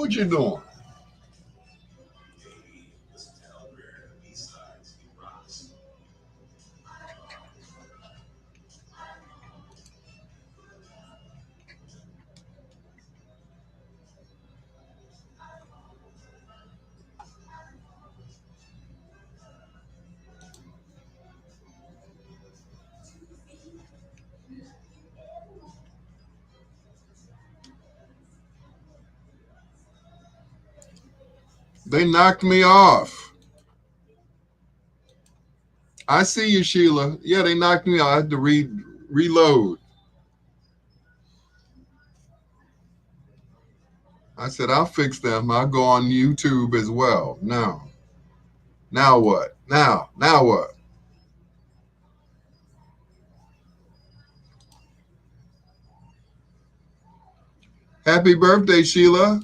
What you doing? They knocked me off. I see you, Sheila. Yeah, they knocked me off. I had to reload. I said, I'll fix them. I'll go on YouTube as well. Now what? Now what? Happy birthday, Sheila.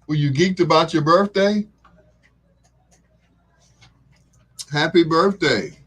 Were you geeked about your birthday? Happy birthday.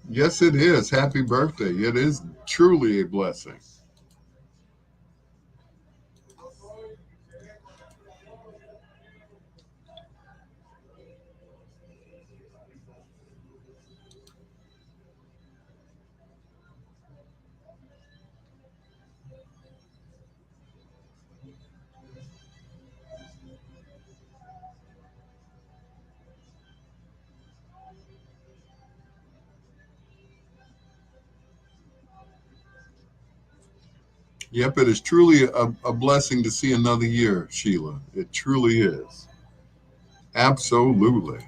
Yes, it is. Happy birthday. It is truly a blessing. Yep, it is truly a blessing to see another year, Sheila. It truly is. Absolutely.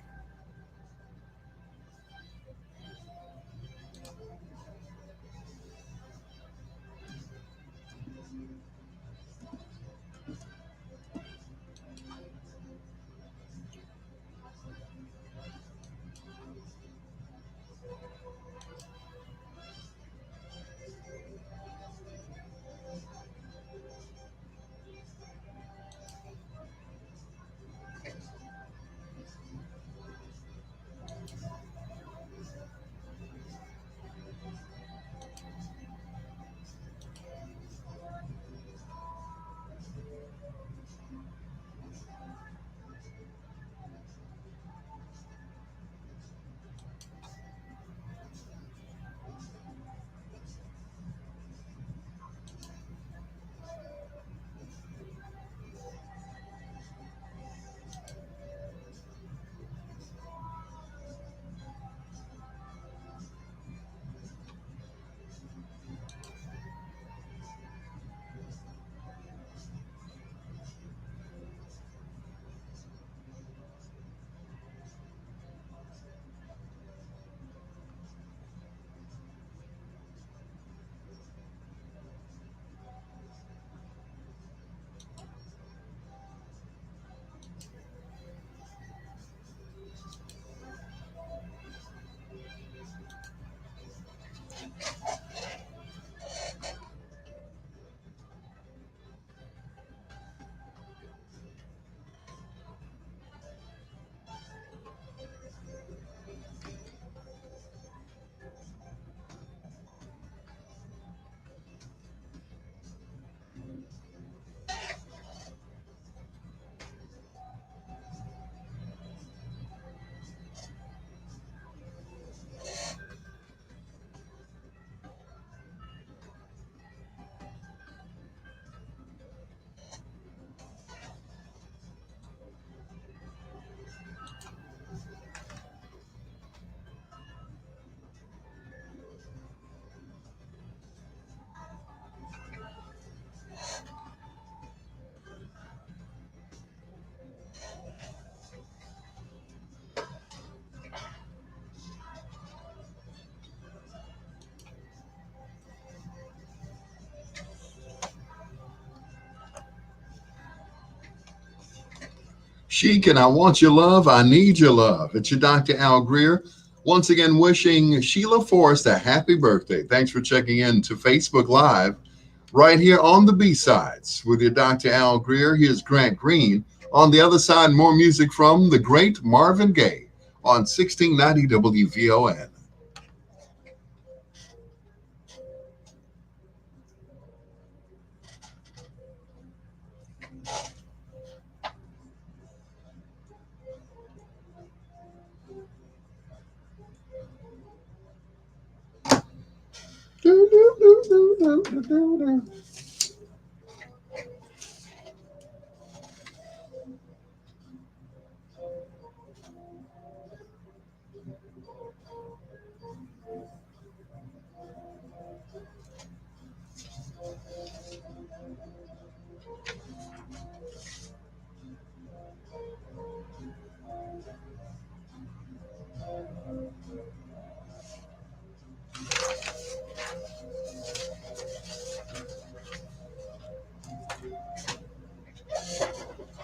Chic, and I want your love. I need your love. It's your Dr. Al Greer. Once again, wishing Sheila Forrest a happy birthday. Thanks for checking in to Facebook Live right here on the B-Sides with your Dr. Al Greer. Here's Grant Green. On the other side, more music from the great Marvin Gaye on 1690 WVON.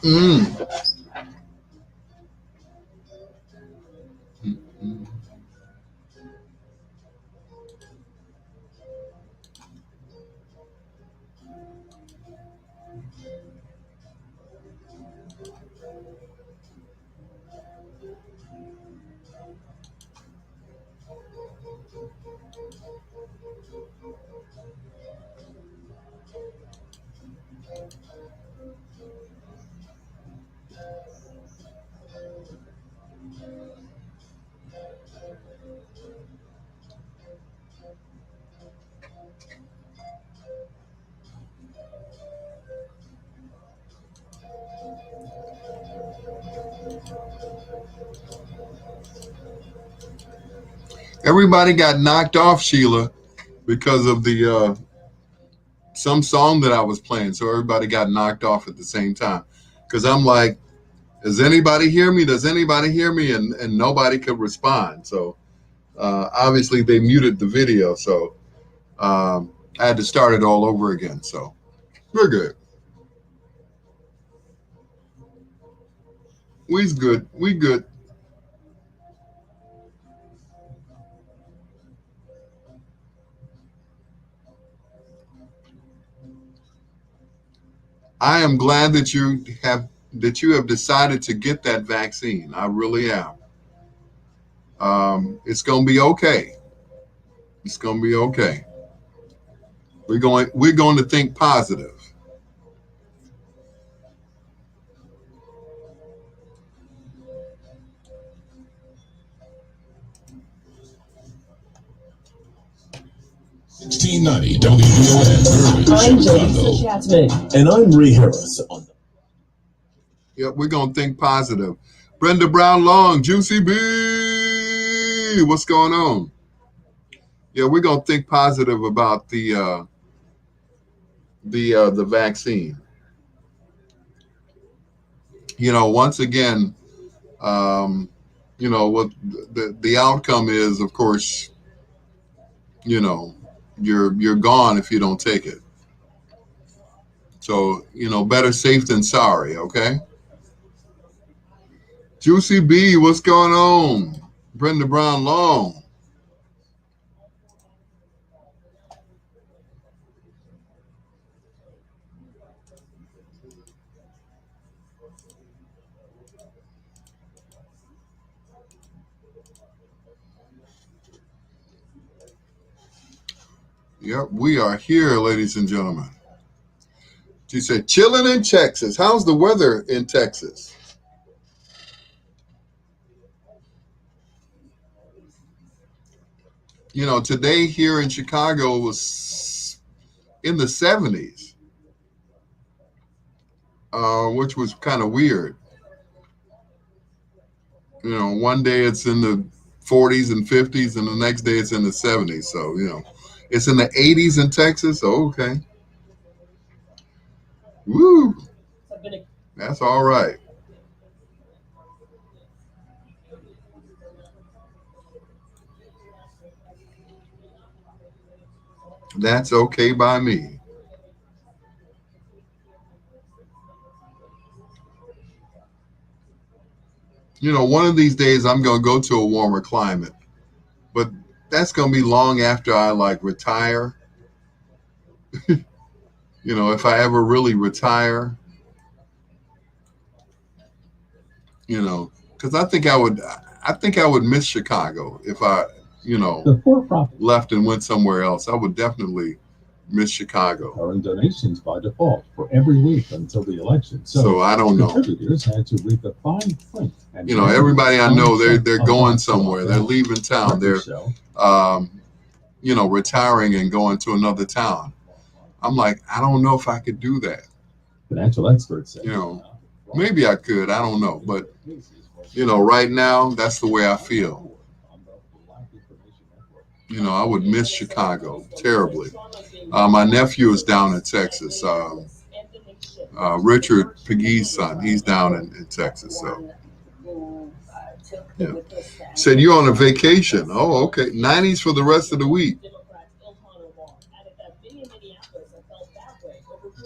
Mm. Everybody got knocked off, Sheila, because of the some song that I was playing. So everybody got knocked off at the same time. Because I'm like, does anybody hear me? Does anybody hear me? And nobody could respond. So obviously they muted the video. So I had to start it all over again. So we're good. We's good. We good. I am glad that you have decided to get that vaccine. I really am. It's gonna be okay. It's gonna be okay. We're going to think positive. 1690 WVON. I'm Jody Chapman. And I'm Ree Harris. Yep, we're gonna think positive. Brenda Brown Long, Juicy B, what's going on? Yeah, we're gonna think positive about the vaccine. Once again, um, what the outcome is, of course, you know, you're gone if you don't take it. So, better safe than sorry, okay? Juicy B, what's going on? Brenda Brown Long. Yep, we are here, ladies and gentlemen. She said, chilling in Texas. How's the weather in Texas? Today here in Chicago was in the 70s, which was kind of weird. One day it's in the 40s and 50s, and the next day it's in the 70s. So, it's in the 80s in Texas. Oh, okay. Woo. That's all right. That's okay by me. One of these days I'm going to go to a warmer climate, but that's going to be long after I like retire. If I ever really retire, because I think I would miss Chicago if I, The for-profit left and went somewhere else. I would definitely miss Chicago. recurring donations by default for every week until the election. So I don't know. Contributors had to read the fine print. And Everybody I know, they're they're going somewhere. They're leaving town. They're um, retiring and going to another town. I'm like, I don't know if I could do that. Financial experts say, Maybe I could. I don't know. But, right now, that's the way I feel. I would miss Chicago terribly. My nephew is down in Texas. Richard Pegue's son, he's down in Texas. So, yeah. Said you're on a vacation. Oh, okay. 90s for the rest of the week.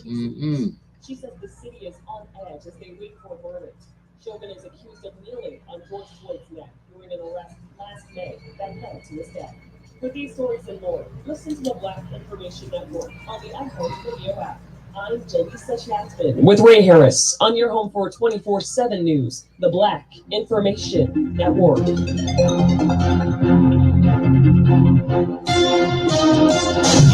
Mm-mm. She says the city is on edge as they wait for a verdict. Chauvin is accused of kneeling on George Floyd's neck during an arrest last May that led to his death. For these stories and more, listen to the Black Information Network on the iHeart Radio app. I'm Jaleesa Chapman with Ray Harris on your home for 24/7 news, the Black Information Network.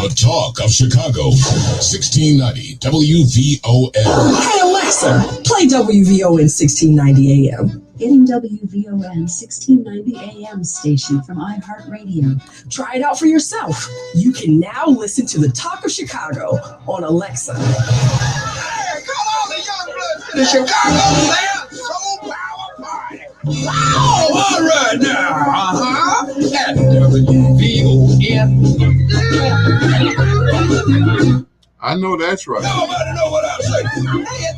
The talk of Chicago, 1690 WVON. Hey Alexa, play WVON 1690 AM. Getting WVON 1690 AM station from iHeartRadio. Try it out for yourself. You can now listen to the Talk of Chicago on Alexa. Hey, come on, the young blood to the Chicago Land Soul Power Party. Wow, all right now. At WVON. I know that's right. Nobody know what I'm saying. Hey,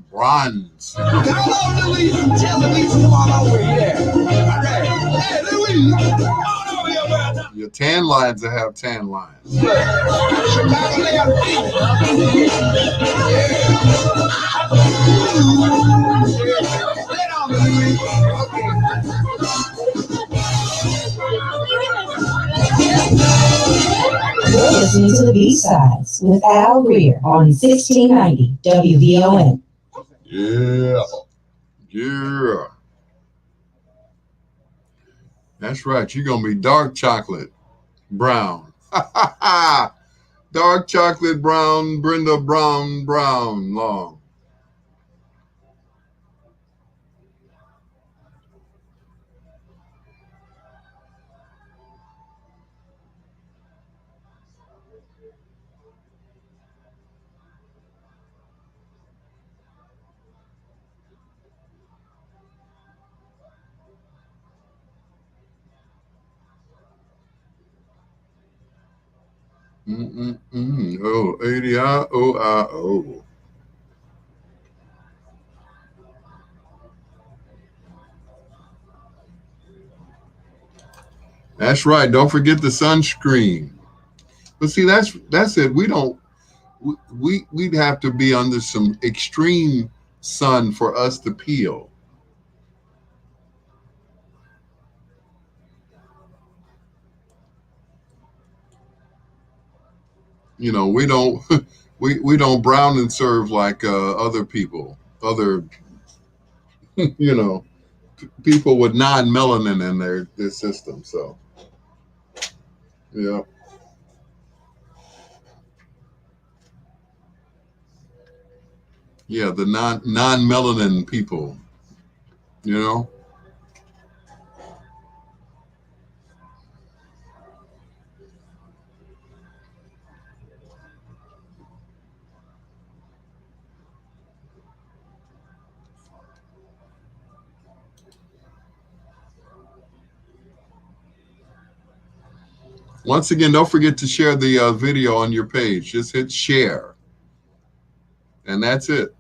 Bronze. how long Louise? Tell Louise come on over here. All right. Hey, Louise, come on over here, man. Your tan lines will have tan lines. Chicago Land. Let on, Louise. You're listening to the B-Sides with Al Greer on 1690 WVON. Yeah. Yeah. That's right. You're going to be dark chocolate brown. Dark chocolate brown, Brenda Brown, long. Oh, ADIOIO. That's right. Don't forget the sunscreen. But see, that's it. We'd have to be under some extreme sun for us to peel. We don't we don't brown and serve like other people, other people with non-melanin in their system. So yeah, the non-melanin people. You know. Once again, don't forget to share the video on your page. Just hit share, and that's it.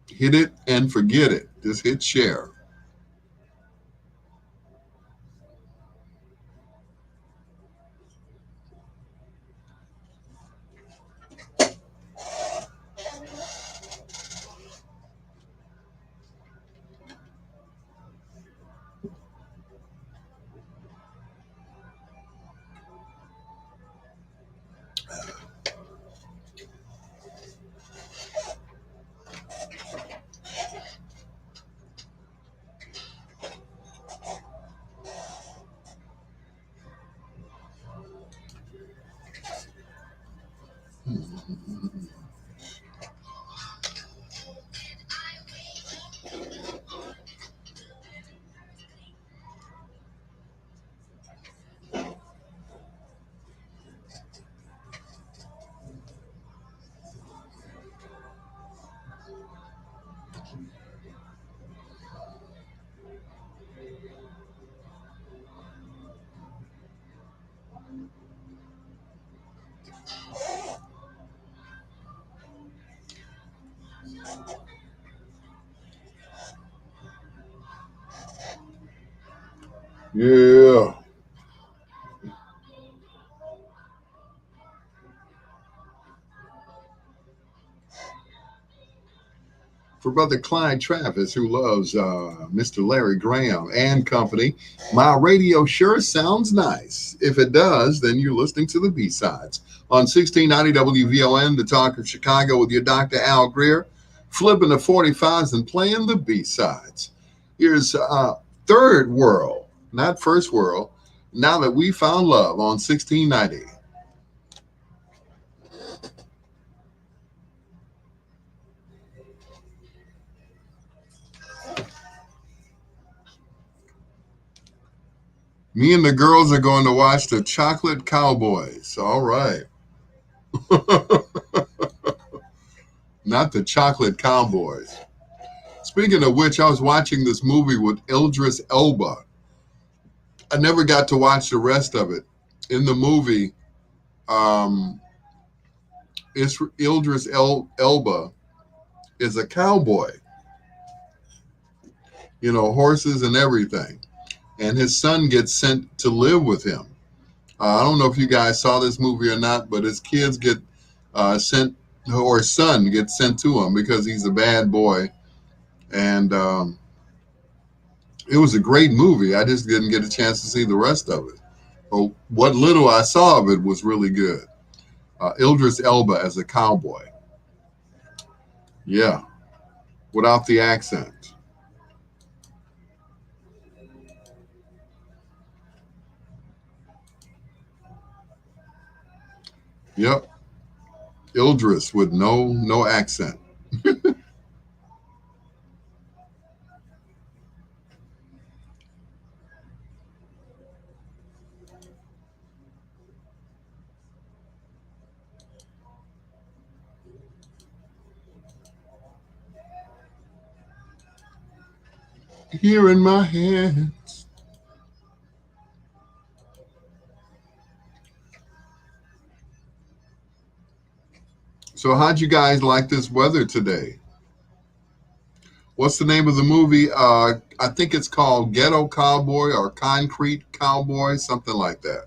Hit it and forget it. Just hit share. Yeah. For Brother Clyde Travis, who loves Mr. Larry Graham and company, my radio sure sounds nice. If it does, then you're listening to the B-Sides on 1690 WVON, the talk of Chicago, with your Dr. Al Greer, flipping the 45s and playing the B-Sides. Here's Third World, not First World, Now That We Found Love on 1690. Me and the girls are going to watch the Chocolate Cowboys. All right. Not the Chocolate Cowboys. Speaking of which, I was watching this movie with Idris Elba. I never got to watch the rest of it. In the movie, Idris Elba is a cowboy. You know, horses and everything. And his son gets sent to live with him. I don't know if you guys saw this movie or not, but his kids get sent, or his son gets sent to him because he's a bad boy. And it was a great movie. I just didn't get a chance to see the rest of it. But what little I saw of it was really good. Idris Elba as a cowboy. Yeah, without the accent. Yep, Idris with no accent. Here in my hands. So how'd you guys like this weather today? What's the name of the movie? I think it's called Ghetto Cowboy or Concrete Cowboy, something like that.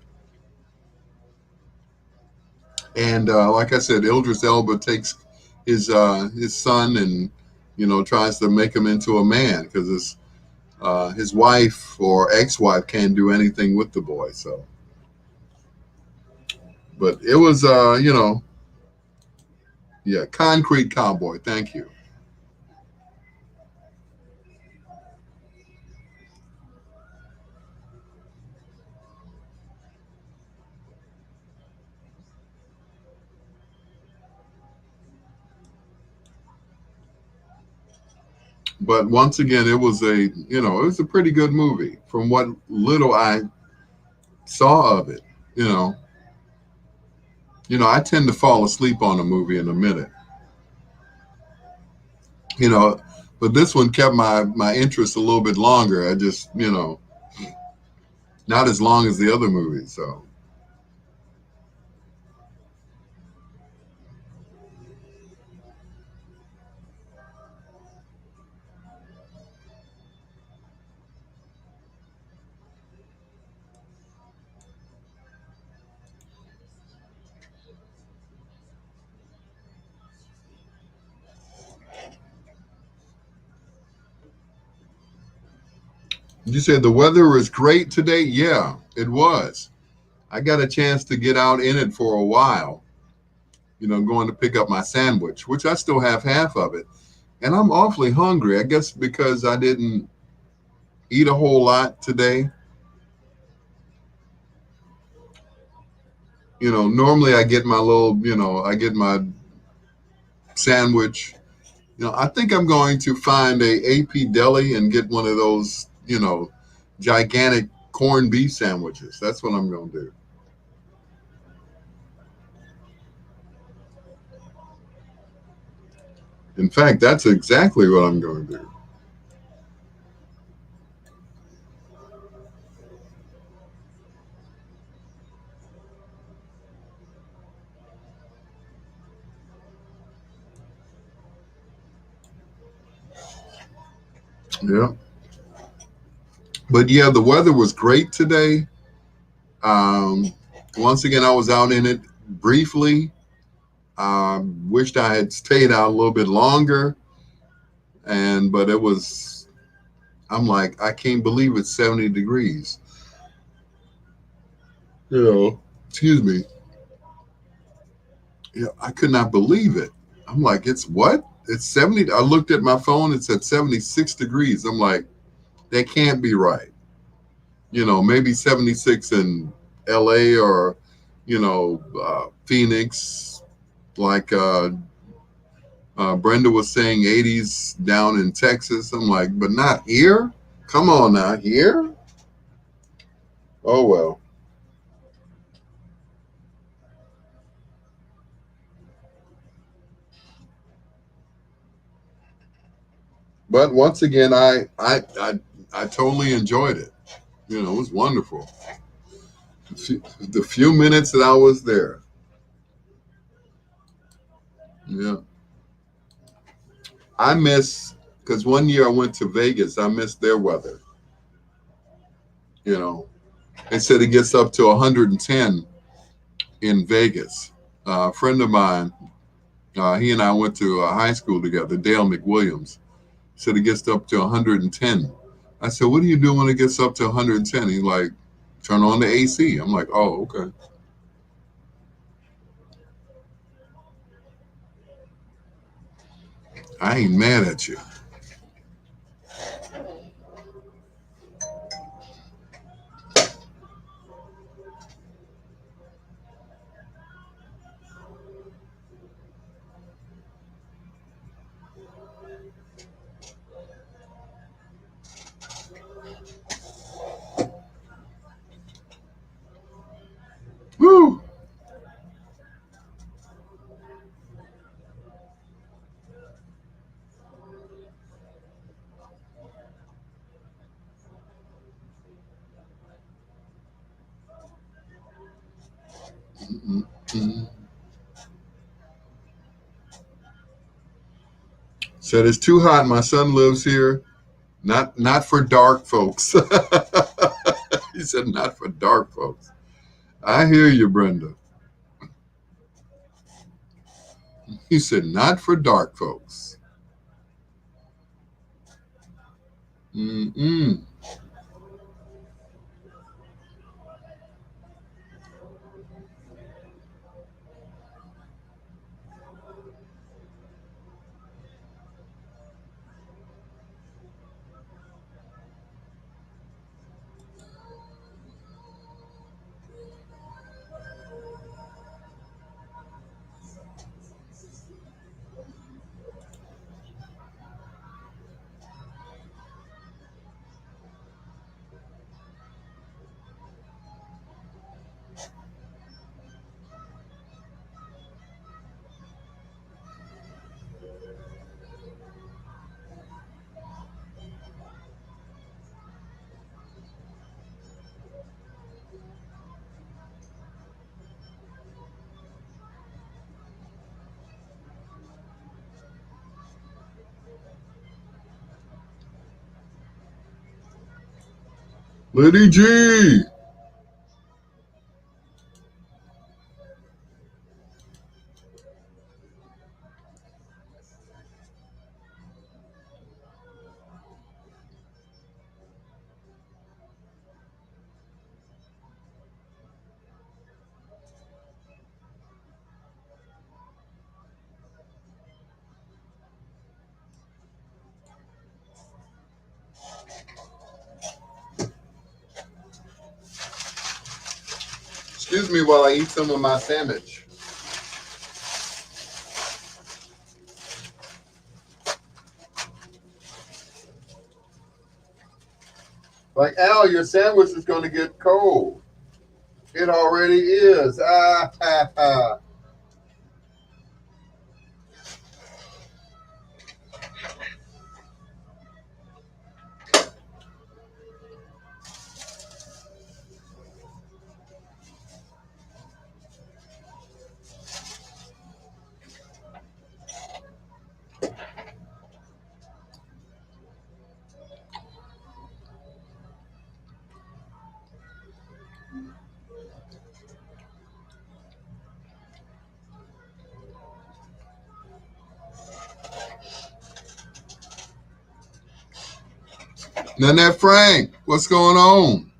And like I said, Idris Elba takes his son and tries to make him into a man because his wife or ex-wife can't do anything with the boy. So, but it was yeah, Concrete Cowboy. Thank you. But once again, it was a pretty good movie from what little I saw of it. You know, I tend to fall asleep on a movie in a minute. You know, but this one kept my interest a little bit longer. I just, not as long as the other movies. So, you said the weather was great today. Yeah, it was. I got a chance to get out in it for a while. Going to pick up my sandwich, which I still have half of it, and I'm awfully hungry. I guess because I didn't eat a whole lot today. Normally I get my little, I get my sandwich. I think I'm going to find a AP deli and get one of those, gigantic corned beef sandwiches. That's what I'm going to do. In fact, that's exactly what I'm going to do. Yeah. But yeah, the weather was great today. Um, Once again, I was out in it briefly. Wished I had stayed out a little bit longer, but it was. I'm like, I can't believe it's 70 degrees. Excuse me. Yeah, I could not believe it. I'm like, it's what? It's 70. I looked at my phone. It said 76 degrees. I'm like, that can't be right. Maybe 76 in LA or, Phoenix, like Brenda was saying 80s down in Texas. I'm like, but not here? Come on now, here? Oh, well. But once again, I totally enjoyed it. It was wonderful. The few minutes that I was there. Yeah. I miss, because one year I went to Vegas, I missed their weather. You know, they said it gets up to 110 in Vegas. A friend of mine, he and I went to high school together, Dale McWilliams, said it gets up to 110. I said, what do you do when it gets up to 110? He's like, turn on the AC. I'm like, oh, okay. I ain't mad at you. Woo! Mm-mm-mm. Said it's too hot. My son lives here. Not for dark folks. He said not for dark folks. I hear you, Brenda. He said not for dark folks. Mm-mm. Liddy G. Excuse me while I eat some of my sandwich. Like, Al, your sandwich is going to get cold. It already is. Ah, ha, ha. Nanette Frank, what's going on?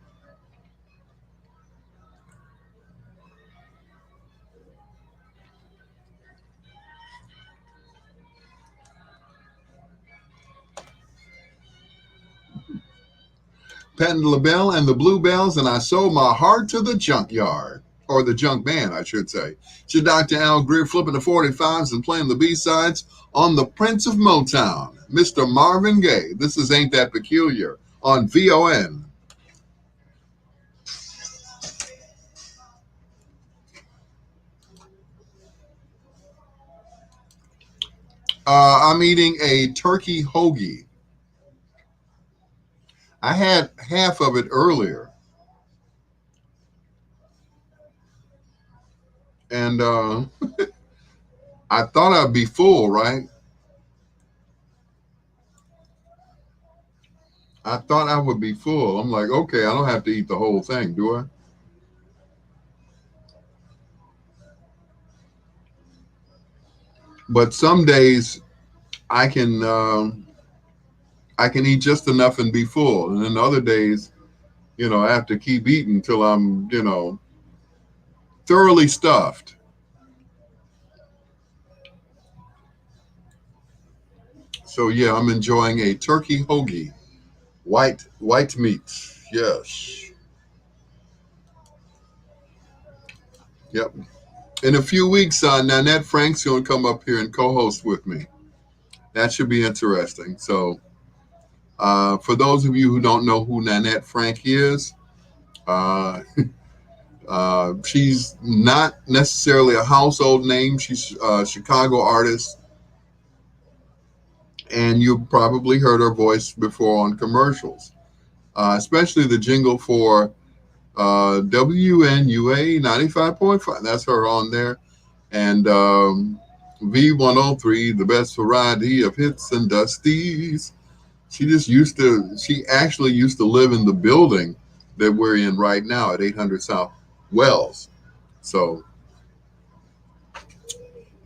Patton LaBelle and the Bluebells, and I sold my heart to the junkyard. Or the junk band, I should say. It's your Dr. Al Greer flipping the 45s and playing the B-sides on the Prince of Motown, Mr. Marvin Gaye. This is Ain't That Peculiar on VON. I'm eating a turkey hoagie. I had half of it earlier. And I thought I'd be full, right? I thought I would be full. I'm like, okay, I don't have to eat the whole thing, do I? But some days I can eat just enough and be full, and then other days, I have to keep eating until I'm, thoroughly stuffed. So yeah, I'm enjoying a turkey hoagie, white meat. Yes. Yep. In a few weeks, Nanette Frank's going to come up here and co-host with me. That should be interesting. So, for those of you who don't know who Nanette Frank is, uh, she's not necessarily a household name. She's a Chicago artist, and you've probably heard her voice before on commercials, especially the jingle for WNUA 95.5. That's her on there. And V103, the best variety of hits and dusties. She actually used to live in the building that we're in right now at 800 South Wells. So,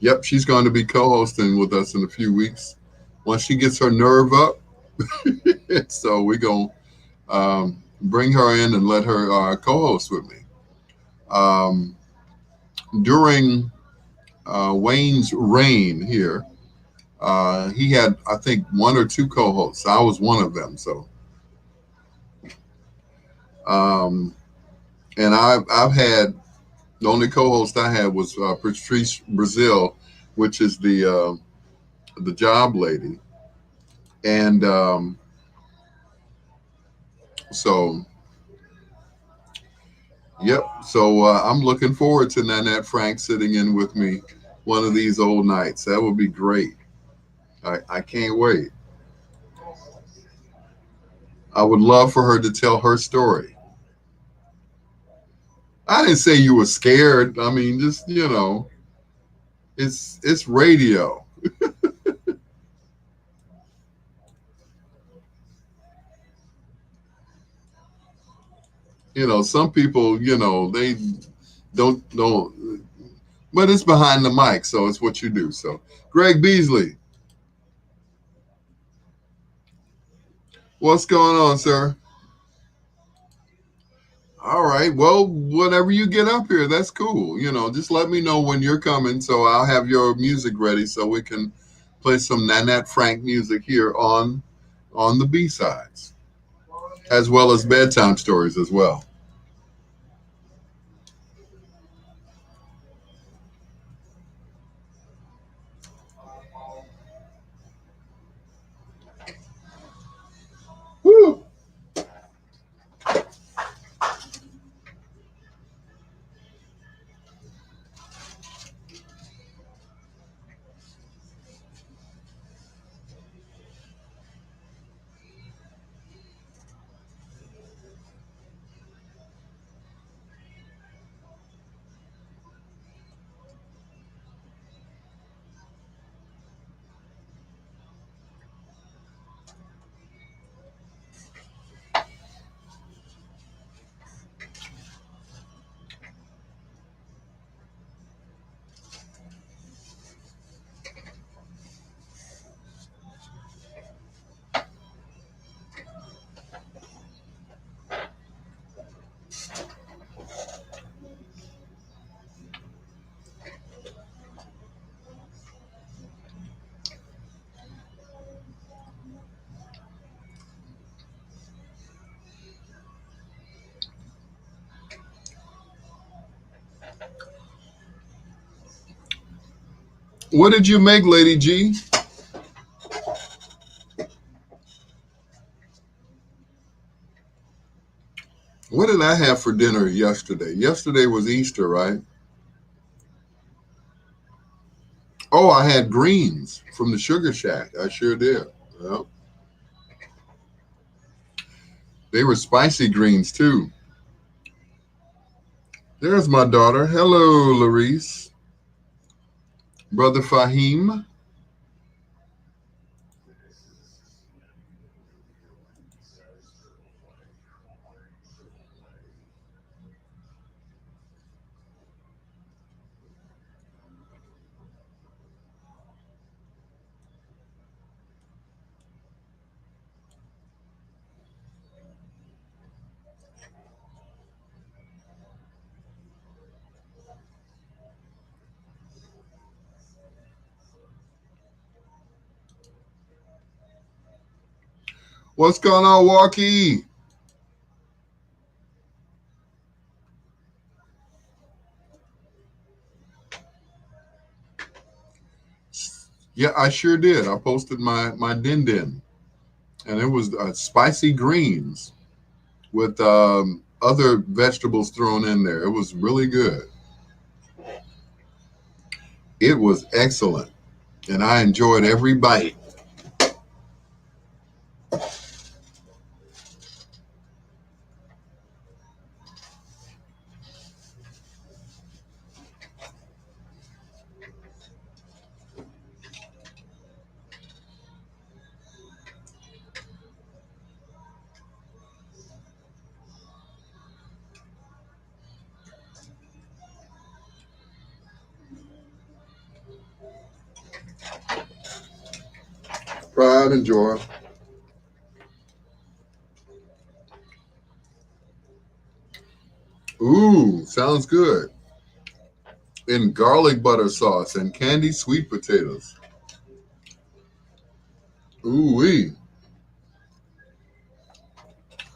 yep, she's going to be co-hosting with us in a few weeks once she gets her nerve up. So we're going to bring her in and let her co-host with me. During Wayne's reign here, he had, I think, one or two co-hosts. I was one of them. So, and I've had, the only co-host I had was Patrice Brazil, which is the job lady, and so yep. So I'm looking forward to Nanette Frank sitting in with me one of these old nights. That would be great. I can't wait. I would love for her to tell her story. I didn't say you were scared. I mean, just, it's radio. Some people, they don't, but it's behind the mic, so it's what you do. So, Greg Beasley, what's going on, sir? All right. Well, whenever you get up here, that's cool. Just let me know when you're coming, so I'll have your music ready so we can play some Nanette Frank music here on the B-sides, as well as bedtime stories as well. What did you make, Lady G? What did I have for dinner yesterday? Yesterday was Easter, right? Oh, I had greens from the Sugar Shack. I sure did. Yep. They were spicy greens too. There's my daughter. Hello, Larice. Brother Fahim. What's going on, Walkie? Yeah, I sure did. I posted my din din, and it was spicy greens with other vegetables thrown in there. It was really good. It was excellent, and I enjoyed every bite. Pride and joy. Ooh, sounds good. In garlic butter sauce and candied sweet potatoes. Ooh wee.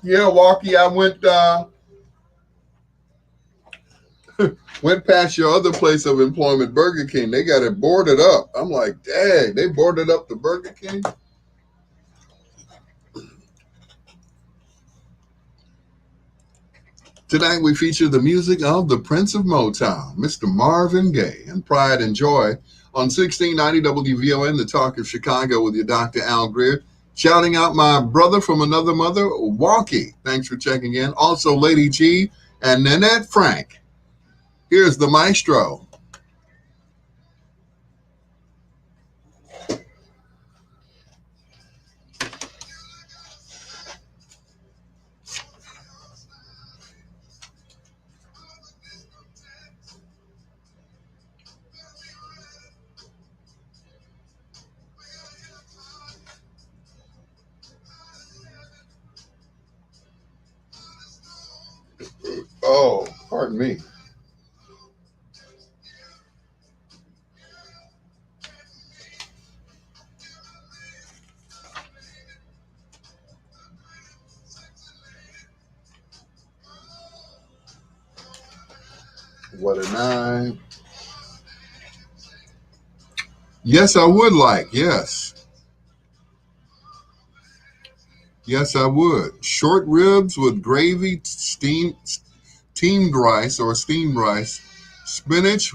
Yeah, Walkie, I went past your other place of employment, Burger King. They got it boarded up. I'm like, dang, they boarded up the Burger King? Tonight we feature the music of the Prince of Motown, Mr. Marvin Gaye, and Pride and Joy on 1690 WVON, the Talk of Chicago, with your Dr. Al Greer. Shouting out my brother from another mother, Walkie. Thanks for checking in. Also, Lady G and Nanette Frank. Here's the maestro. Oh, pardon me. What a night. Yes, I would like. Yes. Yes, I would. Short ribs with gravy, steamed rice or steamed rice, spinach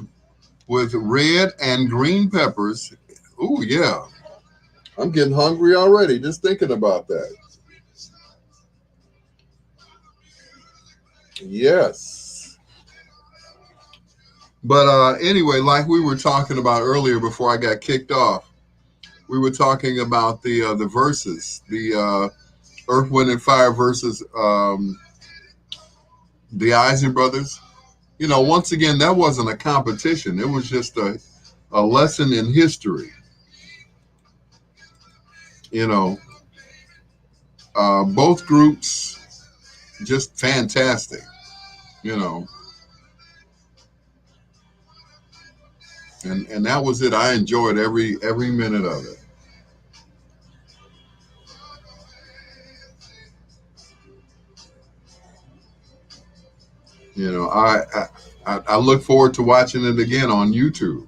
with red and green peppers. Ooh, yeah. I'm getting hungry already just thinking about that. Yes. But anyway, like we were talking about earlier before I got kicked off, we were talking about the verses, the Earth, Wind, and Fire versus the Eisen Brothers. You know, once again, that wasn't a competition. It was just a lesson in history. You know, both groups just fantastic. You know, and that was it. I enjoyed every minute of it. You know, I look forward to watching it again on YouTube.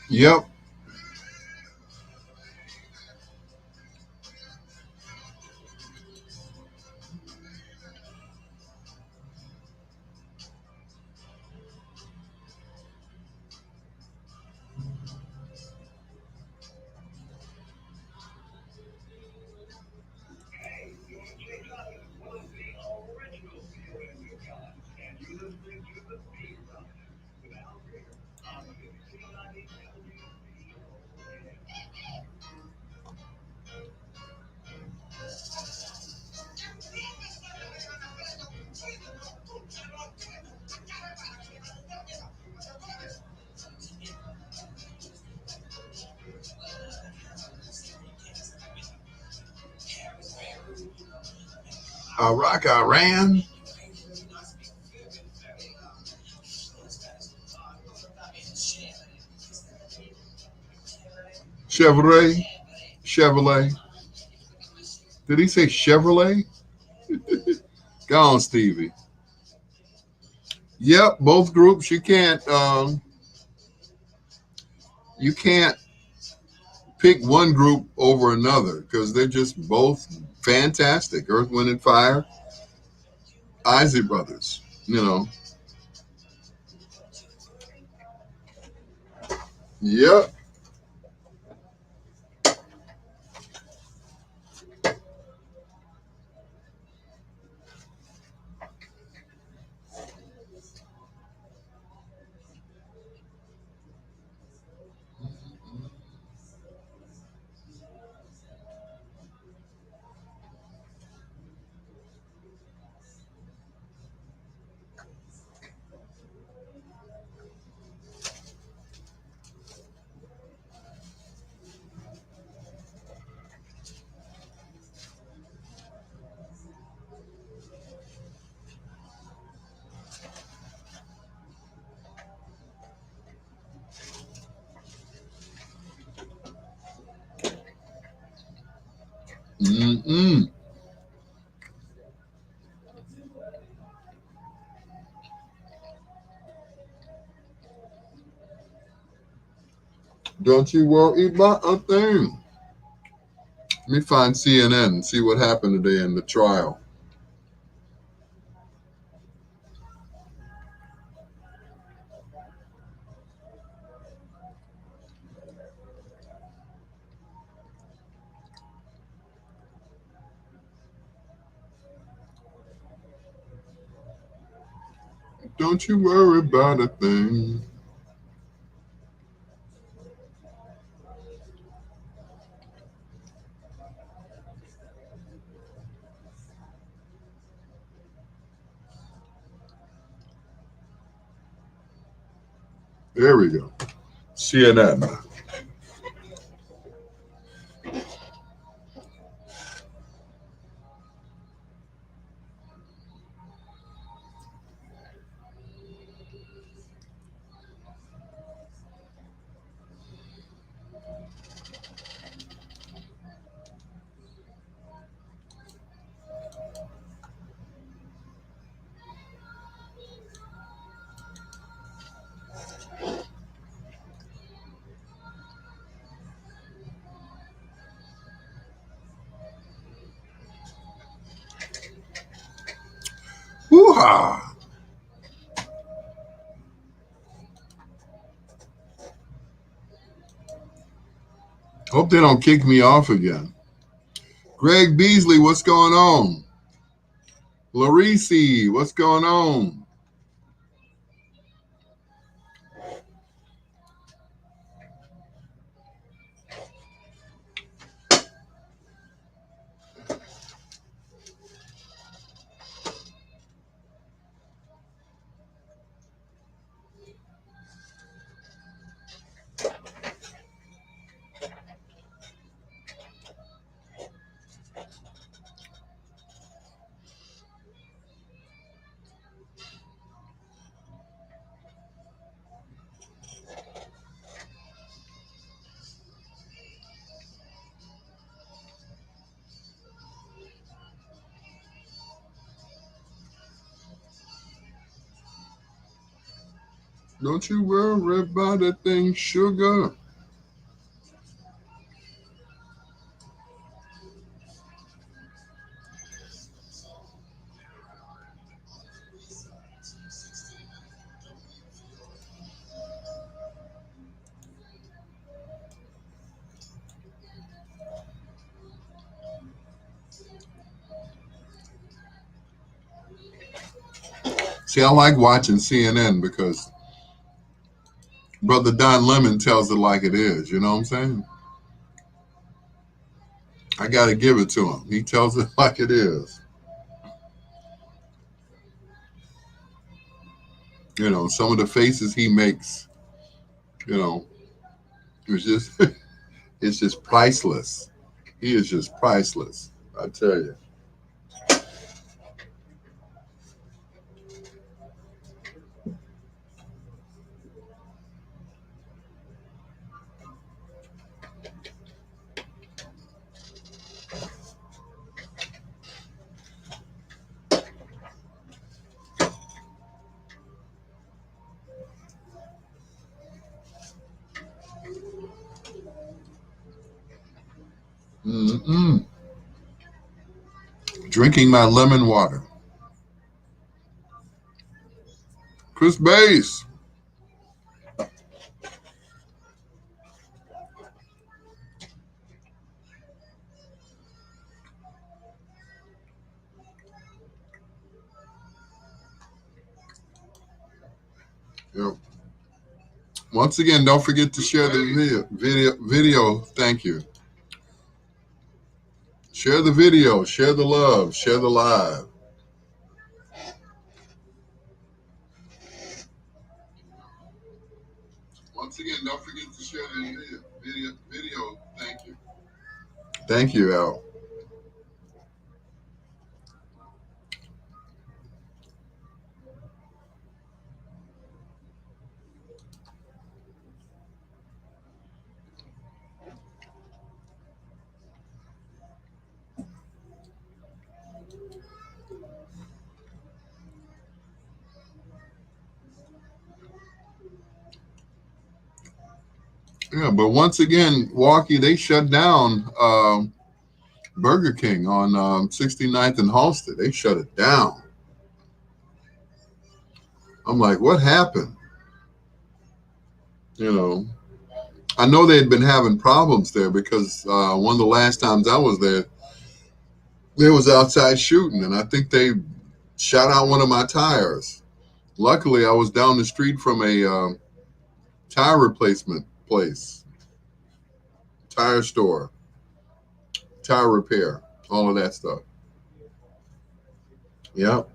Yep. Iraq, Iran. Chevrolet. Did he say Chevrolet? Go on, Stevie. Yep, both groups. You can't pick one group over another because they're just both fantastic. Earth, Wind, and Fire, Isaac Brothers. You know. Yep. Mm-mm. Don't you worry about a thing. Let me find CNN and see what happened today in the trial. Don't you worry about a thing. There we go. CNN. Woo-ha! Hope they don't kick me off again. Greg Beasley, what's going on? Larisi, what's going on? Don't you worry about a thing, sugar. See, I like watching CNN because Brother Don Lemon tells it like it is. You know what I'm saying? I got to give it to him. He tells it like it is. You know, some of the faces he makes, you know, it's just it's just priceless. He is just priceless. I tell you. Mm-mm. Drinking my lemon water. Chris Bass. Yep. Once again, don't forget to share the video. Thank you. Share the video. Share the love. Share the live. Once again, don't forget to share the video. Thank you. Thank you, Al. Yeah, but once again, Walkie, they shut down Burger King on 69th and Halsted. They shut it down. I'm like, what happened? You know, I know they had been having problems there because one of the last times I was there was outside shooting, and I think they shot out one of my tires. Luckily, I was down the street from a tire replacement place, tire store, tire repair, all of that stuff. Yep.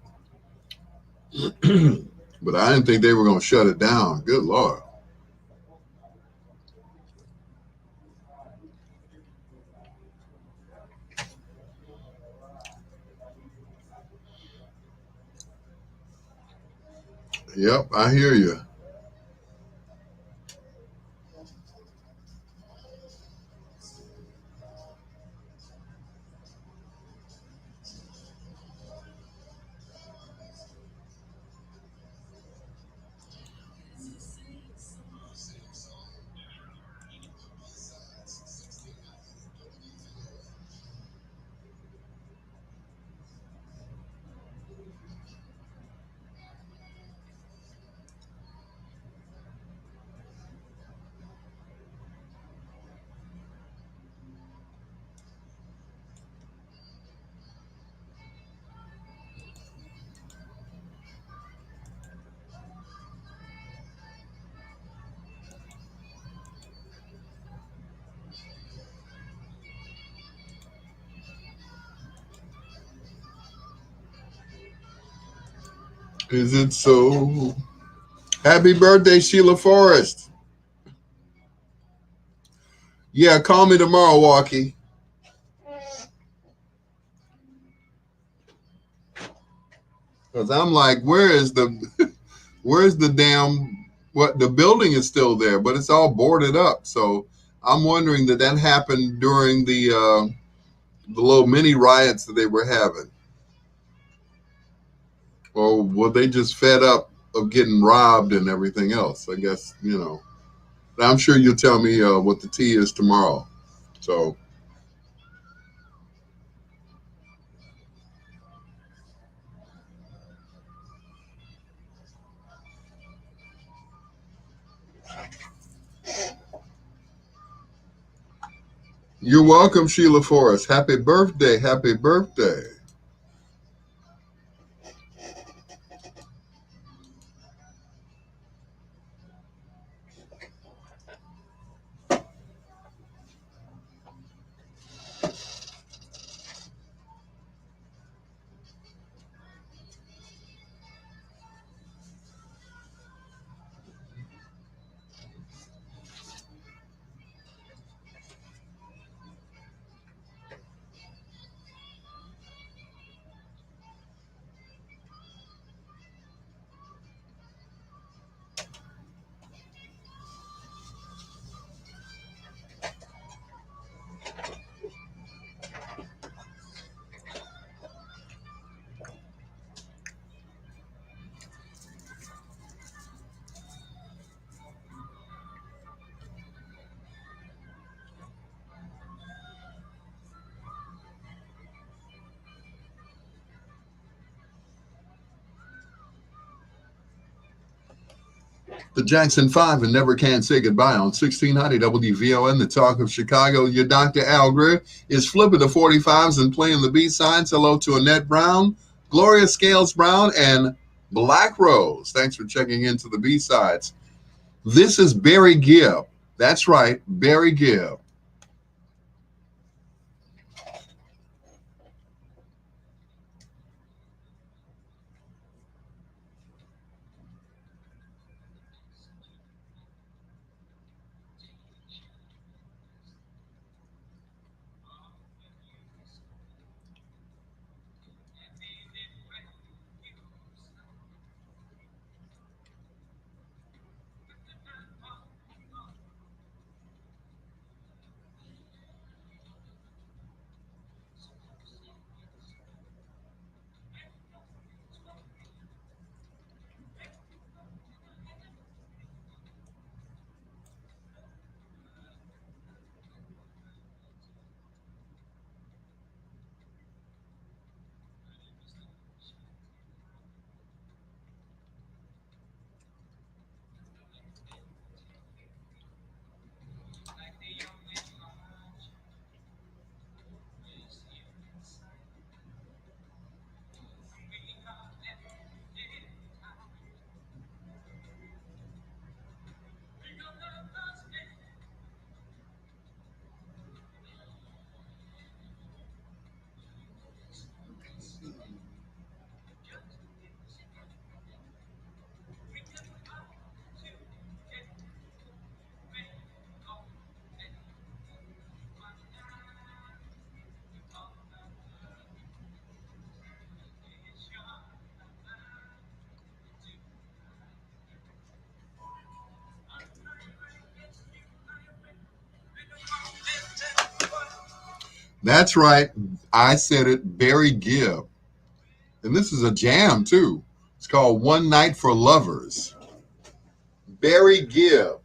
But I didn't think they were going to shut it down. Good Lord. Yep, I hear you. Is it so? Happy birthday, Sheila Forrest. Yeah, call me tomorrow, Walkie. Because I'm like, where's the damn, what, the building is still there, but it's all boarded up. So I'm wondering that happened during the little mini riots that they were having. Or were they just fed up of getting robbed and everything else. I guess, you know. I'm sure you'll tell me what the tea is tomorrow. So you're welcome, Sheila Forrest. Happy birthday. Happy birthday. The Jackson 5 and Never Can Say Goodbye on 1690 WVON, the talk of Chicago. Your Dr. Al Greer is flipping the 45s and playing the B-sides. Hello to Annette Brown, Gloria Scales Brown, and Black Rose. Thanks for checking into the B-sides. This is Barry Gibb. That's right, Barry Gibb. That's right. I said it, Barry Gibb. And this is a jam, too. It's called One Night for Lovers. Barry Gibb.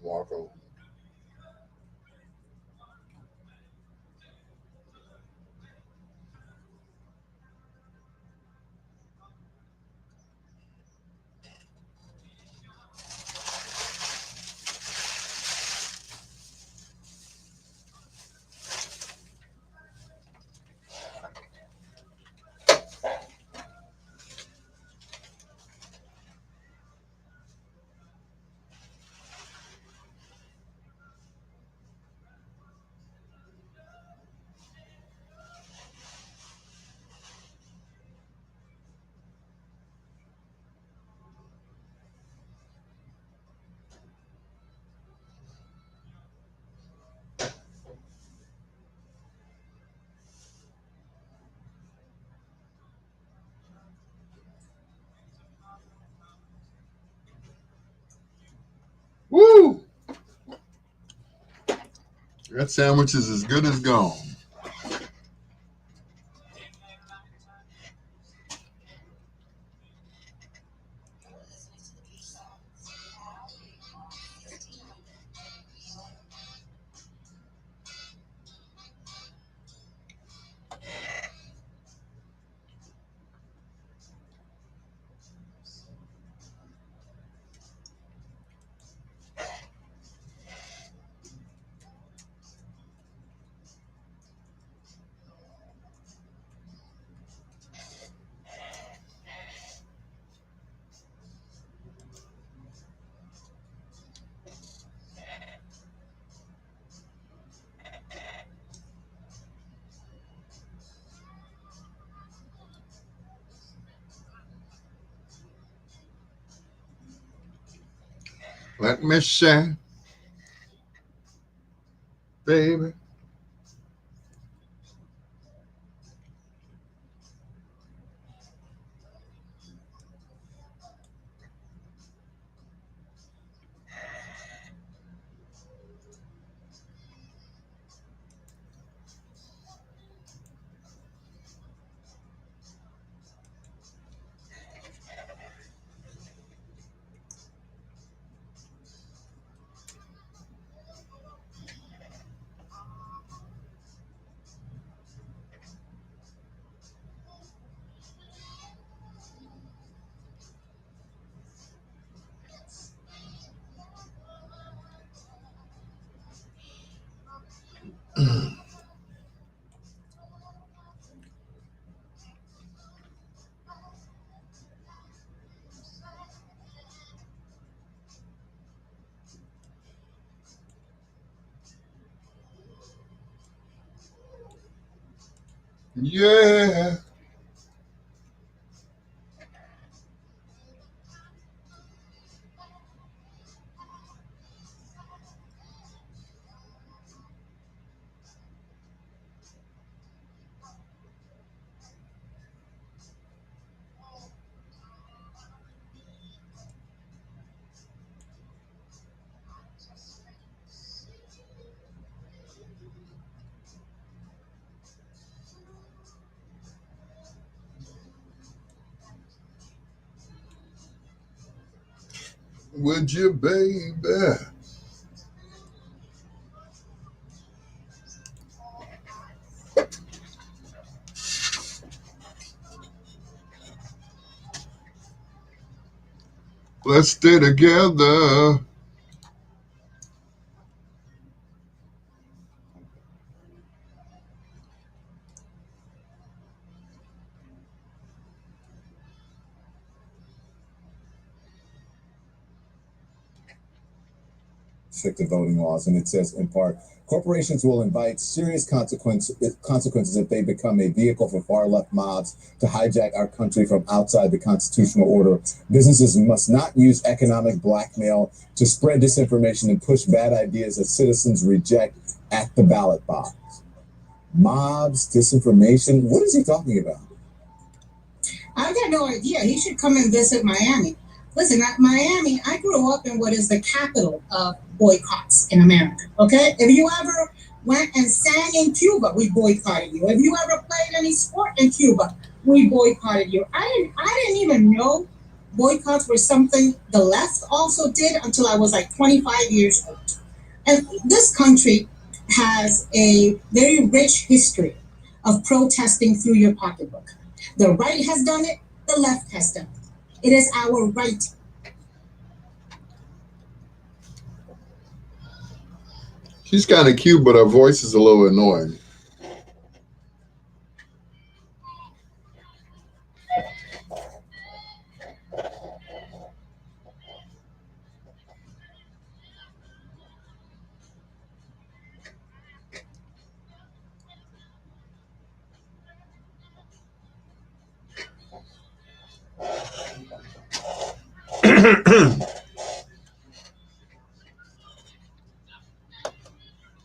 Walk. That sandwich is as good as gone. Let me share, baby. Yeah. Would you, baby? Let's stay together. Restrictive voting laws, and it says in part, corporations will invite serious consequences if they become a vehicle for far-left mobs to hijack our country from outside the constitutional order. Businesses must not use economic blackmail to spread disinformation and push bad ideas that citizens reject at the ballot box. Mobs, disinformation, what is he talking about? I've got no idea. He should come and visit Miami. Listen, Miami, I grew up in what is the capital of boycotts in America, okay? If you ever went and sang in Cuba, we boycotted you. If you ever played any sport in Cuba, we boycotted you. I didn't even know boycotts were something the left also did until I was like 25 years old. And this country has a very rich history of protesting through your pocketbook. The right has done it, the left has done it. It is our right. She's kind of cute, but her voice is a little annoying.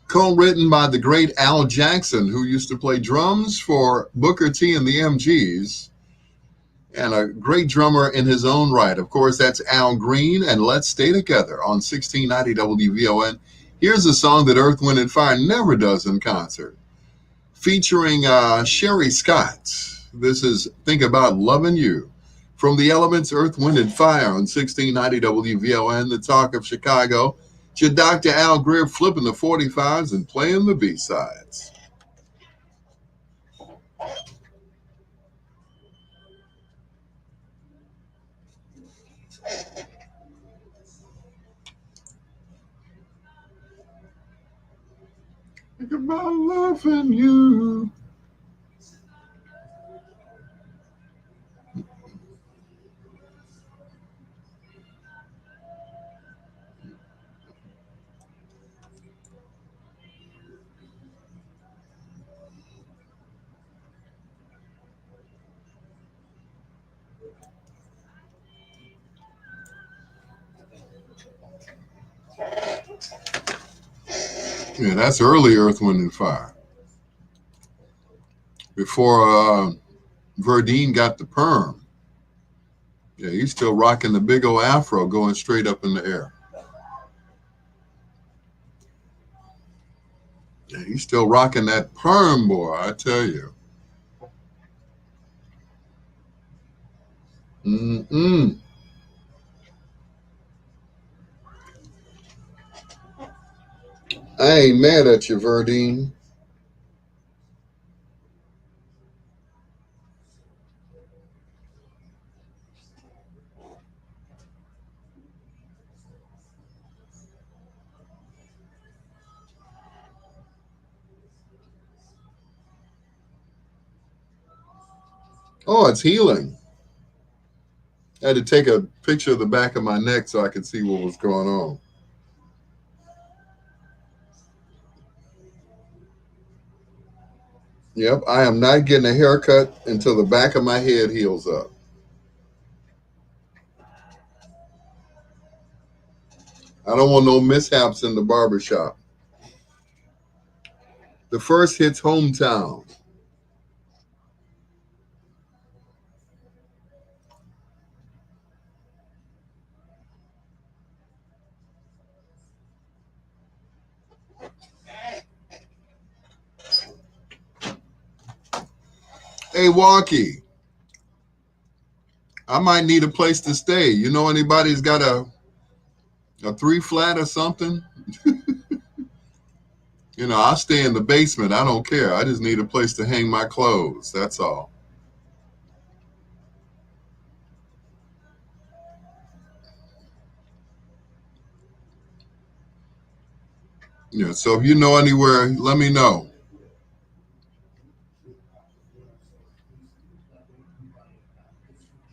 Co-written by the great Al Jackson, who used to play drums for Booker T and the MGs, and a great drummer in his own right. Of course, that's Al Green, and Let's Stay Together on 1690 WVON. Here's a song that Earth, Wind, and Fire never does in concert, featuring Sherry Scott. This is Think About Loving You. From the Elements, Earth, Wind, and Fire on 1690 WVON, the Talk of Chicago. It's your Dr. Al Greer flipping the 45s and playing the B-sides. Think about loving you. Yeah, that's early Earth, Wind, and Fire. Before Verdine got the perm. Yeah, he's still rocking the big old afro going straight up in the air. Yeah, he's still rocking that perm, boy, I tell you. Mm-mm. I ain't mad at you, Verdine. Oh, it's healing. I had to take a picture of the back of my neck so I could see what was going on. Yep, I am not getting a haircut until the back of my head heals up. I don't want no mishaps in the barbershop. The first hits hometown. Hey, Walkie, I might need a place to stay. You know anybody's got a 3-flat or something? You know, I'll stay in the basement. I don't care. I just need a place to hang my clothes. That's all. Yeah, so if you know anywhere, let me know.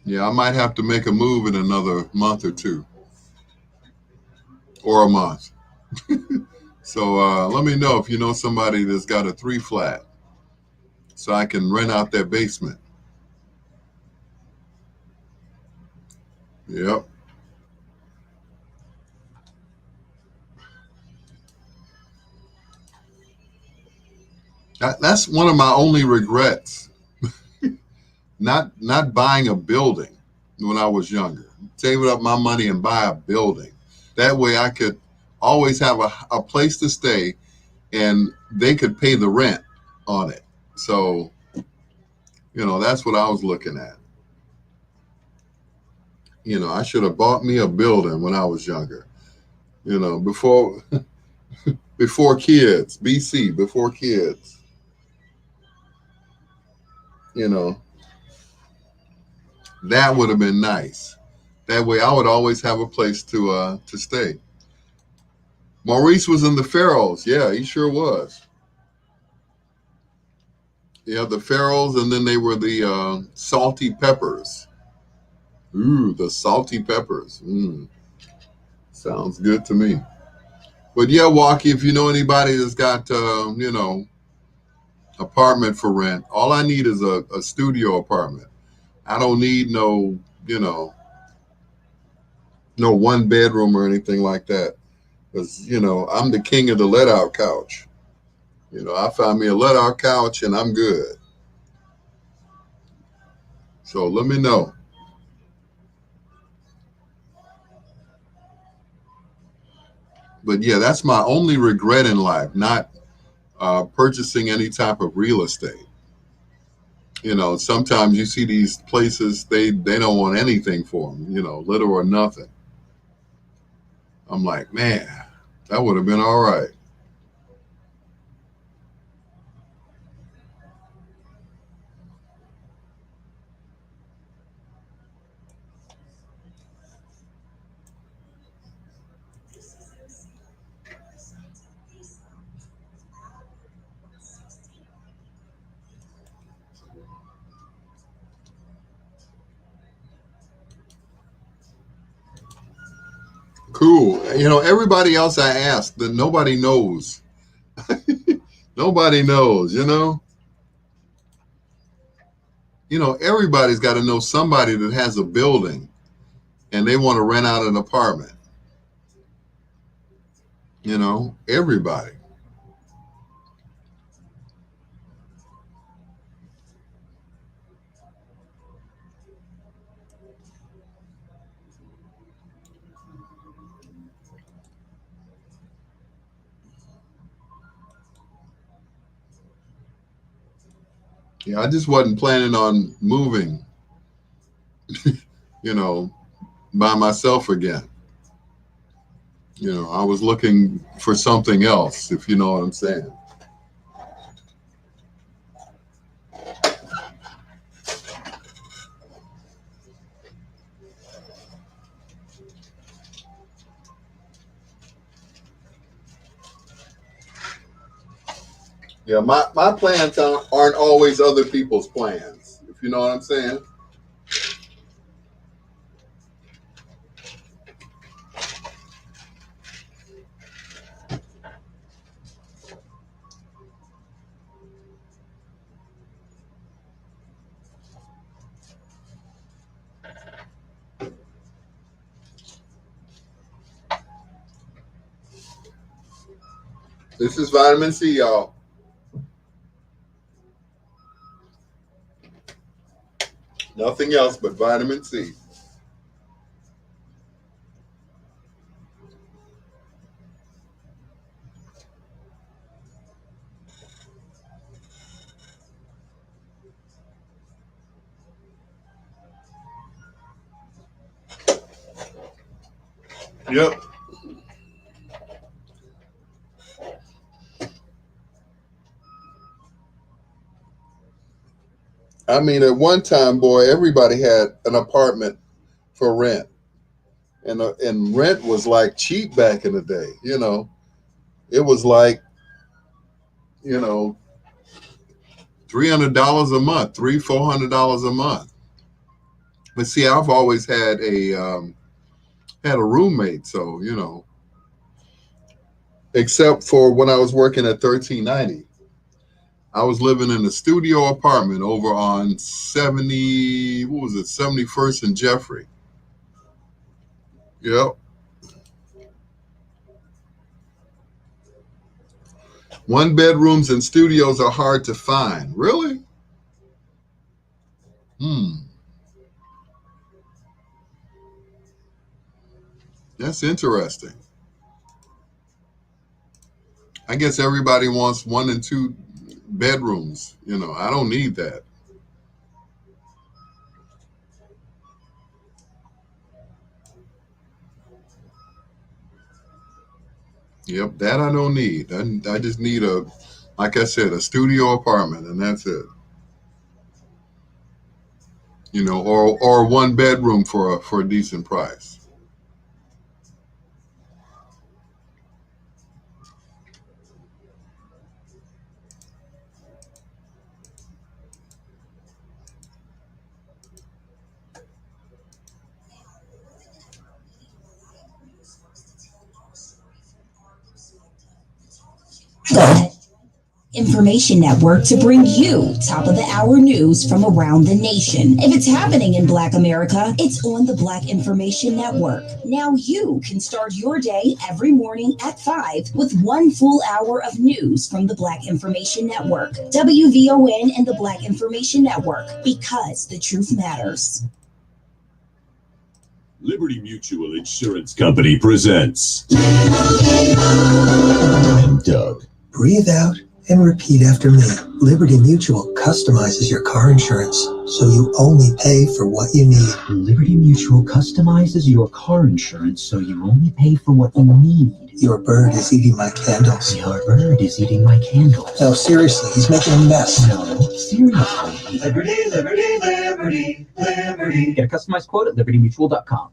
Yeah, I might have to make a move in another month or two or a month. So let me know if you know somebody that's got a 3-flat so I can rent out their basement. Yep. That's one of my only regrets. Not buying a building when I was younger. Saving up my money and buy a building. That way I could always have a place to stay and they could pay the rent on it. So, that's what I was looking at. I should have bought me a building when I was younger. Before before kids, BC, before kids. You know, that would have been nice. That way I would always have a place to stay. Maurice was in the Pharaohs. Yeah, he sure was. Yeah, the Pharaohs, and then they were the salty peppers. Ooh, the salty peppers. Sounds good to me. But yeah, Walkie, if you know anybody that's got, apartment for rent, all I need is a studio apartment. I don't need you know, no 1 bedroom or anything like that. Because, I'm the king of the let out couch. I found me a let out couch and I'm good. So let me know. But yeah, that's my only regret in life, not purchasing any type of real estate. You know, sometimes you see these places, they don't want anything for them, you know, little or nothing. I'm like, man, that would have been all right. Cool. You know, everybody else I asked, that nobody knows. Nobody knows, you know? You know, everybody's got to know somebody that has a building and they want to rent out an apartment. You know, everybody. Yeah, I just wasn't planning on moving, you know, by myself again. You know, I was looking for something else, if you know what I'm saying. Yeah, my plans aren't always other people's plans, if you know what I'm saying. This is vitamin C, y'all. Nothing else but vitamin C. Yep. I mean, at one time, boy, everybody had an apartment for rent, and rent was like cheap back in the day. You know, it was like, you know, $300 a month, $400 a month. But see, I've always had a roommate, so you know, except for when I was working at 1390. I was living in a studio apartment over on 70, what was it, 71st and Jeffrey. Yep. One bedrooms and studios are hard to find. Really? Hmm. That's interesting. I guess everybody wants 1 and 2 bedrooms. You know, I don't need that. Yep, that I don't need. I just need like I said, a studio apartment, and that's it. You know, or 1 bedroom for a decent price. Information Network to bring you top of the hour news from around the nation. If it's happening in Black America, it's on the Black Information Network. Now you can start your day every morning at 5 with 1 full hour of news from the Black Information Network. WVON and the Black Information Network, because the truth matters. Liberty Mutual Insurance Company presents and Doug. Breathe out and repeat after me. Liberty Mutual customizes your car insurance so you only pay for what you need. Liberty Mutual customizes your car insurance so you only pay for what you need. Your bird is eating my candles. Your bird is eating my candles. No, seriously, he's making a mess. No, seriously. Liberty, liberty, liberty, liberty. Get a customized quote at libertymutual.com.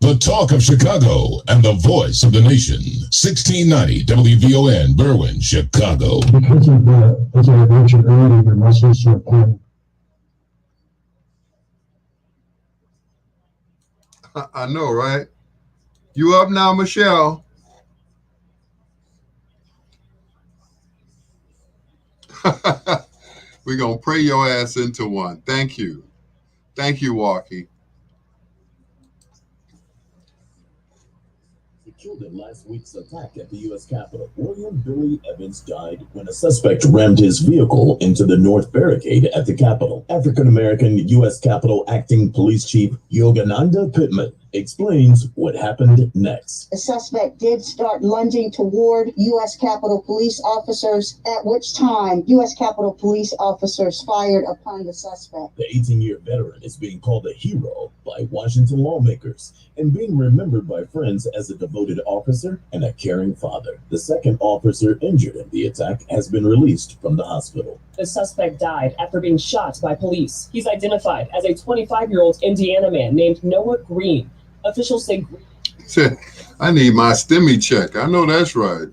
The talk of Chicago and the voice of the nation. 1690 WVON, Berwyn, Chicago. Because of as I mentioned earlier, the muscles are pain. I know, right? You up now, Michelle? We're going to pray your ass into one. Thank you. Thank you, Walkie. Killed in last week's attack at the U.S. Capitol, William Billy Evans died when a suspect rammed his vehicle into the north barricade at the Capitol. African-American U.S. Capitol Acting Police Chief Yogananda Pittman explains what happened next. The suspect did start lunging toward U.S. Capitol Police officers, at which time U.S. Capitol Police officers fired upon the suspect. The 18-year veteran is being called a hero by Washington lawmakers and being remembered by friends as a devoted officer and a caring father. The second officer injured in the attack has been released from the hospital. The suspect died after being shot by police. He's identified as a 25-year-old Indiana man named Noah Green. Officials say I need my STEMI check. I know that's right.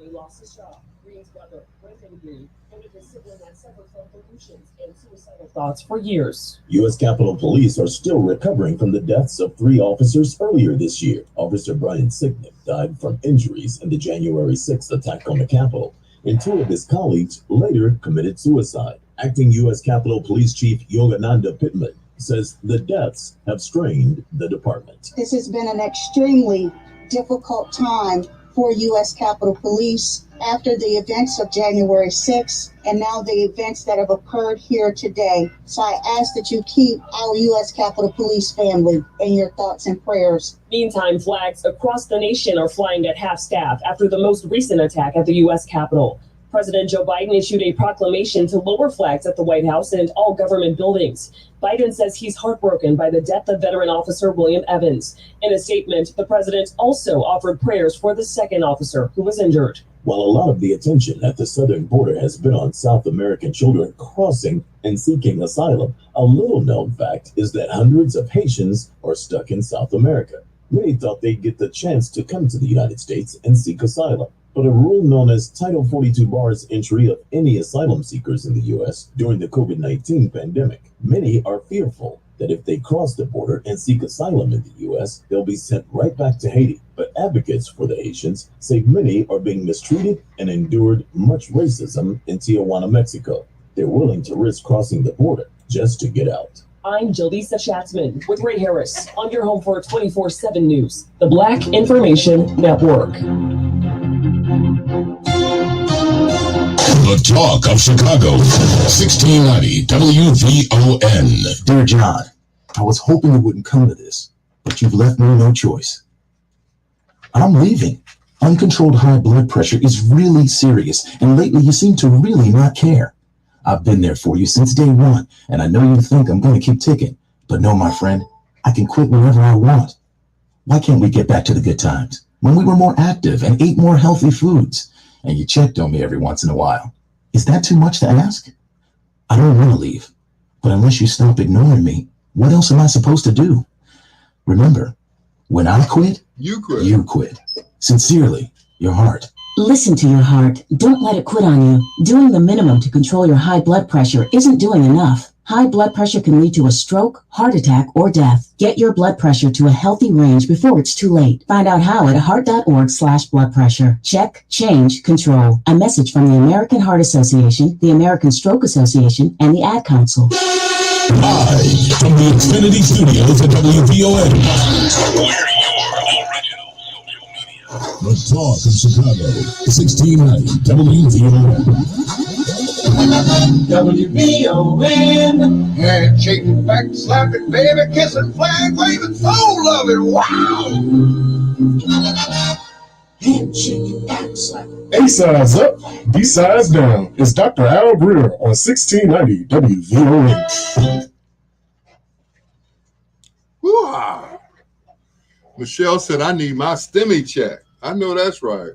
he lost his job. Green's brother, Brendan Green, noted his sibling had suffered from delusions and suicidal thoughts for years. U.S. Capitol Police are still recovering from the deaths of 3 officers earlier this year. Officer Brian Sicknick died from injuries in the January 6th attack on the Capitol, and 2 of his colleagues later committed suicide. Acting U.S. Capitol Police Chief Yogananda Pittman says the deaths have strained the department. This has been an extremely difficult time for U.S. Capitol Police after the events of January 6th and now the events that have occurred here today. So I ask that you keep our U.S. Capitol Police family in your thoughts and prayers. Meantime, flags across the nation are flying at half-staff after the most recent attack at the U.S. Capitol. President Joe Biden issued a proclamation to lower flags at the White House and all government buildings. Biden says he's heartbroken by the death of veteran officer William Evans. In a statement, the president also offered prayers for the second officer who was injured. While a lot of the attention at the southern border has been on South American children crossing and seeking asylum, a little-known fact is that hundreds of Haitians are stuck in South America. Many thought they'd get the chance to come to the United States and seek asylum. But a rule known as Title 42 bars entry of any asylum seekers in the U.S. during the COVID-19 pandemic. Many are fearful that if they cross the border and seek asylum in the U.S., they'll be sent right back to Haiti. But advocates for the Haitians say many are being mistreated and endured much racism in Tijuana, Mexico. They're willing to risk crossing the border just to get out. I'm Jaleesa Schatzman with Ray Harris on your home for 24/7 News, the Black Information Network. The talk of Chicago. 1690 WVON. Dear John, I was hoping it wouldn't come to this, but you've left me no choice. I'm leaving. Uncontrolled high blood pressure is really serious, and lately you seem to really not care. I've been there for you since day one, and I know you think I'm going to keep ticking, but no, my friend, I can quit whenever I want. Why can't we get back to the good times, when we were more active and ate more healthy foods, and you checked on me every once in a while? Is that too much to ask? I don't want to leave, but unless you stop ignoring me, what else am I supposed to do? Remember, when I quit, you quit. Sincerely, your heart. Listen to your heart. Don't let it quit on you. Doing the minimum to control your high blood pressure isn't doing enough. High blood pressure can lead to a stroke, heart attack, or death. Get your blood pressure to a healthy range before it's too late. Find out how at heart.org/blood pressure. Check, change, control. A message from the American Heart Association, the American Stroke Association, and the Ad Council. Live from the Xfinity Studios at WVON. The talk of Chicago. 1690 WVON. WVON. Handshaking, back slapping, baby kissing, flag waving, soul loving. Wow. Handshaking, back slapping. A sides up, B sides down. It's Dr. Al Greer on 1690 WVON. Woo-ah. Michelle said, I need my STEMI check. I know that's right.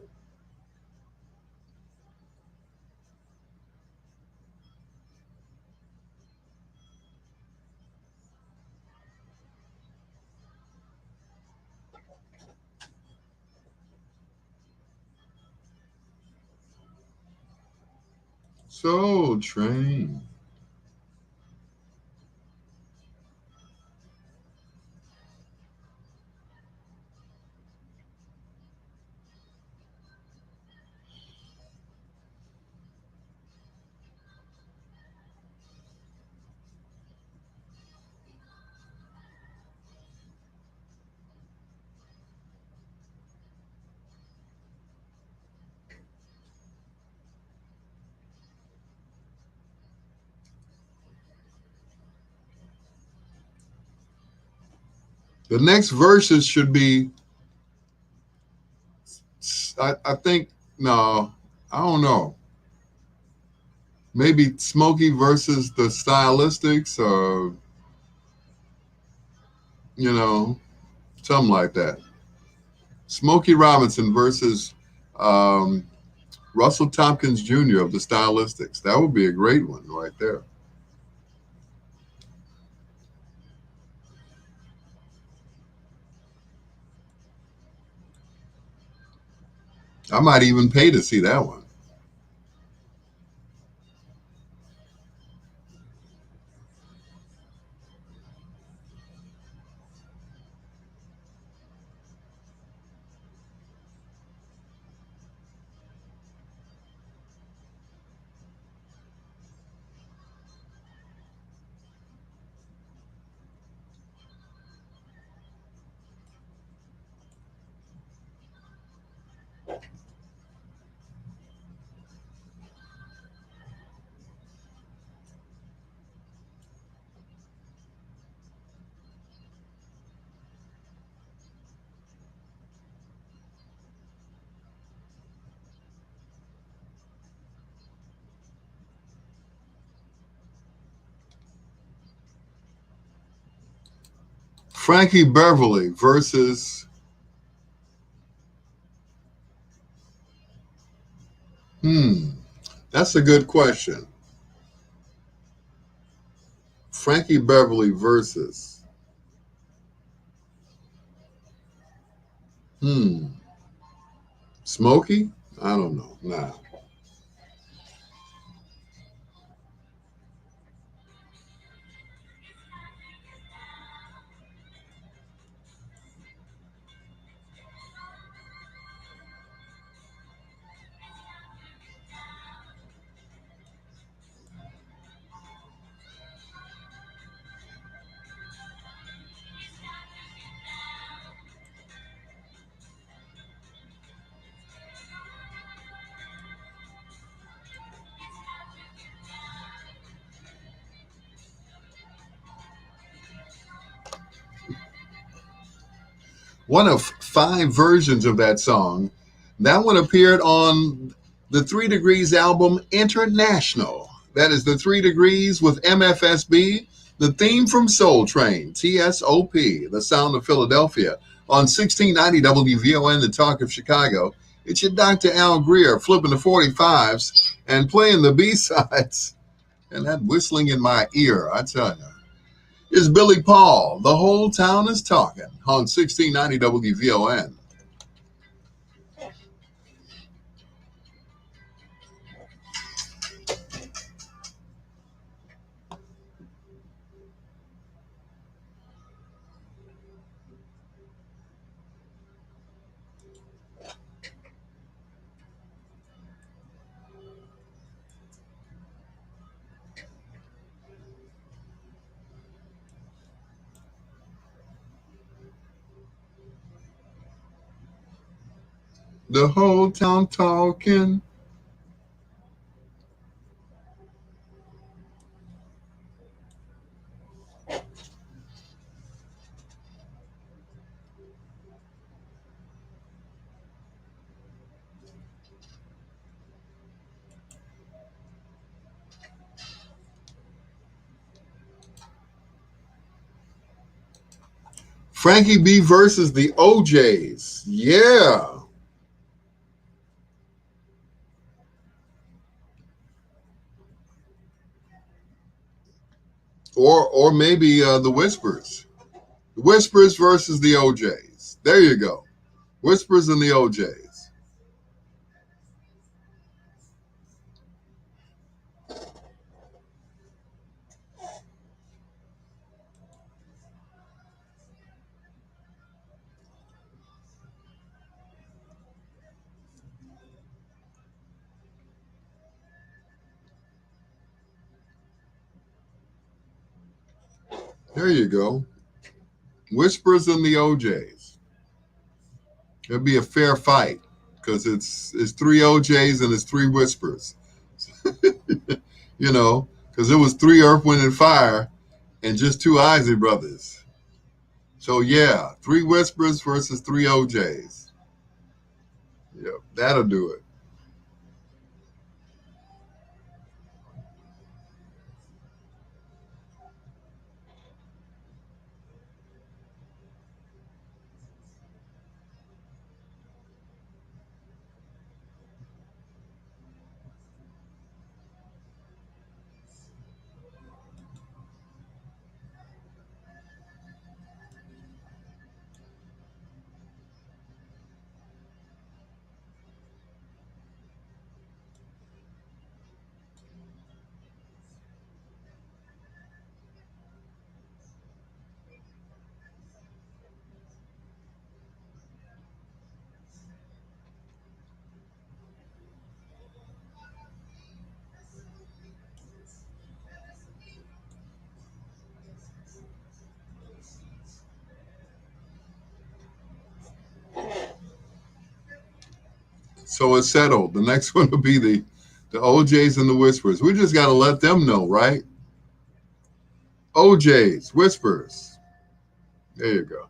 Soul Train. The next verses should be, I think, no, I don't know. Maybe Smokey versus the Stylistics, or, something like that. Smokey Robinson versus um, Russell Tompkins Jr. of the Stylistics. That would be a great one right there. I might even pay to see that one. Frankie Beverly versus that's a good question. Frankie Beverly versus Smokey? I don't know. Nah. One of 5 versions of that song. That one appeared on the 3 Degrees album International. That is the 3 Degrees with MFSB, the theme from Soul Train, TSOP, the sound of Philadelphia, on 1690 WVON, the talk of Chicago. It's your Dr. Al Greer flipping the 45s and playing the B-sides. And that whistling in my ear, I tell you. Is Billy Paul. The whole town is talking on 1690 WVON. The whole town talking. Frankie B versus the OJs. Yeah. Or maybe the Whispers. The Whispers versus the OJs. There you go. Whispers and the OJs. There you go. Whispers and the OJs. It'll be a fair fight because it's three OJs and it's three Whispers. You know, because it was three Earth, Wind, and Fire and just two Isley brothers. So yeah, three Whispers versus three OJs. Yep, that'll do it. So it's settled. The next one will be the OJs and the Whispers. We just got to let them know, right? OJs, Whispers. There you go.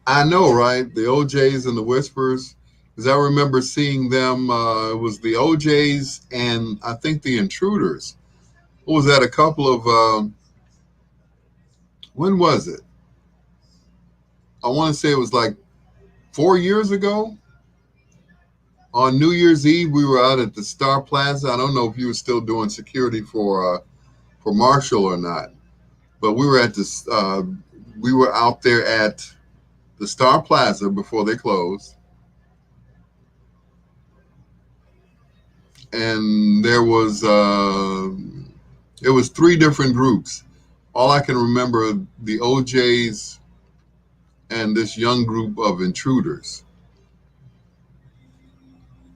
I know, right? The OJs and the Whispers. Because I remember seeing them. It was the OJs and I think the Intruders. What was that? A couple of when was it? I want to say it was like 4 years ago. On New Year's Eve, we were out at the Star Plaza. I don't know if you were still doing security for Marshall or not, but we were at this. We were out there at the Star Plaza before they closed, and it was three different groups. All I can remember the OJs and this young group of intruders,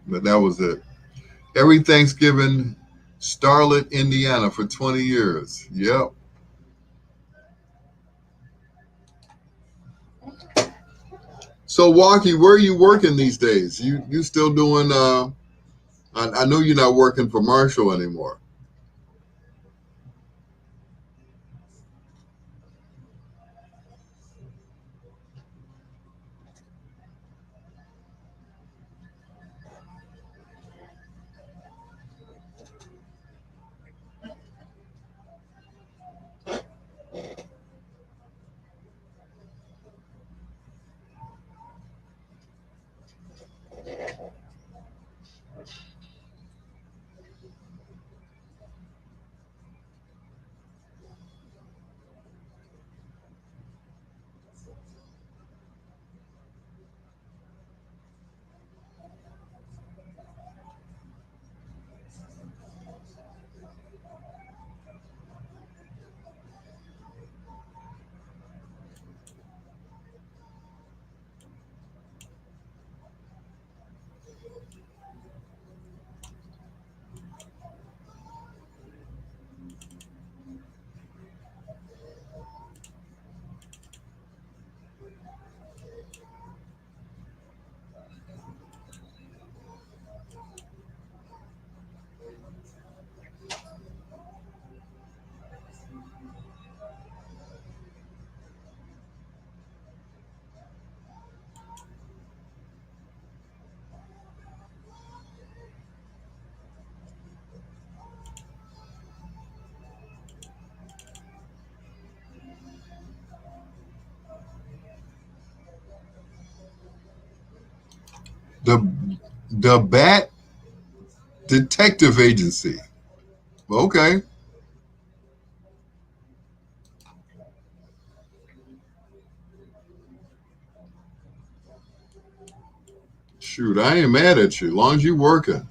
but that was it. Every Thanksgiving, Starlet, Indiana, for 20 years. Yep. So, Walkie, where are you working these days? You still doing? I know you're not working for Marshall anymore. The the Bat Detective Agency. Okay. Shoot, I ain't mad at you. As long as you working.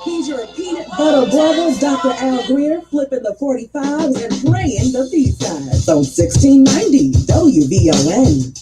He's your peanut butter brother, Dr. Al Greer, flipping the 45s and praying the B-sides on 1690 WVON.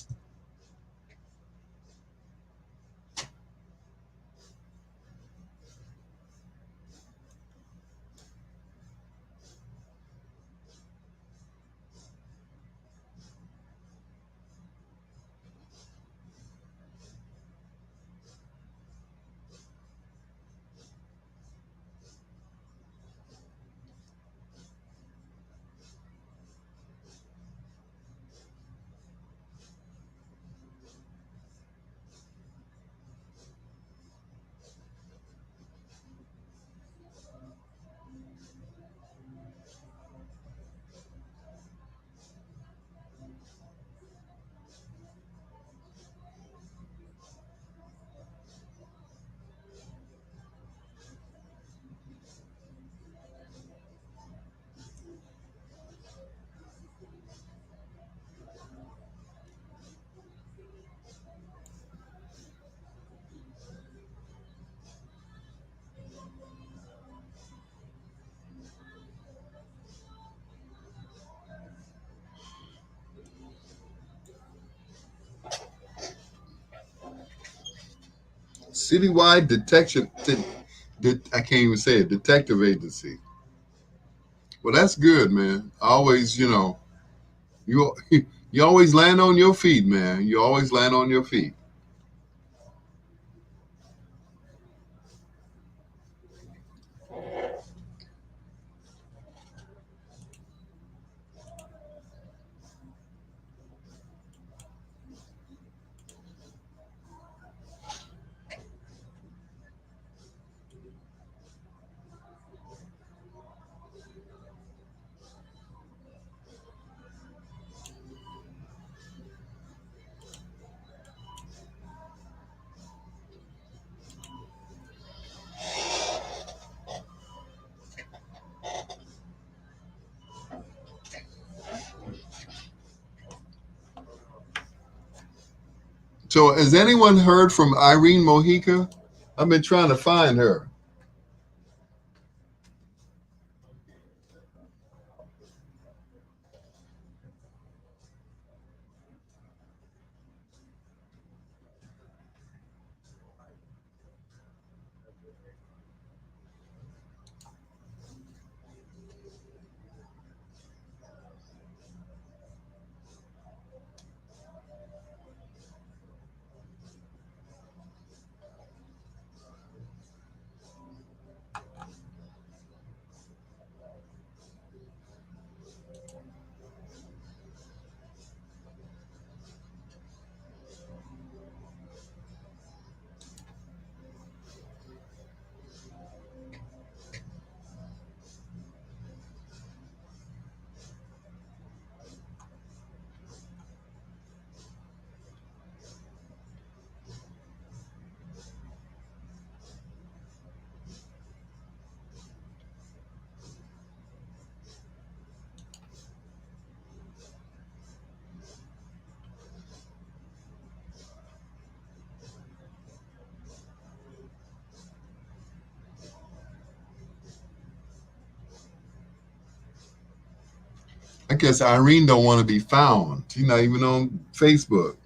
Citywide Detection. I can't even say it. Detective Agency. Well, that's good, man. I always, you you always land on your feet, man. You always land on your feet. So, has anyone heard from Irene Mojica? I've been trying to find her. I guess Irene don't want to be found. She's not even on Facebook.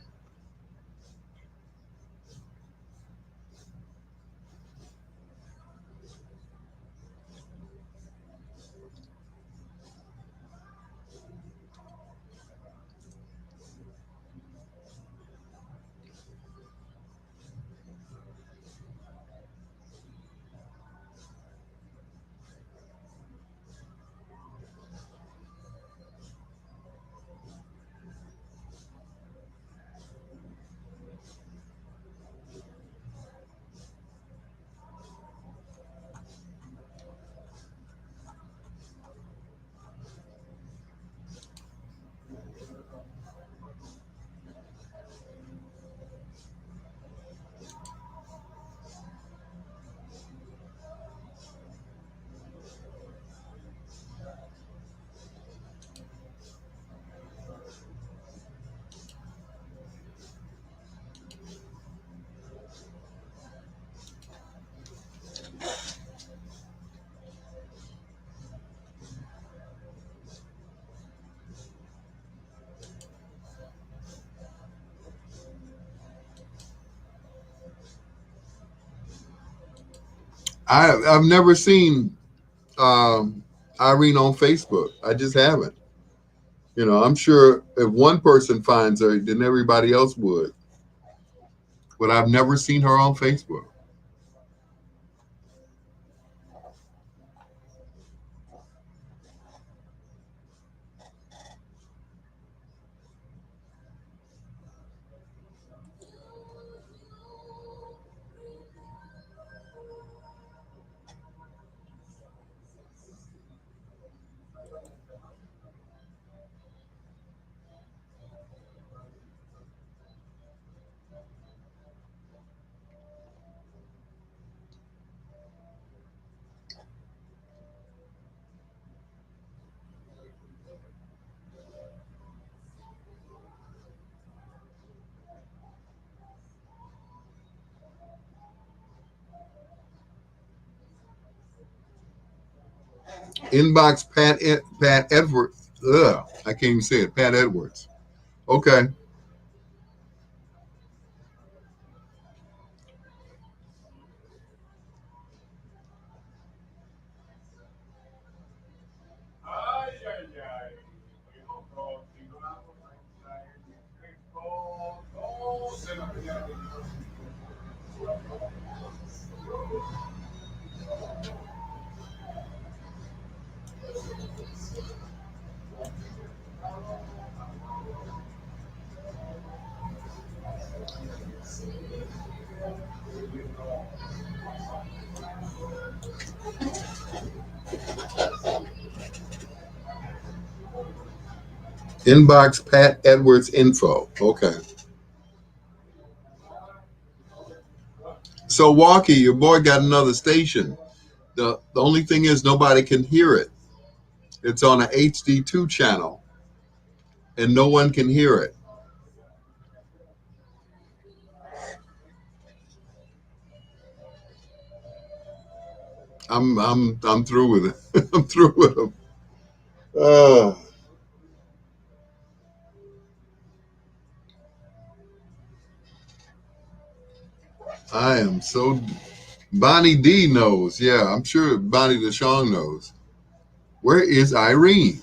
I've never seen Irene on Facebook. I just haven't. I'm sure if one person finds her, then everybody else would. But I've never seen her on Facebook. Inbox Pat Edwards. Ugh, I can't even say it. Pat Edwards. Okay. Inbox Pat Edwards info. Okay. So Walkie, your boy got another station. The only thing is nobody can hear it. It's on a HD2 channel, and no one can hear it. I'm through with it. I'm through with them. Uh, I am so. Bonnie D knows. Yeah, I'm sure Bonnie DeShong knows. Where is Irene?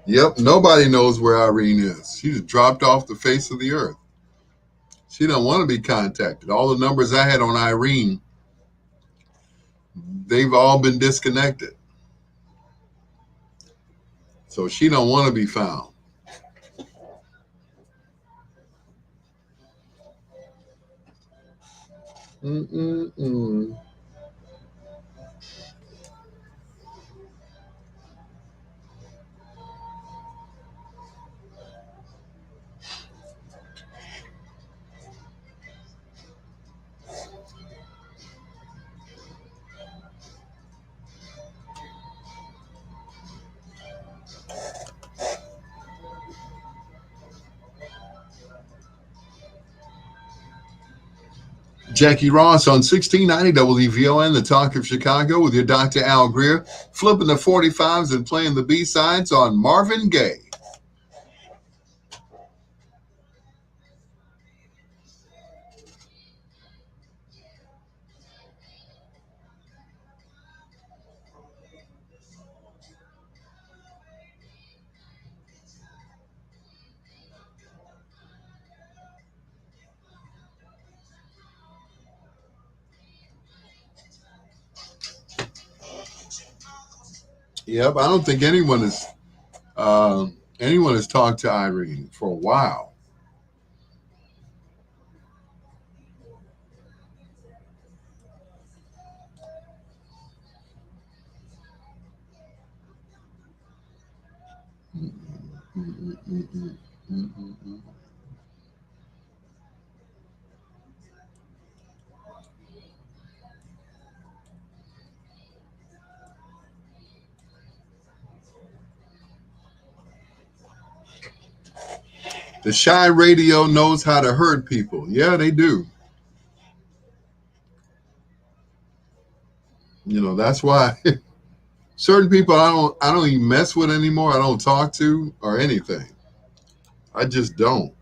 Yep, nobody knows where Irene is. She's dropped off the face of the earth. She don't want to be contacted. All the numbers I had on Irene, they've all been disconnected. So she don't want to be found. Mm-mm-mm. Jackie Ross on 1690 WVON, the talk of Chicago, with your Dr. Al Greer, flipping the 45s and playing the B-sides on Marvin Gaye. Yep, I don't think anyone has talked to Irene for a while. The shy radio knows how to hurt people. Yeah, they do. That's why certain people I don't even mess with anymore. I don't talk to or anything. I just don't.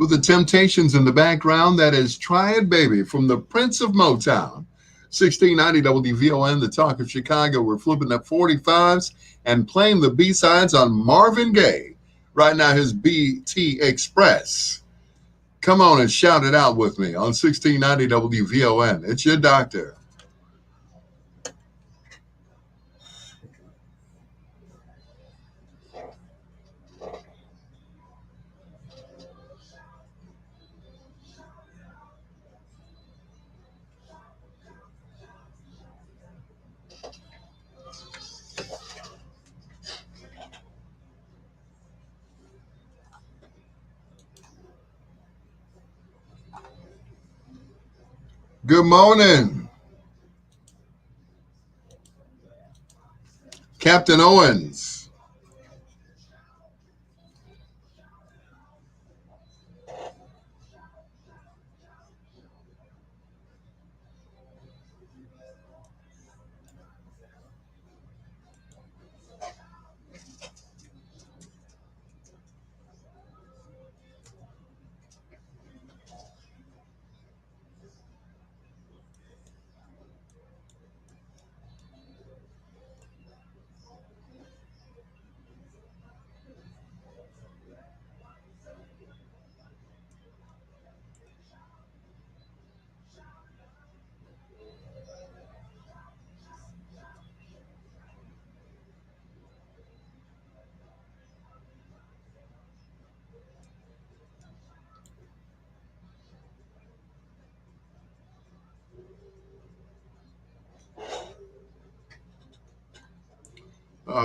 With the Temptations in the background, that is Try It Baby from the Prince of Motown. 1690 WVON, the Talk of Chicago. We're flipping up 45s and playing the B-sides on Marvin Gaye. Right now, his BT Express. Come on and shout it out with me on 1690 WVON. It's your doctor. Good morning, Captain Owens.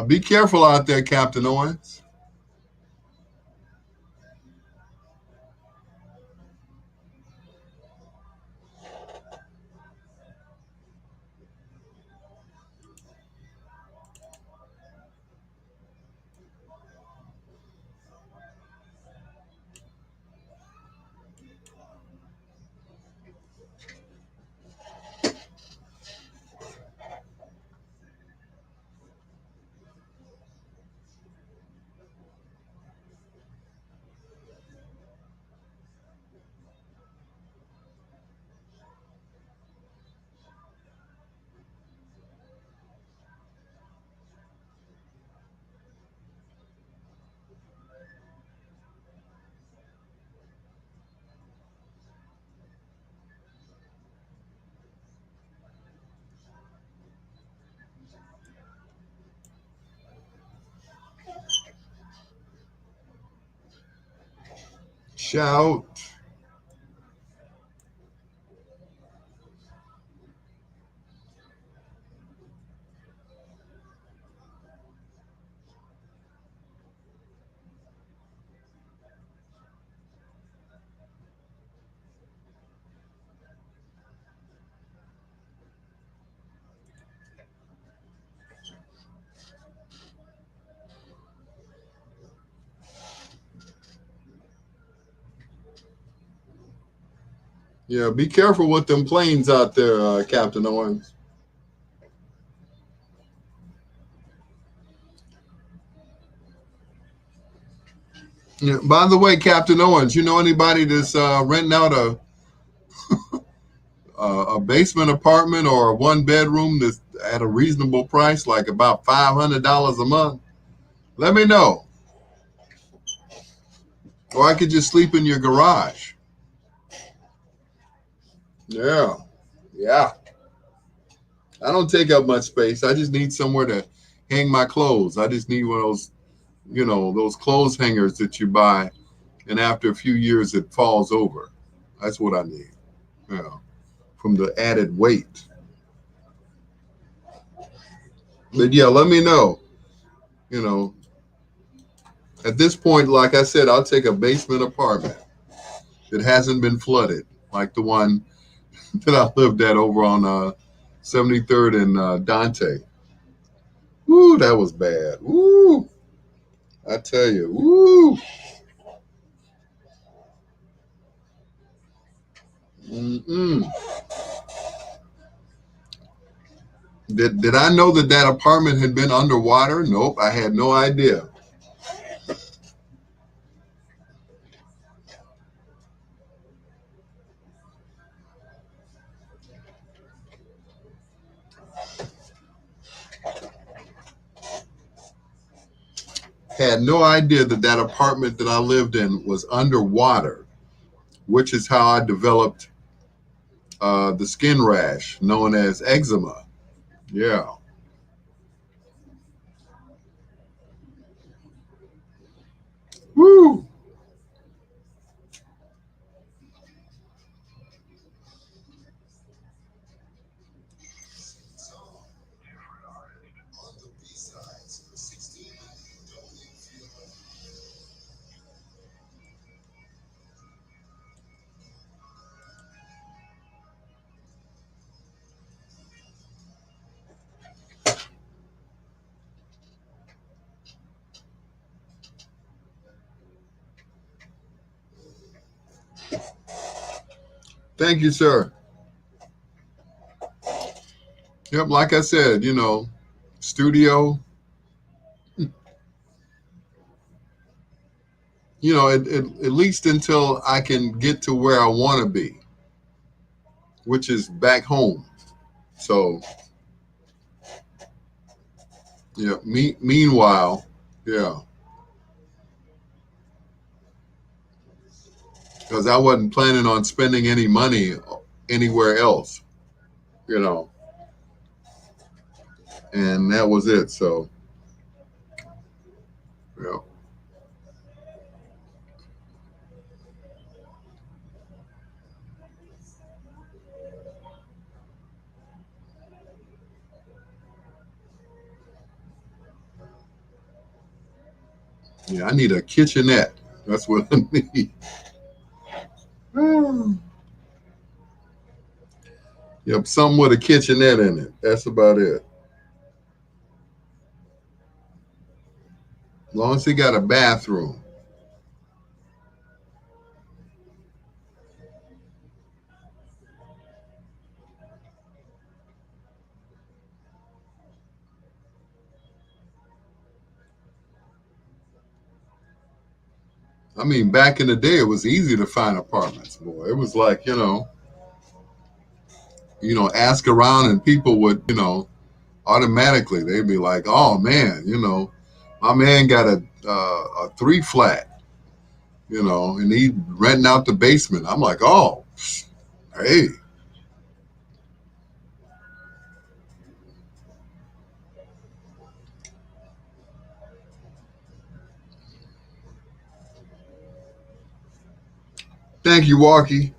Be careful out there, Captain Owens. Shout. Yeah, be careful with them planes out there, Captain Owens. Yeah, by the way, Captain Owens, you know anybody that's renting out a basement apartment or a one bedroom that's at a reasonable price, like about $500 a month? Let me know. Or I could just sleep in your garage. Yeah. Yeah. I don't take up much space. I just need somewhere to hang my clothes. I just need one of those, those clothes hangers that you buy, and after a few years it falls over. That's what I need. Yeah. From the added weight. But yeah, let me know. At this point, like I said, I'll take a basement apartment that hasn't been flooded, like the one that I lived at over on 73rd and Dante. Woo, that was bad. Woo, I tell you. Woo. Mm-mm. Did I know that apartment had been underwater? Nope, I had no idea. Had no idea that that apartment that I lived in was underwater, which is how I developed the skin rash known as eczema. Yeah. Woo! Thank you, sir. Yep, like I said, studio, at least until I can get to where I want to be, which is back home. So, yeah, meanwhile, yeah, because I wasn't planning on spending any money anywhere else, you know, and that was it. So, yeah. Yeah, I need a kitchenette. That's what I need. Yep, something with a kitchenette in it. That's about it. As long as it got a bathroom. I mean, back in the day, it was easy to find apartments, boy. It was like, ask around and people would, automatically they'd be like, "Oh man, my man got a three flat, and he renting out the basement." I'm like, "Oh, hey, thank you, Walkie."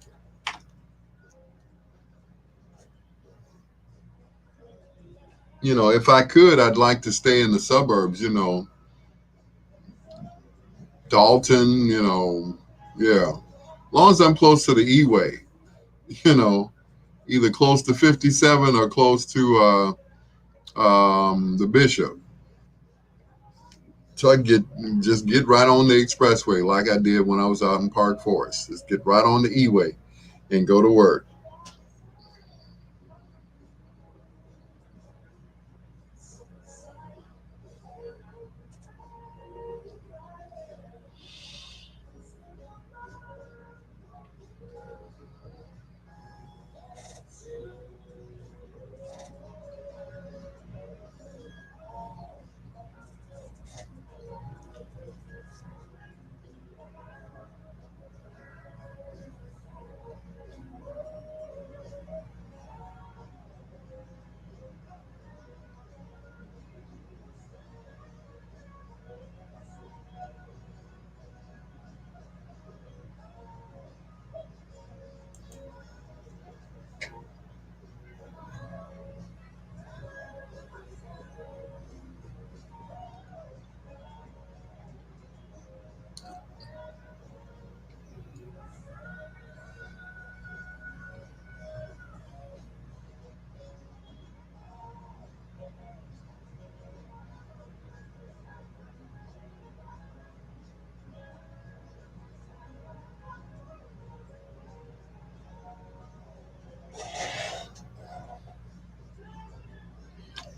If I could, I'd like to stay in the suburbs. Dalton. Yeah, as long as I'm close to the E-way. You know, either close to 57 or close to the Bishop. So I just get right on the expressway like I did when I was out in Park Forest. Just get right on the E-way and go to work.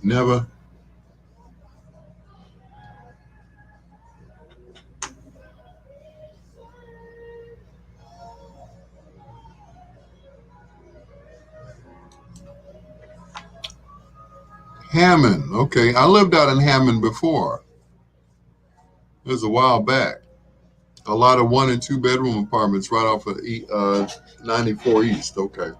Never. Hammond. Okay, I lived out in Hammond before. It was a while back. A lot of 1 and 2 bedroom apartments right off of 94 East. Okay.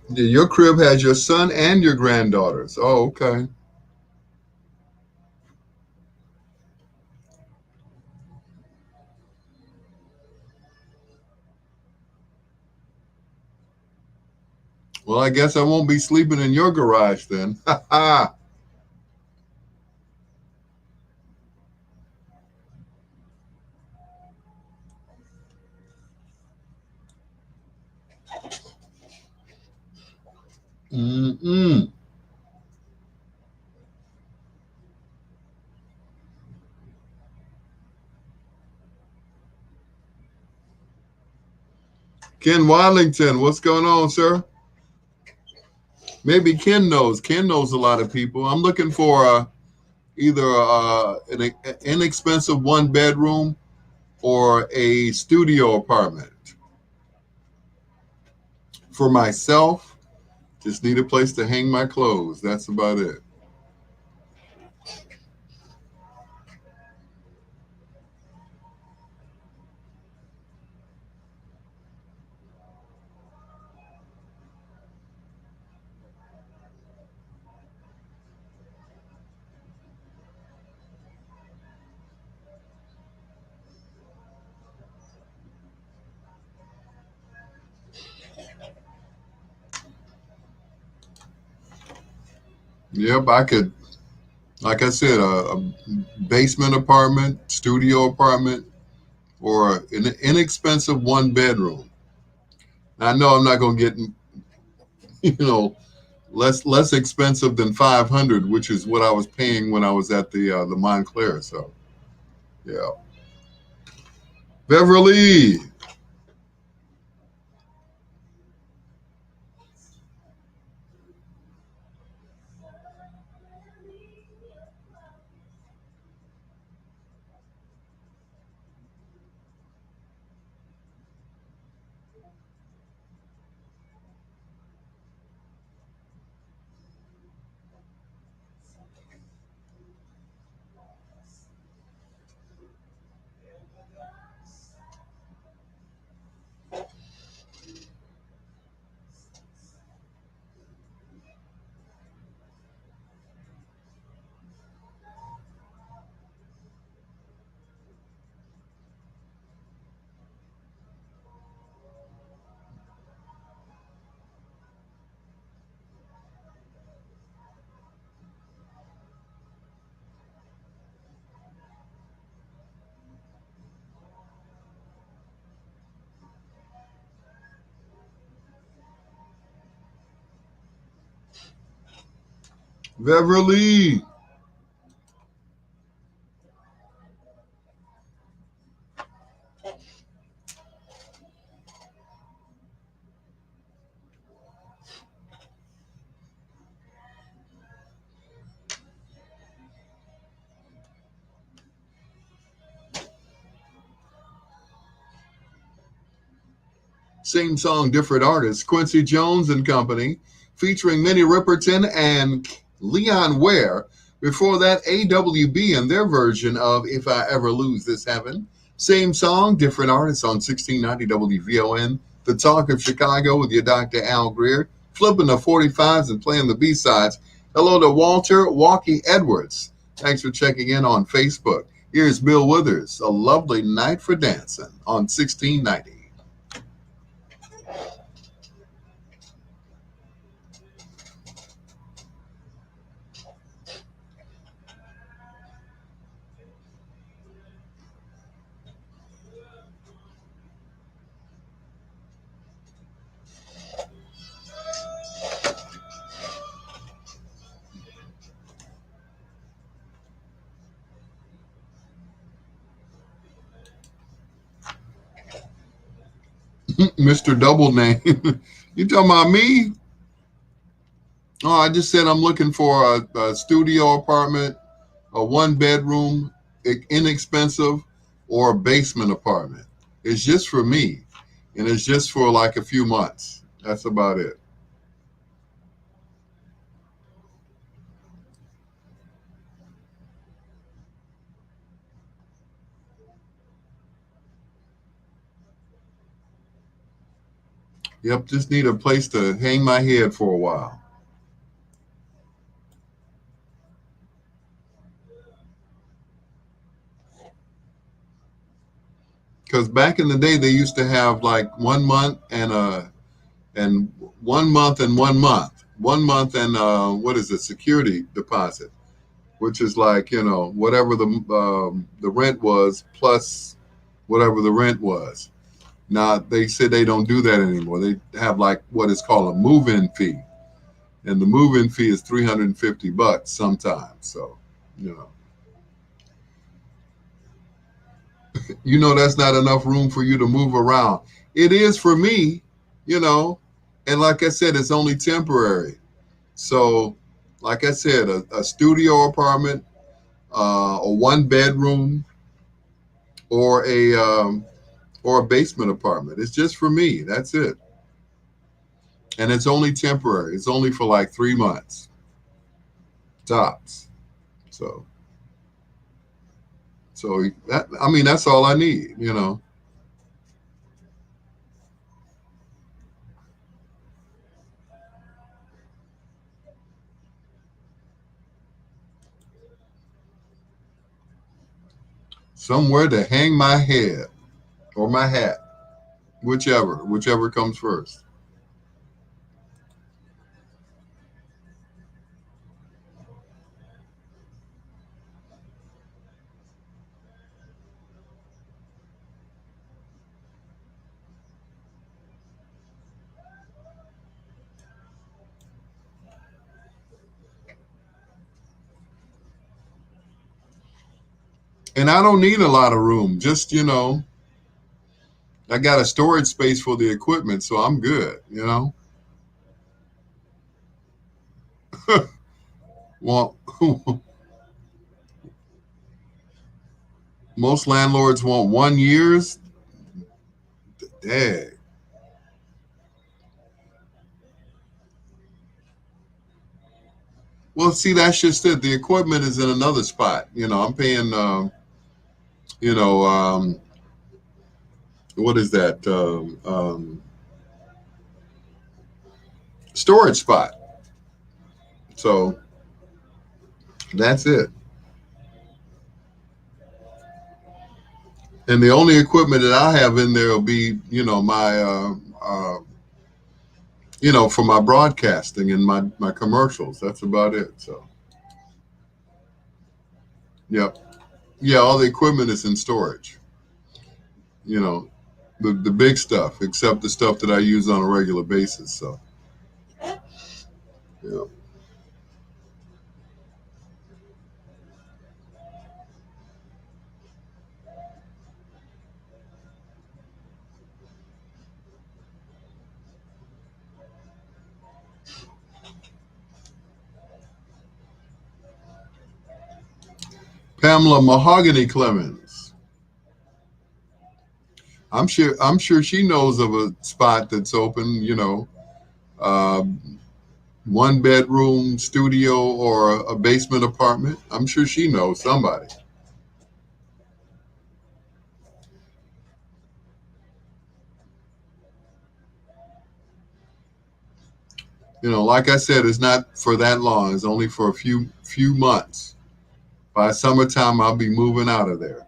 Yeah, your crib has your son and your granddaughters. Oh, okay. Well, I guess I won't be sleeping in your garage then. Ha ha. Mm-mm. Ken Wadlington, what's going on, sir? Maybe Ken knows. Ken knows a lot of people. I'm looking for either an inexpensive 1 bedroom or a studio apartment. For myself, just need a place to hang my clothes. That's about it. Yep, I could, like I said, a basement apartment, studio apartment, or an inexpensive 1 bedroom. I know I'm not going to get, less expensive than 500, which is what I was paying when I was at the Montclair. So yeah, Beverly. Beverly. Same song, different artists. Quincy Jones and Company, featuring Minnie Riperton and Leon Ware, Before that, AWB and their version of If I Ever Lose This Heaven. Same song, different artists on 1690 WVON. The Talk of Chicago with your Dr. Al Greer. Flipping the 45s and playing the B-sides. Hello to Walter Walkie Edwards. Thanks for checking in on Facebook. Here's Bill Withers, A Lovely Night for Dancing on 1690. Mr. Double Name. You talking about me? Oh, I just said I'm looking for a studio apartment, a one-bedroom, inexpensive, or a basement apartment. It's just for me, and it's just for like a few months. That's about it. Yep, just need a place to hang my head for a while. Because back in the day, they used to have like 1 month and 1 month and 1 month, 1 month and what is it, security deposit, which is like, you know, whatever the rent was plus whatever the rent was. Now they say they don't do that anymore. They have like what is called a move-in fee, and the move-in fee is $350 sometimes. So, you know that's not enough room for you to move around. It is for me, and like I said, it's only temporary. So, like I said, a studio apartment, a one bedroom, or a basement apartment. It's just for me. That's it. And it's only temporary. It's only for like 3 months tops. So that, I mean, that's all I need, somewhere to hang my head or my hat, whichever comes first. And I don't need a lot of room. Just, I got a storage space for the equipment, so I'm good, Well, most landlords want 1 year's. Dang. Well, see, that's just it. The equipment is in another spot. I'm paying, what is that? Storage spot. So that's it. And the only equipment that I have in there will be, my, for my broadcasting and my commercials. That's about it. So, yep. Yeah, all the equipment is in storage. The big stuff, except the stuff that I use on a regular basis. So, yeah. Pamela Mahogany Clemens. I'm sure she knows of a spot that's open, one bedroom studio or a basement apartment. I'm sure she knows somebody. Like I said, it's not for that long. It's only for a few months. By summertime, I'll be moving out of there.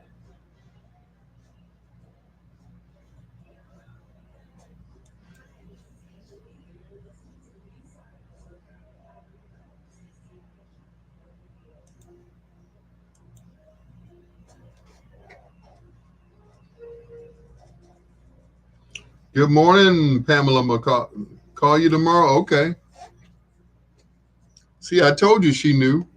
Good morning, Pamela McCall. Call you tomorrow? Okay. See, I told you she knew.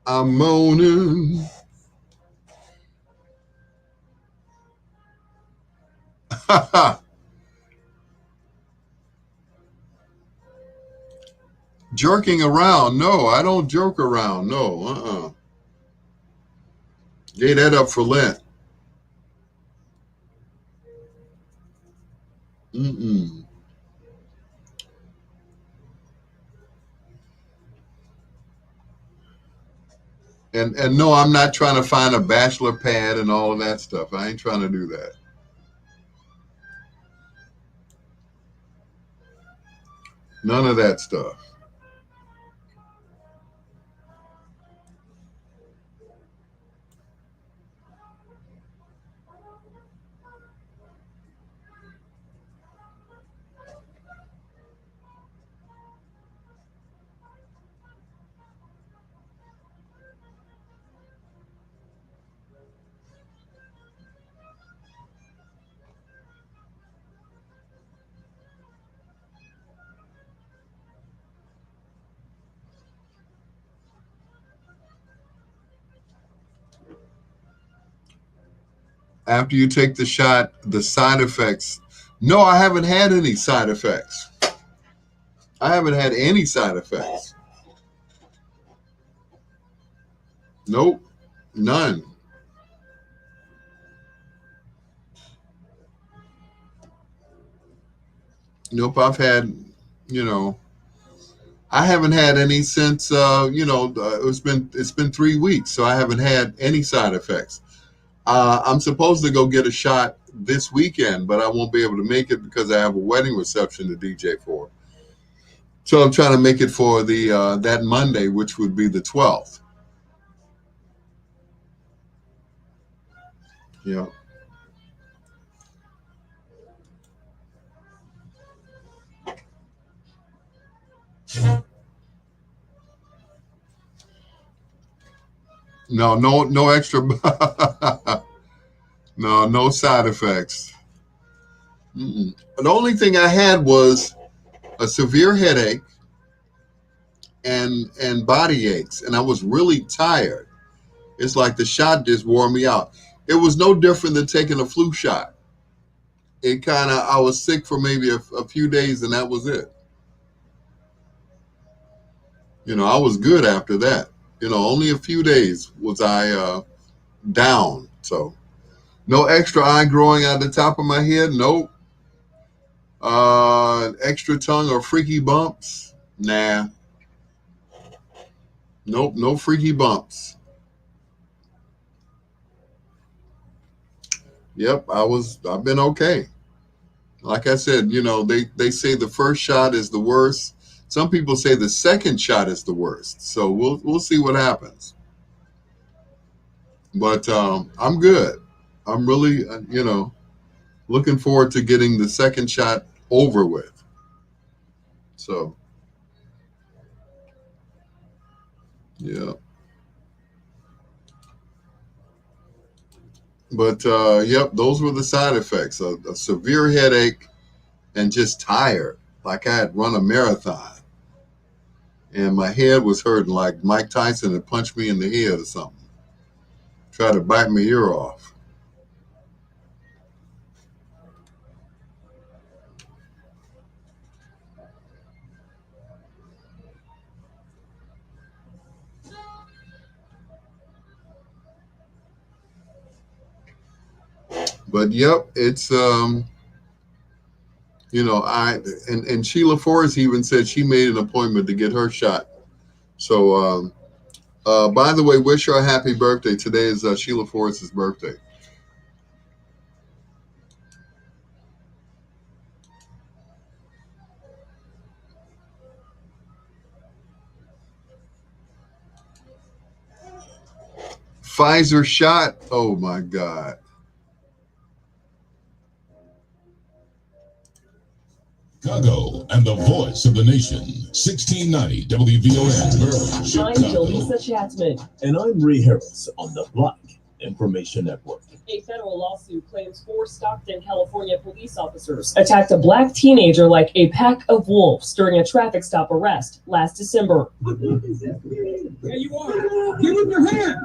I'm moaning. Jerking around. No, I don't jerk around. No, Gave that up for Lent. Mm-mm. And no, I'm not trying to find a bachelor pad and all of that stuff. I ain't trying to do that. None of that stuff. After you take the shot, the side effects. No, I haven't had any side effects. I haven't had any side effects. Nope, none. Nope, I've had, you know, I haven't had any since it's been 3 weeks, so I haven't had any side effects. I'm supposed to go get a shot this weekend, but I won't be able to make it because I have a wedding reception to DJ for. So I'm trying to make it for the that Monday, which would be the 12th. Yeah. No, no extra. No side effects. Mm-mm. The only thing I had was a severe headache and body aches, and I was really tired. It's like the shot just wore me out. It was no different than taking a flu shot. I was sick for maybe a few days, and that was it. I was good after that. Only a few days was I down. So no extra eye growing out the top of my head. Nope. Extra tongue or freaky bumps. Nah. Nope. No freaky bumps. Yep. I've been okay. Like I said, they say the first shot is the worst. Some people say the second shot is the worst. So we'll see what happens. But I'm good. I'm really, looking forward to getting the second shot over with. So, yeah. But, yep, those were the side effects: a severe headache and just tired. Like I had run a marathon and my head was hurting like Mike Tyson had punched me in the head or something. Tried to bite my ear off. But yep, it's and Sheila Forrest even said she made an appointment to get her shot. So by the way, wish her a happy birthday. Today is Sheila Forrest's birthday. Pfizer shot. Oh my God. Chicago and the voice of the nation. 1690 WVON. Berlin, I'm Chicago. Jaleesa Chapman. And I'm Ray Harris on the Black Information Network. A federal lawsuit claims 4 Stockton, California police officers attacked a black teenager like a pack of wolves during a traffic stop arrest last December. There you are. Give him your hand.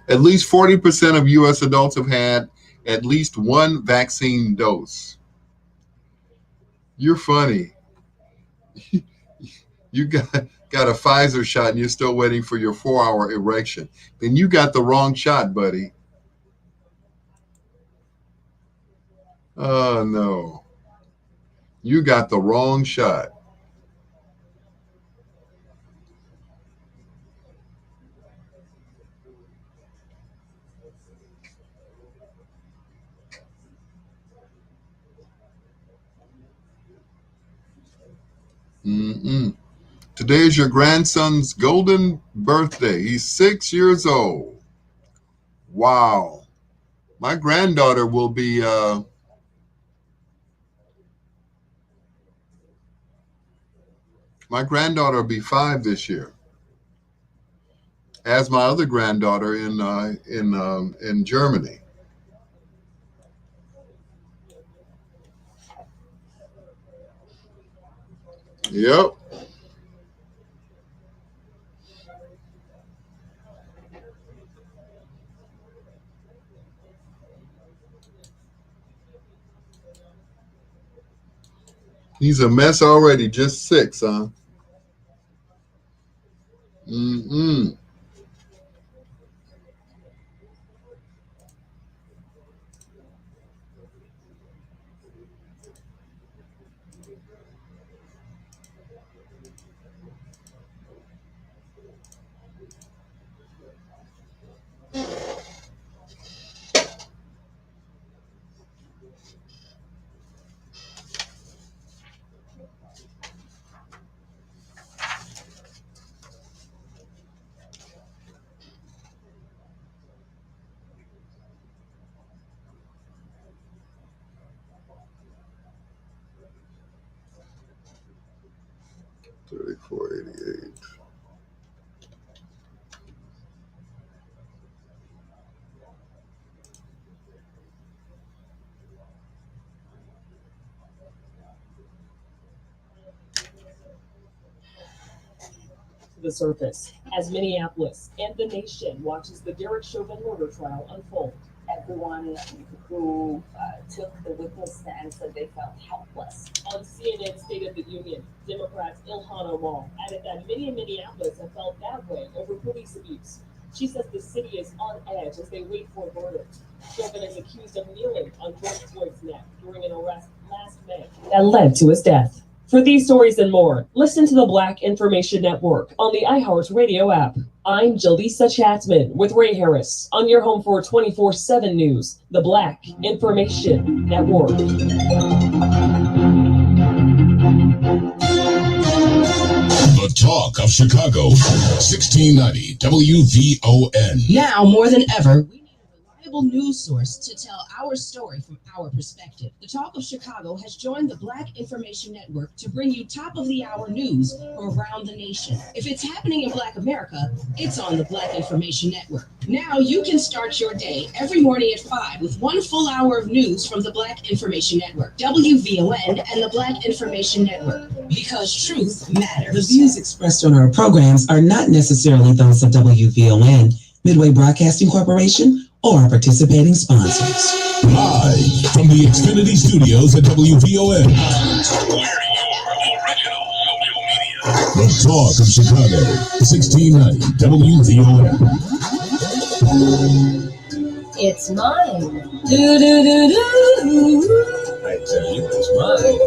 At least 40% of U.S. adults have had at least one vaccine dose. You're funny. You got a Pfizer shot and you're still waiting for your 4-hour erection. Then you got the wrong shot, buddy. Oh, no. You got the wrong shot. Today is your grandson's golden birthday. He's 6 years old. Wow. My granddaughter will be my granddaughter will be 5 this year. As my other granddaughter in Germany. Yep. He's a mess already, just 6, huh? $34.88. To the surface as Minneapolis and the nation watches the Derek Chauvin murder trial unfold. Everyone who took the witness stand said they felt helpless. On CNN State of the Union, Democrats Ilhan Omar added that many in Minneapolis have felt that way over police abuse. She says the city is on edge as they wait for a verdict. Chauvin is accused of kneeling on George Floyd's neck during an arrest last May that led to his death. For these stories and more, listen to the Black Information Network on the iHeartRadio app. I'm Jaleesa Chapman with Ray Harris on your home for 24/7 news, the Black Information Network. The talk of Chicago, 1690 WVON. Now more than ever, we need a reliable news source to tell our story from our perspective. The Talk of Chicago has joined the Black Information Network to bring you top-of-the-hour news from around the nation. If it's happening in Black America, it's on the Black Information Network. Now you can start your day every morning at 5 with 1 full hour of news from the Black Information Network, WVON, and the Black Information Network. Because truth matters. The views expressed on our programs are not necessarily those of WVON, Midway Broadcasting Corporation, or our participating sponsors. Live from the Xfinity Studios at WVON. The talk of Chicago, 1690 WVON. It's mine. Do do do do. I tell you, it's mine.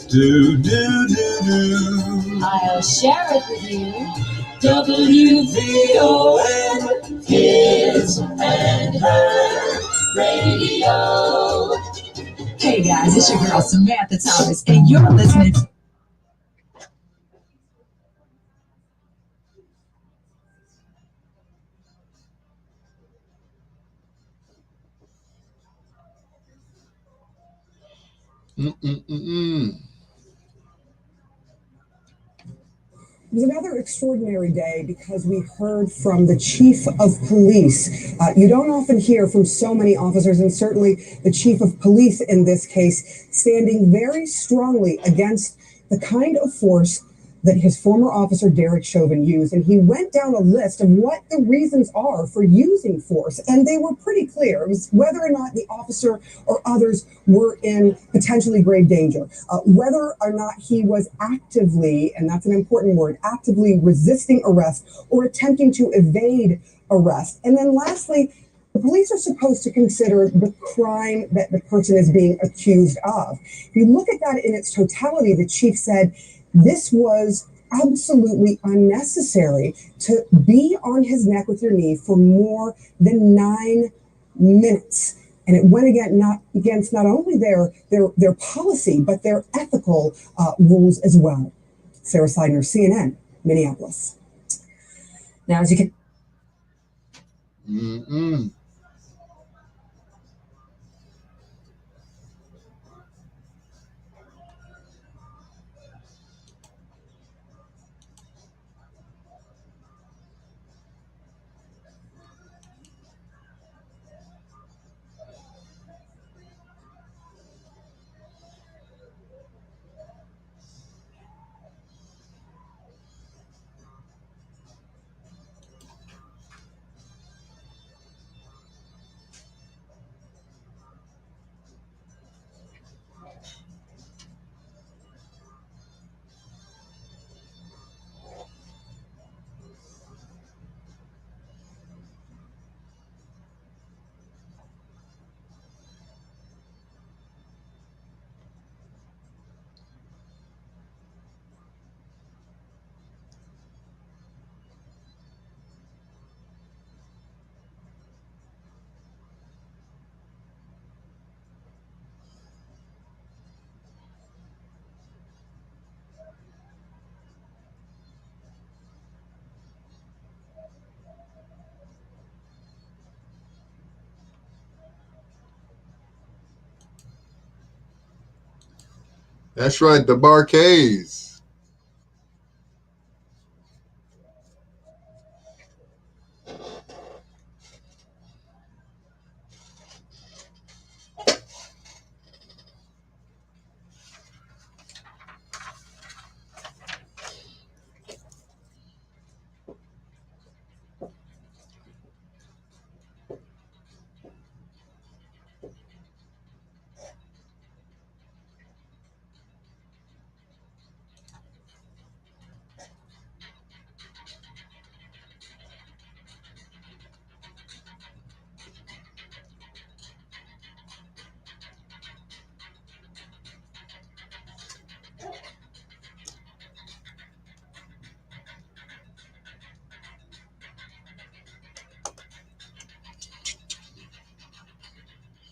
Do, do, do, do. I'll share it with you. WVON, Kids and Her Radio. Hey guys, it's your girl Samantha Thomas, and you're listening to Mm-mm-mm-mm. It was another extraordinary day because we heard from the chief of police. You don't often hear from so many officers, and certainly the chief of police in this case, standing very strongly against the kind of force that his former officer Derek Chauvin used. And he went down a list of what the reasons are for using force, and they were pretty clear. It was whether or not the officer or others were in potentially grave danger, whether or not he was actively, and that's an important word, actively resisting arrest or attempting to evade arrest. And then lastly, the police are supposed to consider the crime that the person is being accused of. If you look at that in its totality, the chief said this was absolutely unnecessary to be on his neck with your knee for more than 9 minutes. And it went against not only their policy, but their ethical rules as well. Sarah Seidner, CNN, Minneapolis. Now, as you can... Mm-mm. That's right, the Barcays.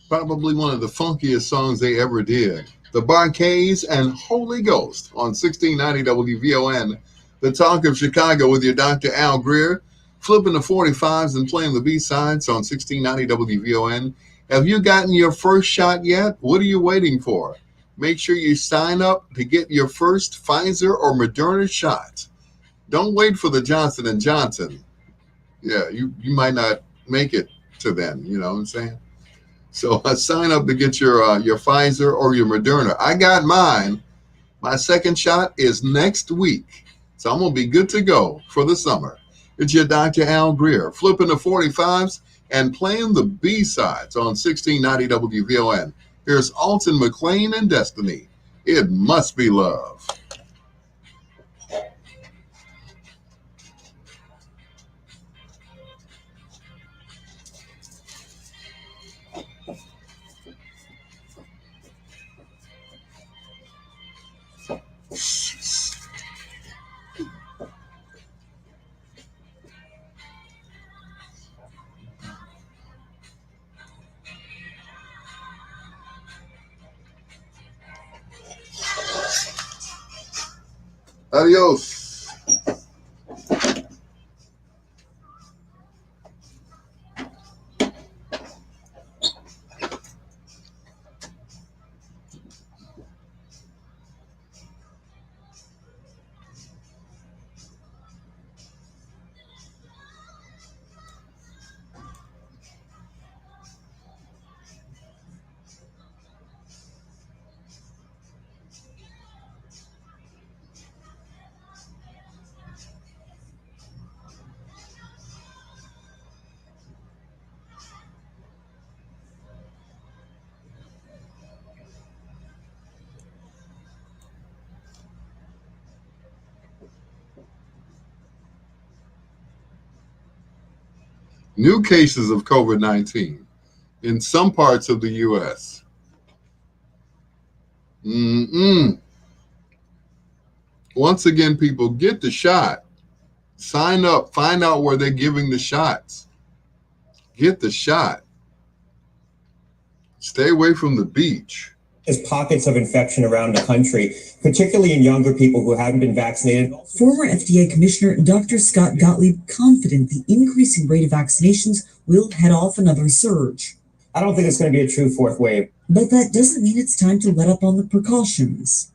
Probably one of the funkiest songs they ever did. The Barcays and Holy Ghost on 1690 WVON, the talk of Chicago with your Dr. Al Greer, flipping the 45s and playing the B-sides on 1690 WVON. Have you gotten your first shot yet? What are you waiting for? Make sure you sign up to get your first Pfizer or Moderna shot. Don't wait for the Johnson & Johnson. Yeah, you might not make it to then, you know what I'm saying? So sign up to get your Pfizer or your Moderna. I got mine. My second shot is next week. So I'm going to be good to go for the summer. It's your Dr. Al Greer, flipping the 45s and playing the B-sides on 1690 WVON. Here's Alton McClain and Destiny. It Must Be Love. Adios. New cases of COVID-19 in some parts of the U.S. Once again, people, get the shot. Sign up. Find out where they're giving the shots. Get the shot. Stay away from the beach. There's pockets of infection around the country, particularly in younger people who haven't been vaccinated. Former FDA Commissioner Dr. Scott Gottlieb confident the increasing rate of vaccinations will head off another surge. I don't think it's going to be a true fourth wave. But that doesn't mean it's time to let up on the precautions.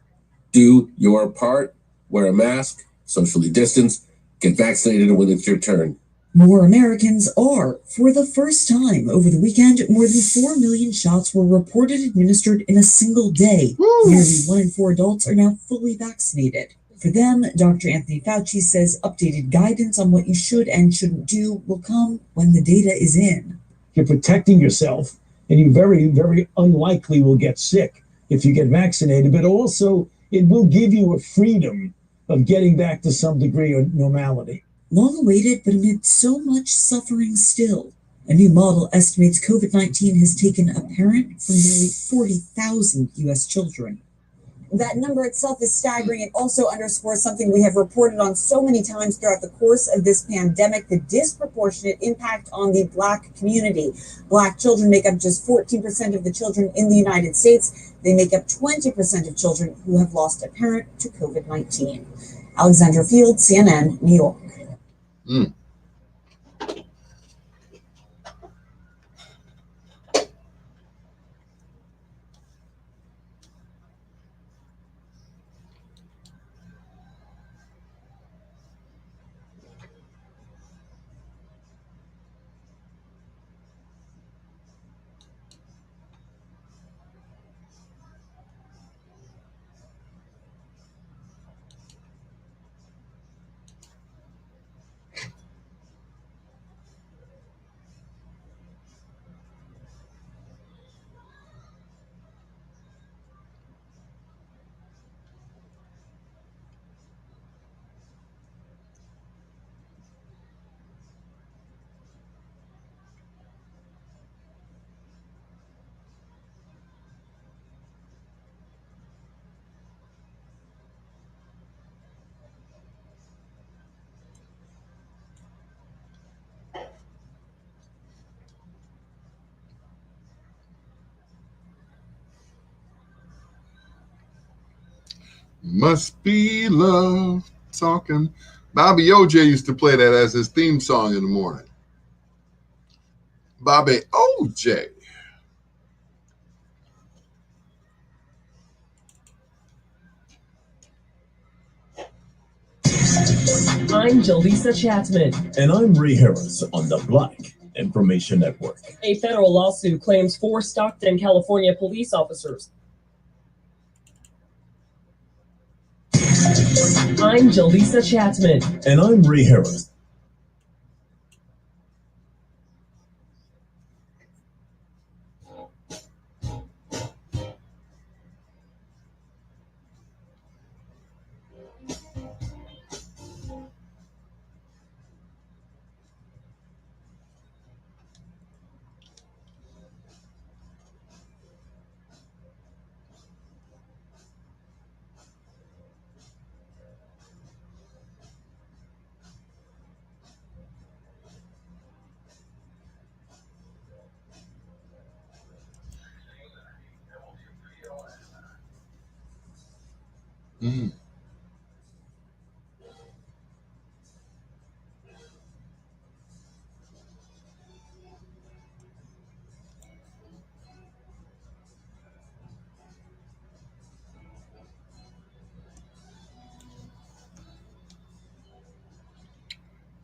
Do your part. Wear a mask, socially distance, get vaccinated when it's your turn. More Americans are. For the first time over the weekend, more than 4 million shots were reported administered in a single day. Woo! Nearly 1 in 4 adults are now fully vaccinated. For them, Dr. Anthony Fauci says updated guidance on what you should and shouldn't do will come when the data is in. You're protecting yourself, and you very, very unlikely will get sick if you get vaccinated, but also it will give you a freedom of getting back to some degree of normality. Long awaited, but amid so much suffering still. A new model estimates COVID-19 has taken a parent from nearly 40,000 U.S. children. That number itself is staggering. It also underscores something we have reported on so many times throughout the course of this pandemic, the disproportionate impact on the Black community. Black children make up just 14% of the children in the United States. They make up 20% of children who have lost a parent to COVID-19. Alexandra Field, CNN, New York. Must be love talking. Bobby OJ used to play that as his theme song in the morning. Bobby OJ. I'm Jaleesa Chapman. And I'm Ray Harris on the Black Information Network. A federal lawsuit claims 4 Stockton, California police officers. I'm Jaleesa Chapman. And I'm Ray Harris.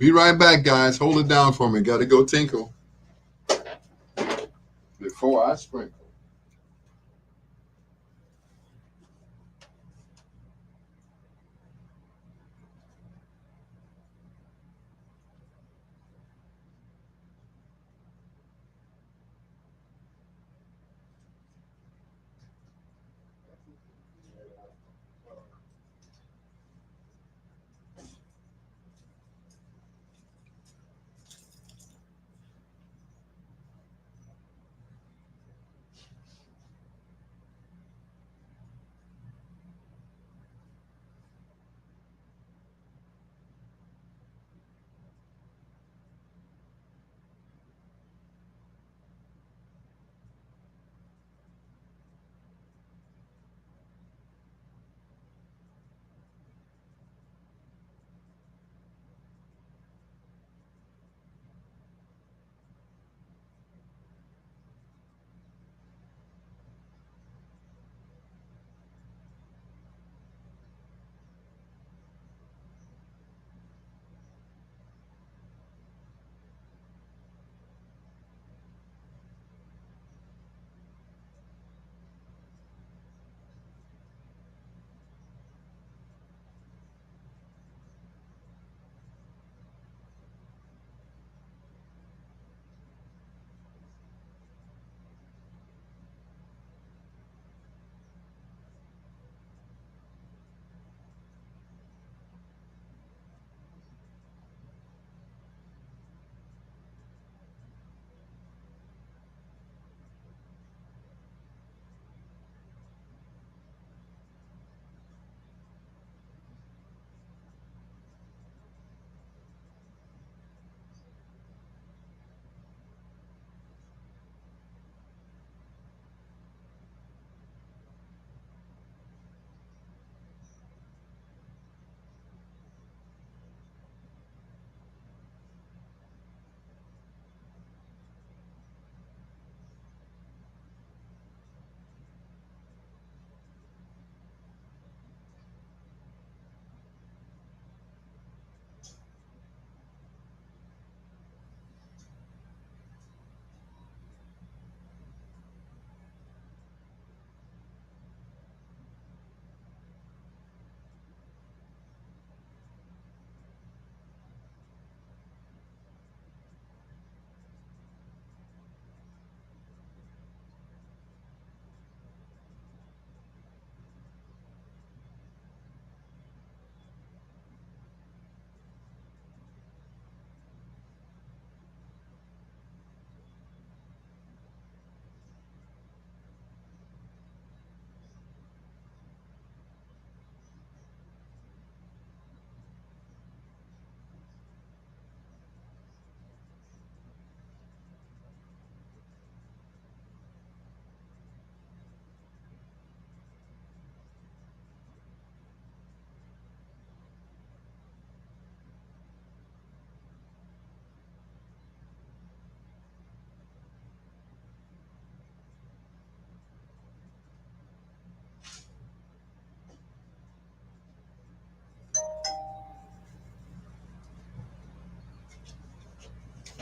Be right back, guys. Hold it down for me. Got to go tinkle before I sprinkle.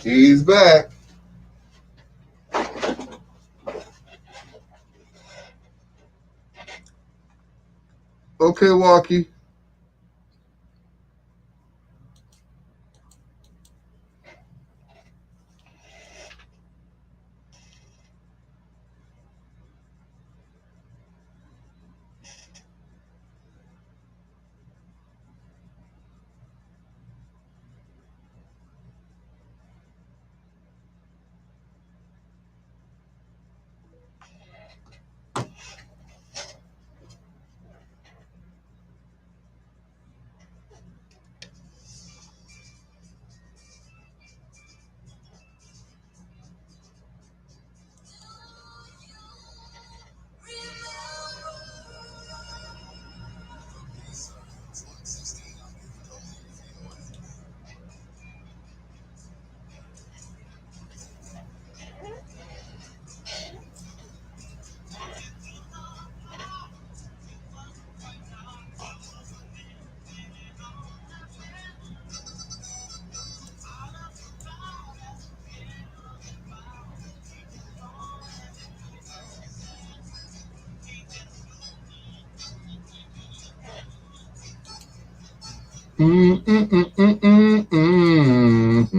He's back. Okay, Walkie. Mm, mm, mm, mm,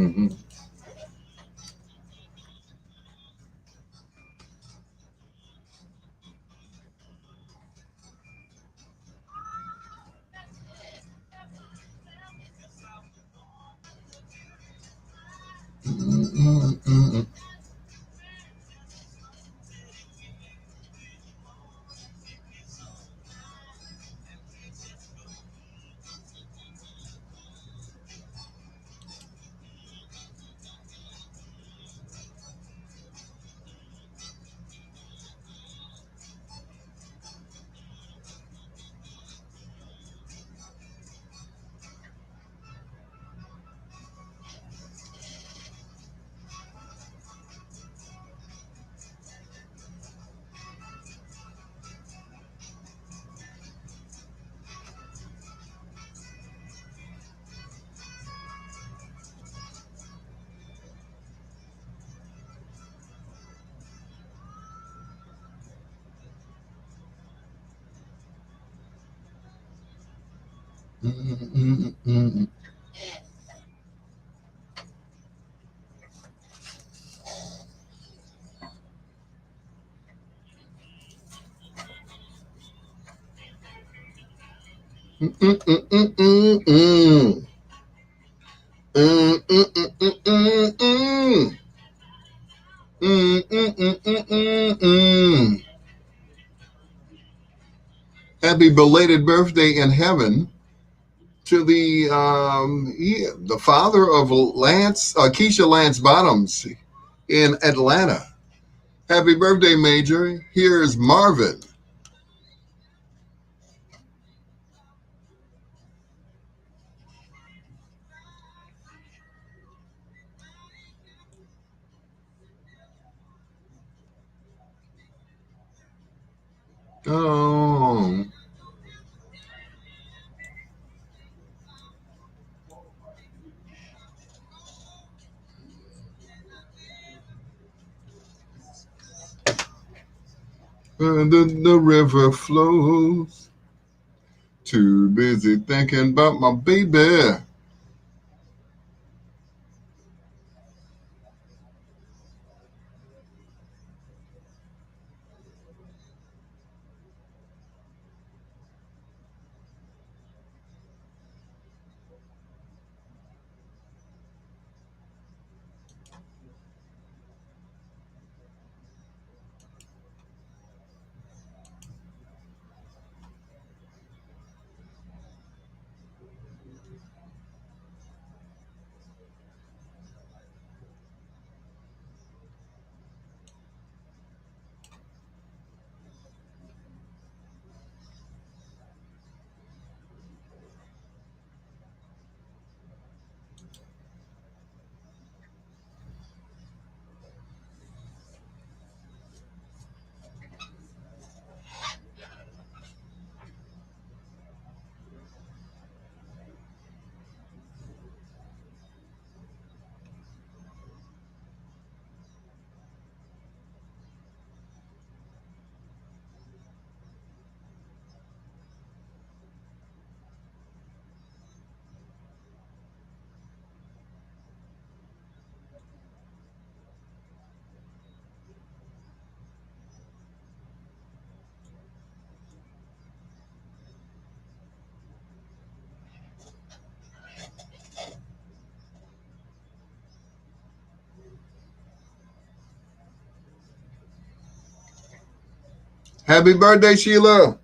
mm, mm. Happy belated birthday in heaven to the father of Keisha Lance Bottoms in Atlanta. Happy birthday, Major. Here's Marvin. Oh. The river flows. Too busy thinking about my baby. Happy birthday, Sheila.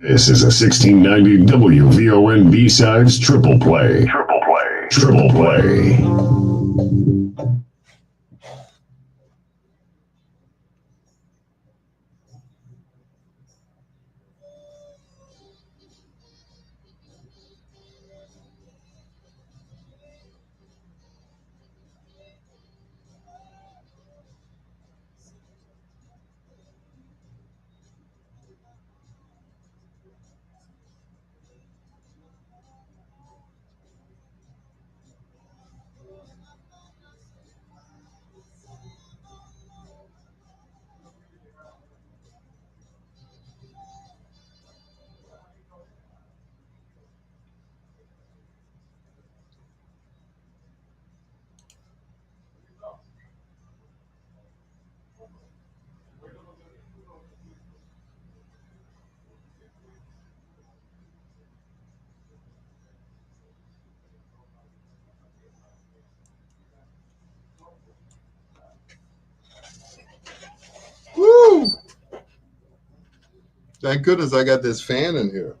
This is a 1690 WVON B-Sides Triple Play. Triple Play. Woo! Thank goodness I got this fan in here.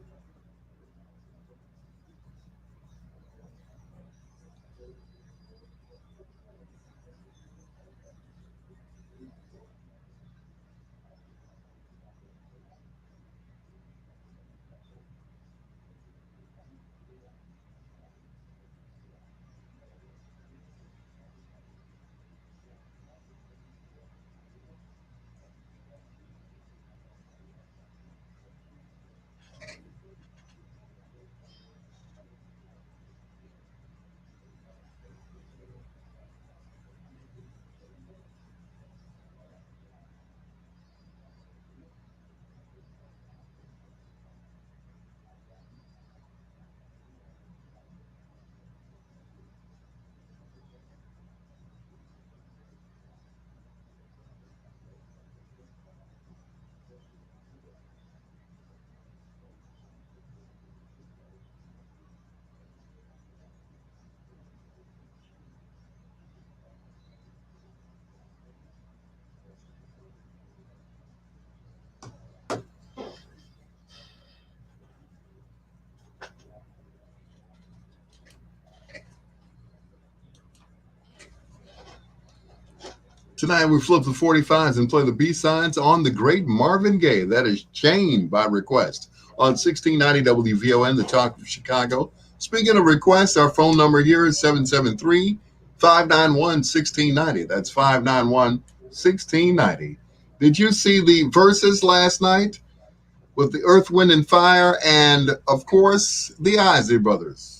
Tonight we flip the 45s and play the B-sides on the great Marvin Gaye. That is Chained by request on 1690 WVON, the Talk of Chicago. Speaking of requests, our phone number here is 773-591-1690. That's 591-1690. Did you see the verses last night with the Earth, Wind, and Fire and, of course, the Isley Brothers?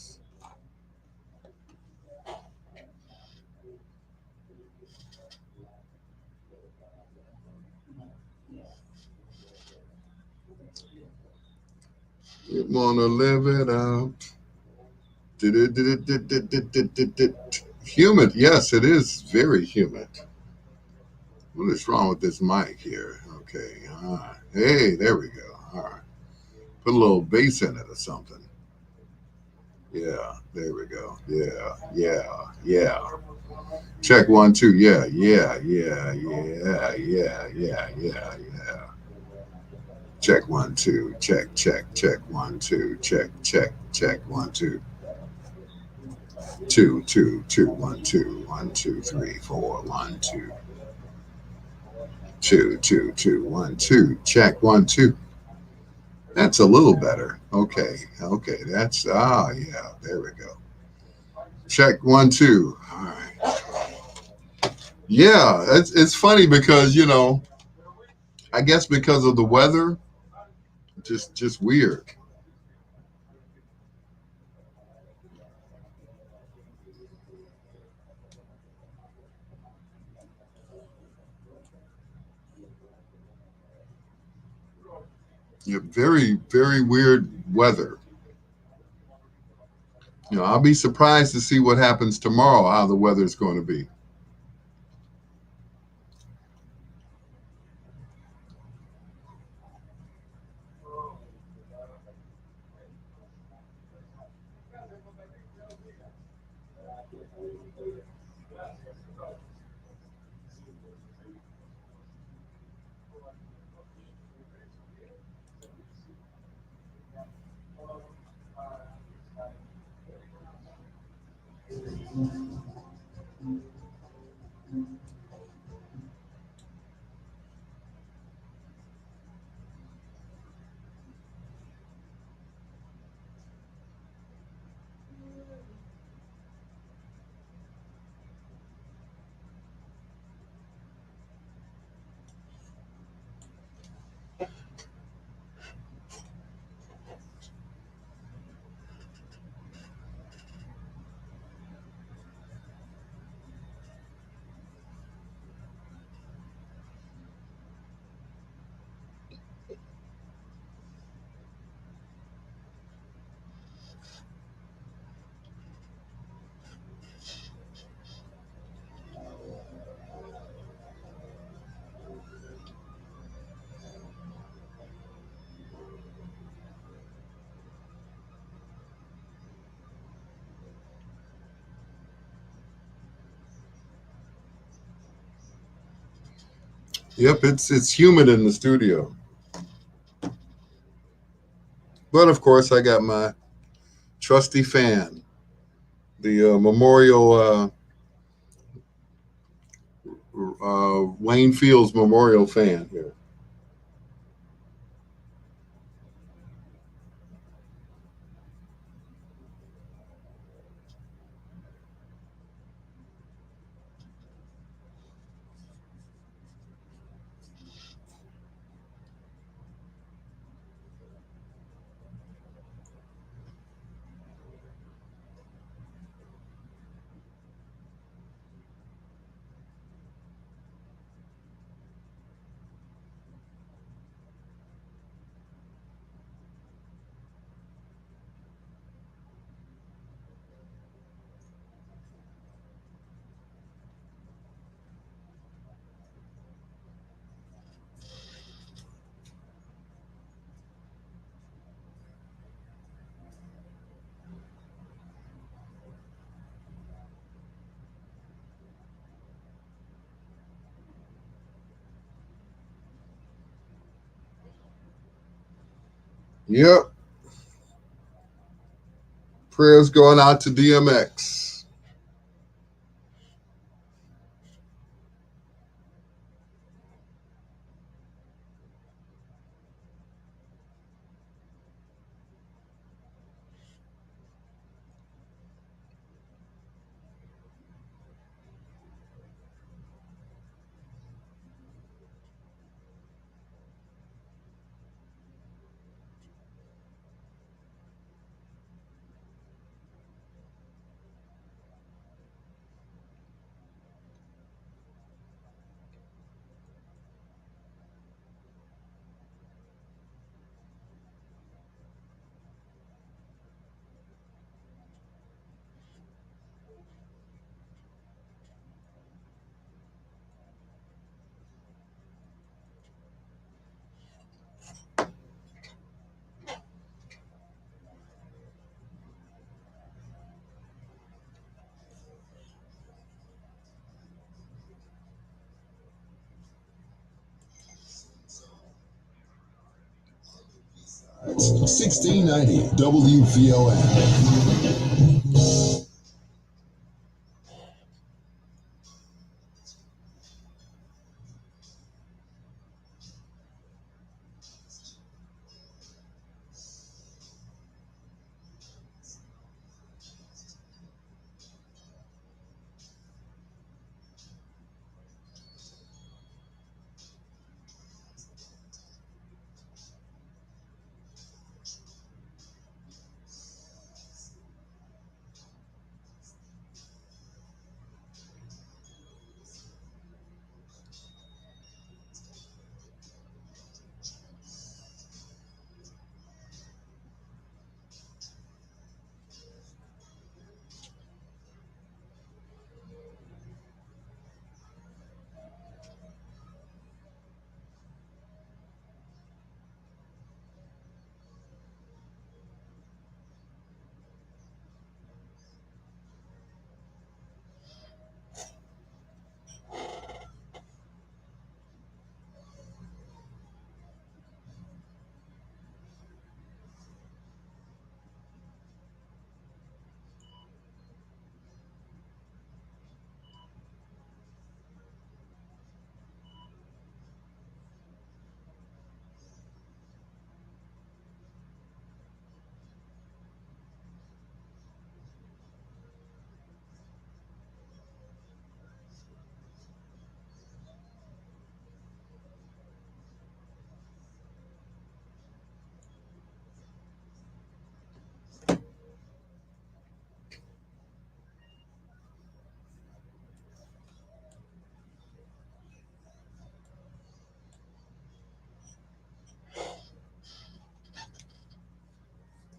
You wanna live it out. Humid. Yes, it is very humid. What is wrong with this mic here? Okay. All right. Hey, there we go. All right. Put a little bass in it or something. Yeah, there we go. Yeah, yeah, yeah. Check 1, 2. Yeah, yeah, yeah, yeah, yeah, yeah, yeah, yeah. Check 1, 2. Check, check, check 1, 2. Check, check, check 1, 2. 2, 2, 2, 1, 2, 1, 2, 3, 4, 1, 2. 2, 2, 2, 1, 2. Check 1, 2. That's a little better. Okay, okay. That's yeah. There we go. Check 1, 2. All right. Yeah, it's funny because I guess because of the weather, just weird. Yeah, very very weird weather. I'll be surprised to see what happens tomorrow. How the weather's going to be. Yep, it's humid in the studio. But of course, I got my trusty fan, the Wayne Fields Memorial fan here. Yep, prayers going out to DMX. It's 1690 WVON.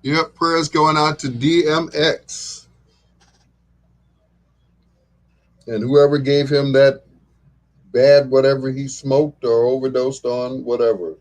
Yep, prayers going out to DMX and whoever gave him that bad whatever he smoked or overdosed on, whatever.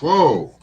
Whoa.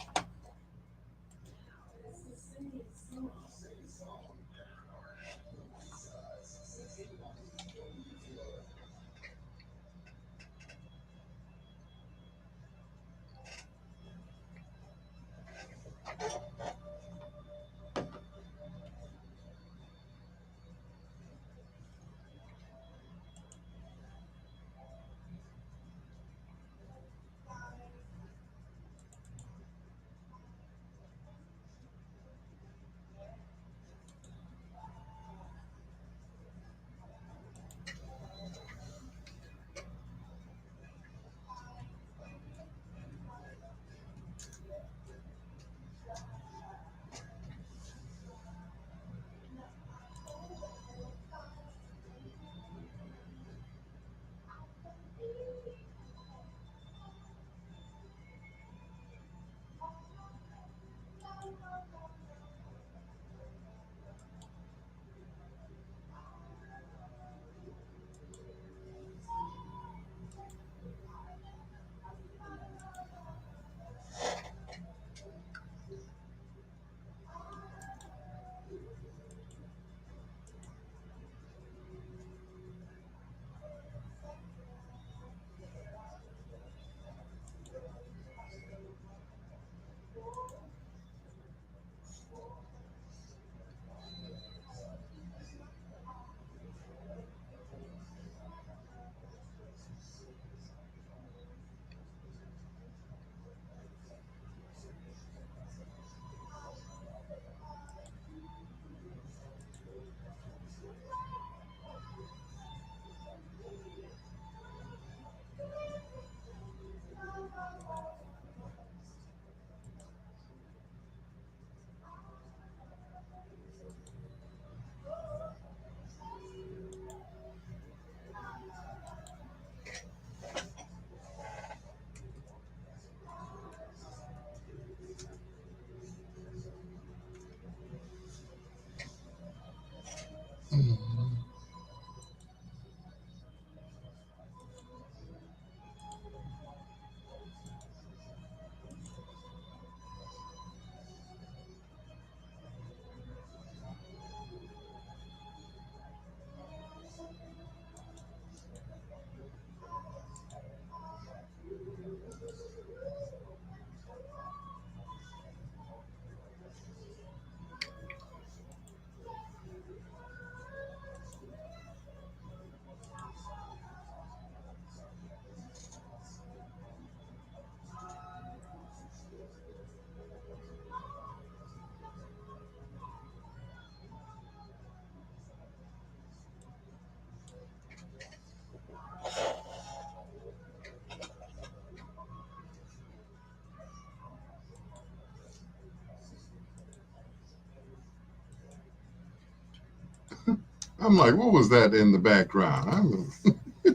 I'm like, what was that in the background? I'm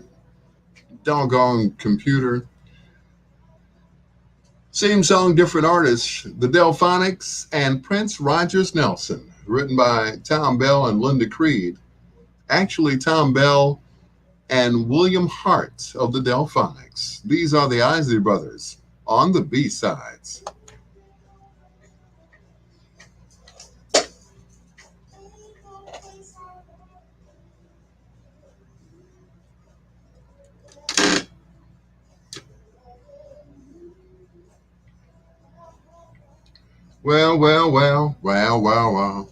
doggone computer. Same song, different artists. The Delphonics and Prince Rogers Nelson, written by Tom Bell and Linda Creed. Actually, Tom Bell and William Hart of the Delphonics. These are the Isley Brothers on the B-sides. Well, well, well, well, well, well.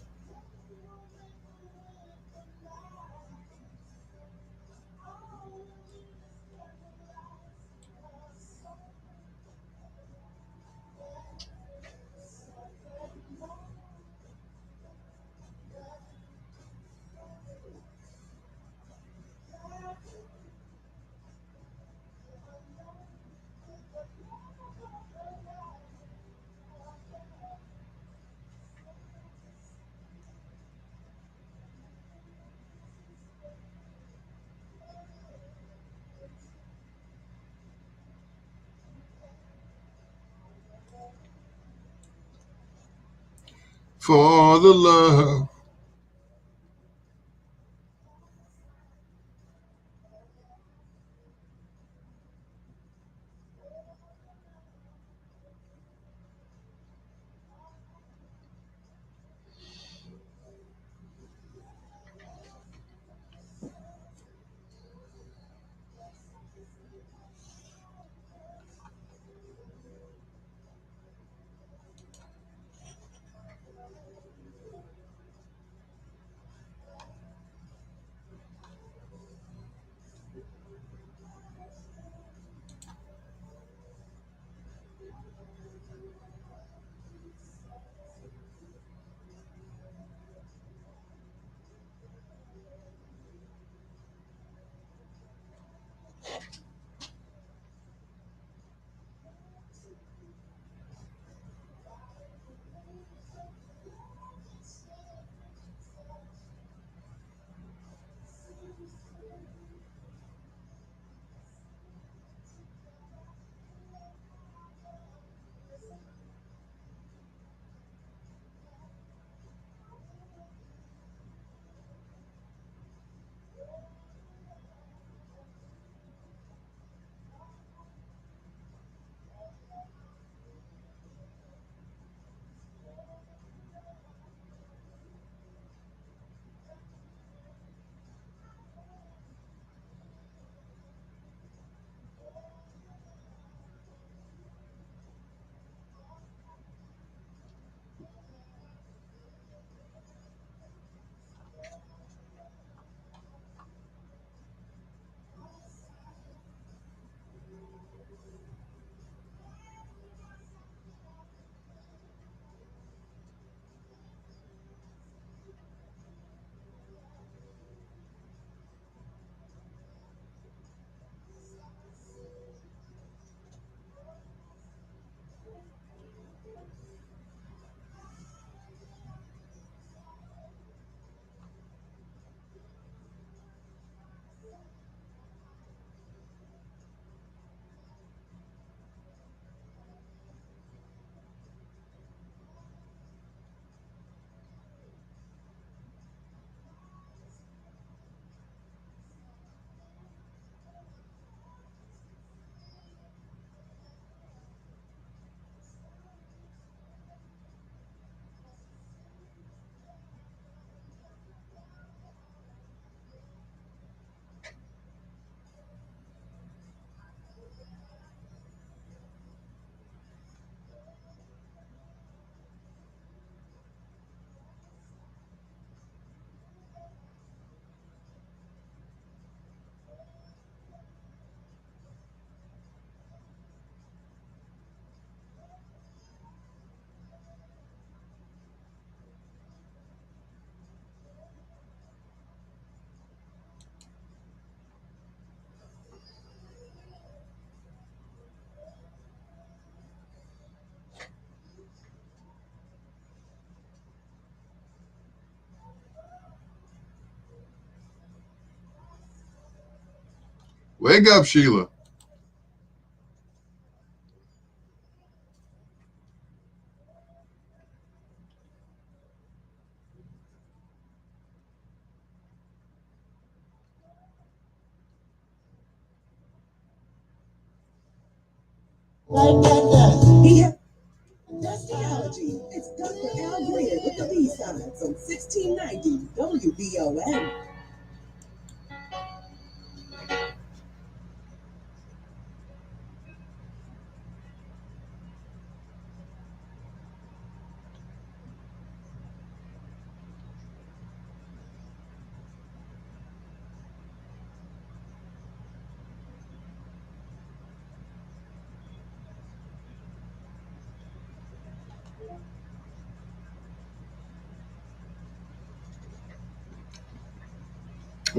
For the love. Wake up, Sheila. Like that. He had Dusty It's Dr. Al Greer with the B-sides on 1690 WBON.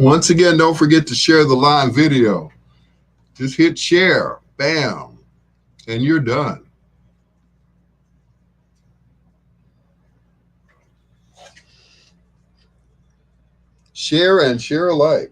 Once again, don't forget to share the live video. Just hit share, bam, and you're done. Share and share alike.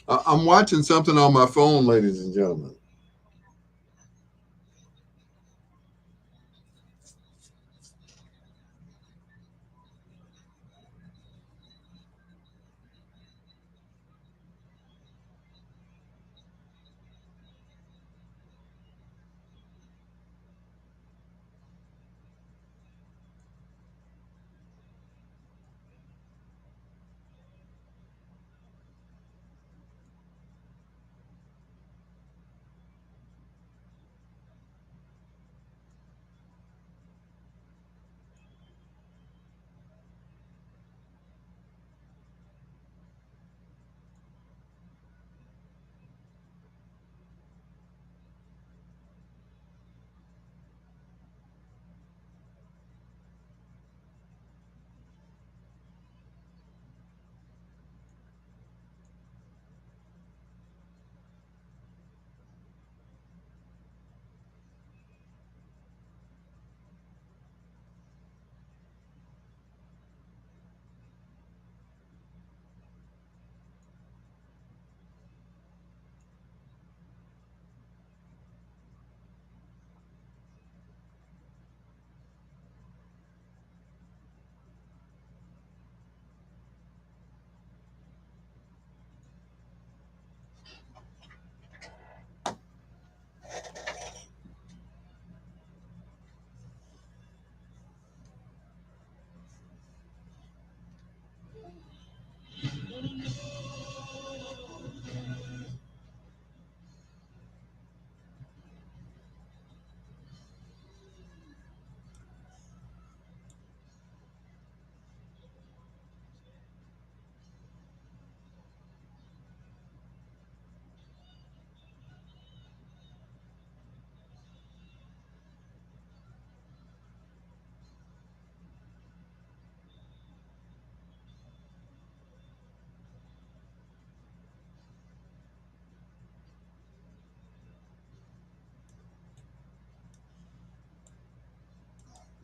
I'm watching something on my phone, ladies and gentlemen.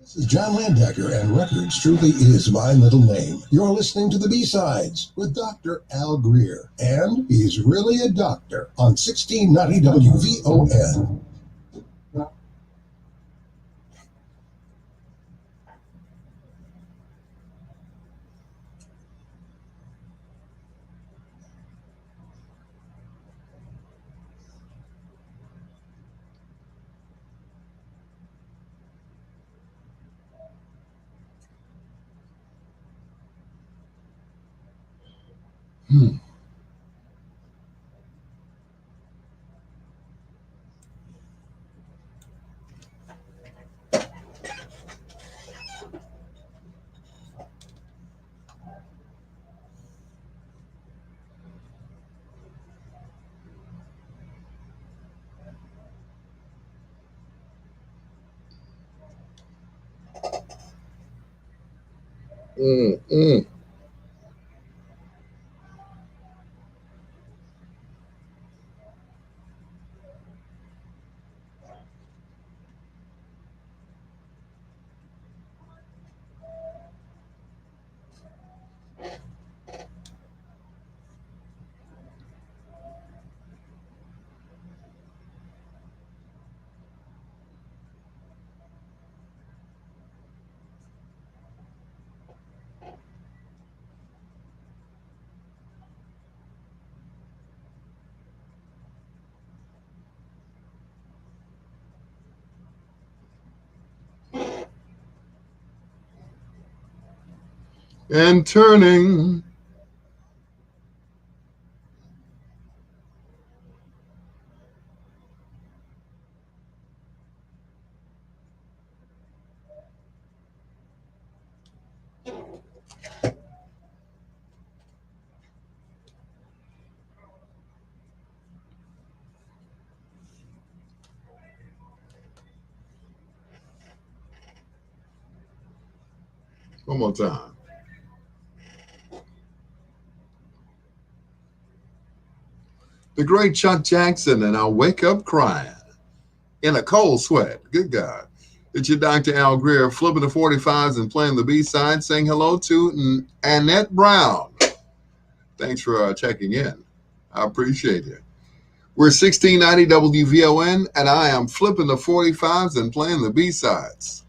This is John Landecker, and Records truly is my middle name. You're listening to the B-Sides with Dr. Al Greer, and he's really a doctor on 1690 WVON. And turning. One more time. The great Chuck Jackson, and I'll wake up crying in a cold sweat. Good God. It's your Dr. Al Greer flipping the 45s and playing the B-side, saying hello to Annette Brown. Thanks for checking in. I appreciate it. We're 1690 WVON, and I am flipping the 45s and playing the B-sides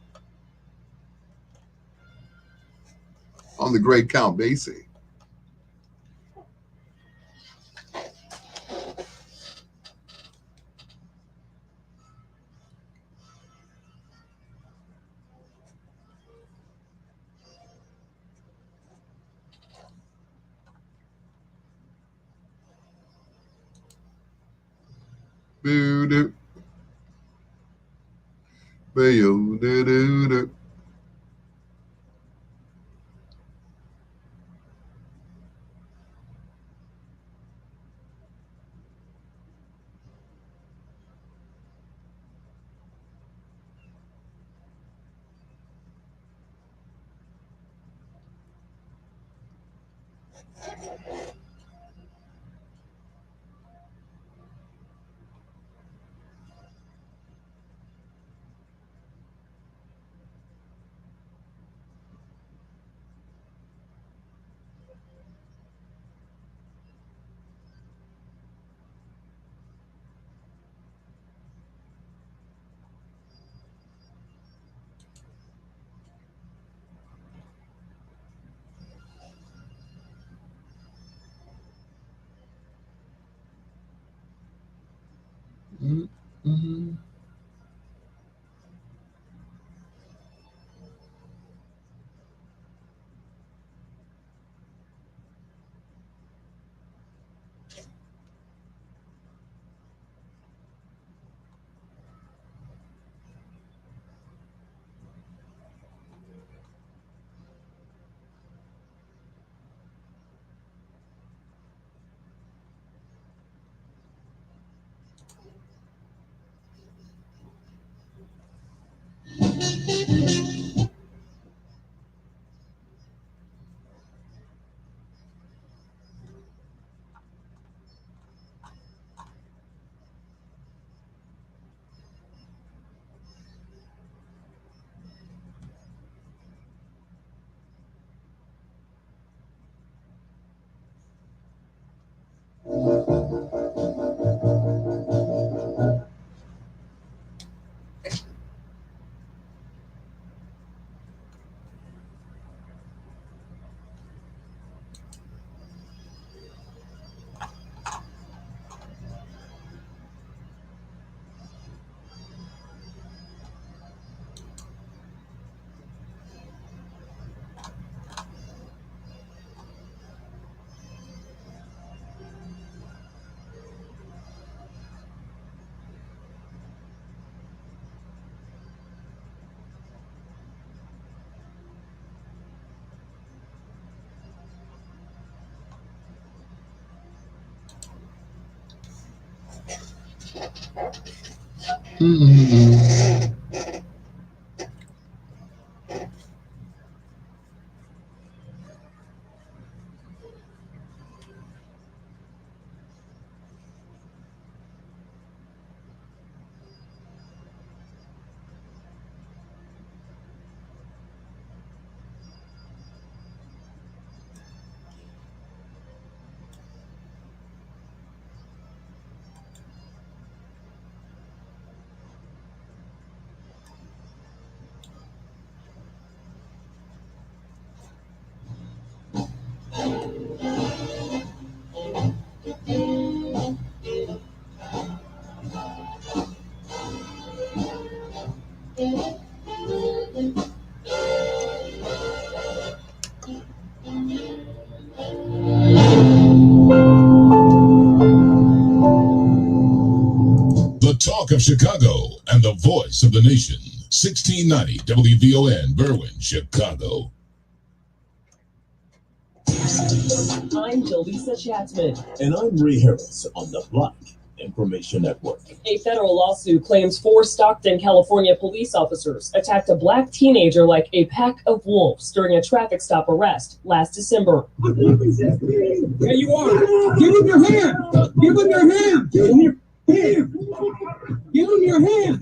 on the great Count Basie. Boo-doo. Boo-doo-doo-doo. Mm-hmm. Mm-hmm. The talk of Chicago and the voice of the nation. 1690 WVON, Berwyn, Chicago. I'm Jolisa Chatsman. And I'm Ray Harris on the Black Information Network. A federal lawsuit claims 4 Stockton, California police officers attacked a black teenager like a pack of wolves during a traffic stop arrest last December. There you are. Give him your hand. Give him your hand. Give him your hand. Give him your hand.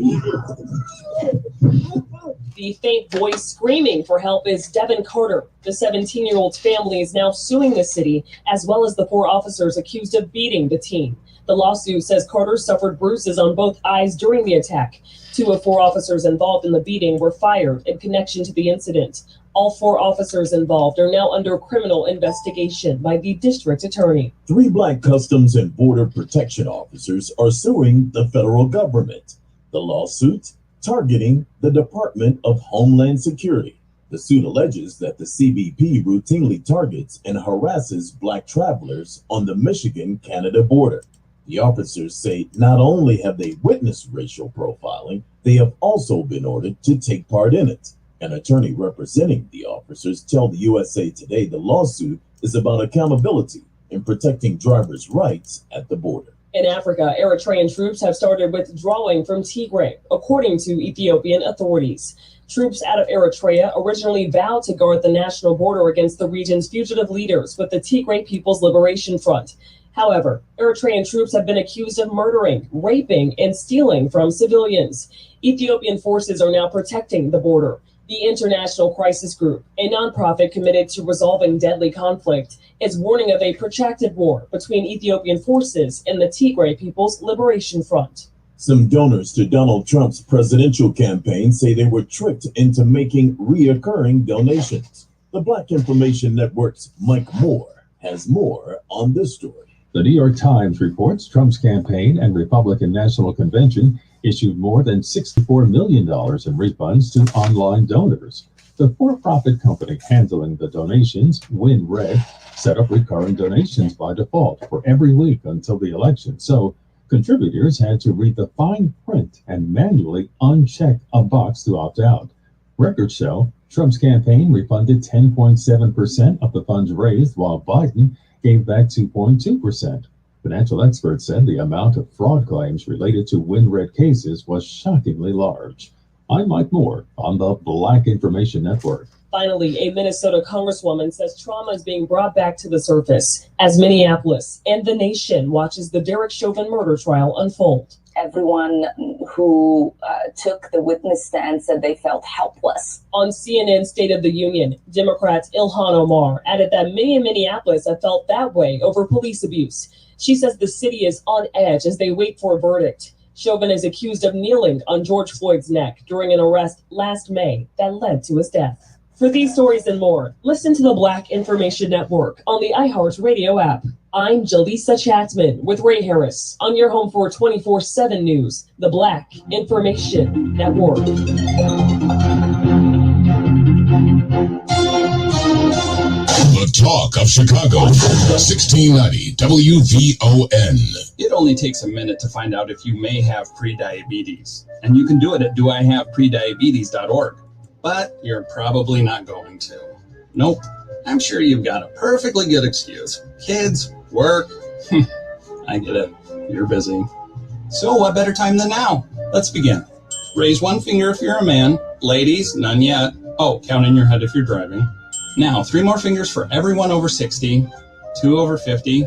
The faint voice screaming for help is Devin Carter. The 17-year-old's family is now suing the city, as well as the 4 officers accused of beating the teen. The lawsuit says Carter suffered bruises on both eyes during the attack. 2 of 4 officers involved in the beating were fired in connection to the incident. All 4 officers involved are now under criminal investigation by the district attorney. 3 Black Customs and Border Protection officers are suing the federal government. The lawsuit targeting the Department of Homeland Security. The suit alleges that the CBP routinely targets and harasses Black travelers on the Michigan-Canada border. The officers say not only have they witnessed racial profiling, they have also been ordered to take part in it. An attorney representing the officers tell the USA Today the lawsuit is about accountability in protecting drivers' rights at the border. In Africa, Eritrean troops have started withdrawing from Tigray, according to Ethiopian authorities. Troops out of Eritrea originally vowed to guard the national border against the region's fugitive leaders with the Tigray People's Liberation Front. However, Eritrean troops have been accused of murdering, raping, and stealing from civilians. Ethiopian forces are now protecting the border. The International Crisis Group, a nonprofit committed to resolving deadly conflict, is warning of a protracted war between Ethiopian forces and the Tigray People's Liberation Front. Some donors to Donald Trump's presidential campaign say they were tricked into making reoccurring donations. The Black Information Network's Mike Moore has more on this story. The New York Times reports Trump's campaign and Republican National Convention issued more than $64 million in refunds to online donors. The for-profit company handling the donations, WinRed, set up recurring donations by default for every week until the election. So contributors had to read the fine print and manually uncheck a box to opt out. Records show Trump's campaign refunded 10.7% of the funds raised, while Biden gave back 2.2%. Financial experts said the amount of fraud claims related to WinRed cases was shockingly large. I'm Mike Moore on the Black Information Network. Finally, a Minnesota congresswoman says trauma is being brought back to the surface as Minneapolis and the nation watches the Derek Chauvin murder trial unfold. Everyone who took the witness stand said they felt helpless. On CNN State of the Union, Democrat Ilhan Omar added that many in Minneapolis have felt that way over police abuse. She says the city is on edge as they wait for a verdict. Chauvin is accused of kneeling on George Floyd's neck during an arrest last May that led to his death. For these stories and more, listen to the Black Information Network on the iHeartRadio app. I'm Jaleesa Chapman with Ray Harris on your home for 24/7 news, the Black Information Network. The Talk of Chicago, 1690 WVON. It only takes a minute to find out if you may have prediabetes, and you can do it at doihaveprediabetes.org. But you're probably not going to. Nope. I'm sure you've got a perfectly good excuse. Kids, work. I get it. You're busy. So what better time than now? Let's begin. Raise one finger if you're a man. Ladies, none yet. Oh, count in your head if you're driving. Now, 3 more fingers for everyone over 60, 2 over 50,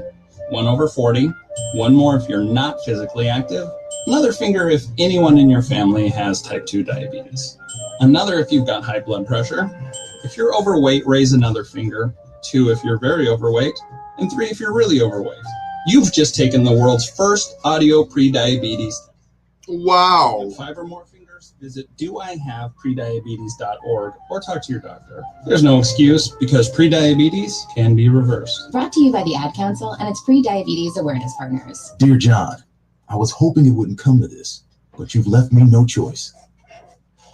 1 over 40, 1 more if you're not physically active, another finger if anyone in your family has type 2 diabetes, another if you've got high blood pressure. If you're overweight, raise another finger, 2 if you're very overweight, and 3 if you're really overweight. You've just taken the world's first audio pre-diabetes. Wow. With 5 or more fingers, visit doihaveprediabetes.org or talk to your doctor. There's no excuse because pre-diabetes can be reversed. Brought to you by the Ad Council and its pre-diabetes awareness partners. Dear John, I was hoping it wouldn't come to this, but you've left me no choice.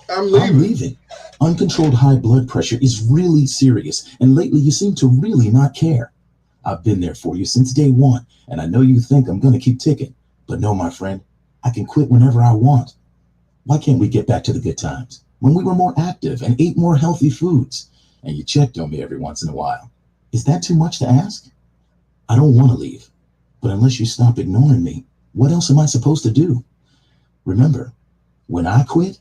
I'm leaving. Uncontrolled high blood pressure is really serious, and lately you seem to really not care. I've been there for you since day one, and I know you think I'm going to keep ticking, but no, my friend, I can quit whenever I want. Why can't we get back to the good times when we were more active and ate more healthy foods, and you checked on me every once in a while? Is that too much to ask? I don't want to leave, but unless you stop ignoring me, what else am I supposed to do? Remember, when I quit,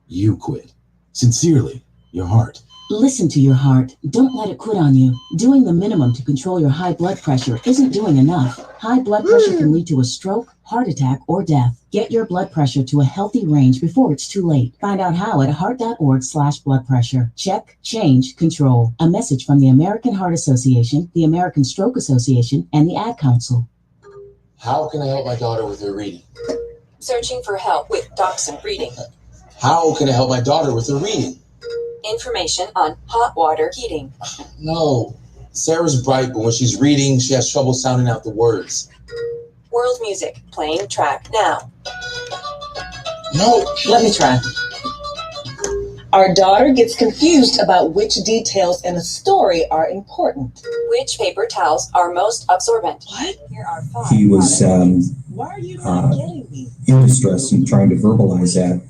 you quit. Sincerely, your heart. Listen to your heart. Don't let it quit on you. Doing the minimum to control your high blood pressure isn't doing enough. High blood pressure can lead to a stroke, heart attack, or death. Get your blood pressure to a healthy range before it's too late. Find out how at heart.org/blood pressure. Check, change, control. A message from the American Heart Association, the American Stroke Association, and the Ad Council. How can I help my daughter with her reading? Searching for help with Dachshund Reading. How can I help my daughter with her reading? Information on hot water heating. No. Sarah's bright, but when she's reading, she has trouble sounding out the words. World music, playing track now. No. Let me try. Our daughter gets confused about which details in a story are important. Which paper towels are most absorbent? What? Here are 5. He was in distress and trying to verbalize that.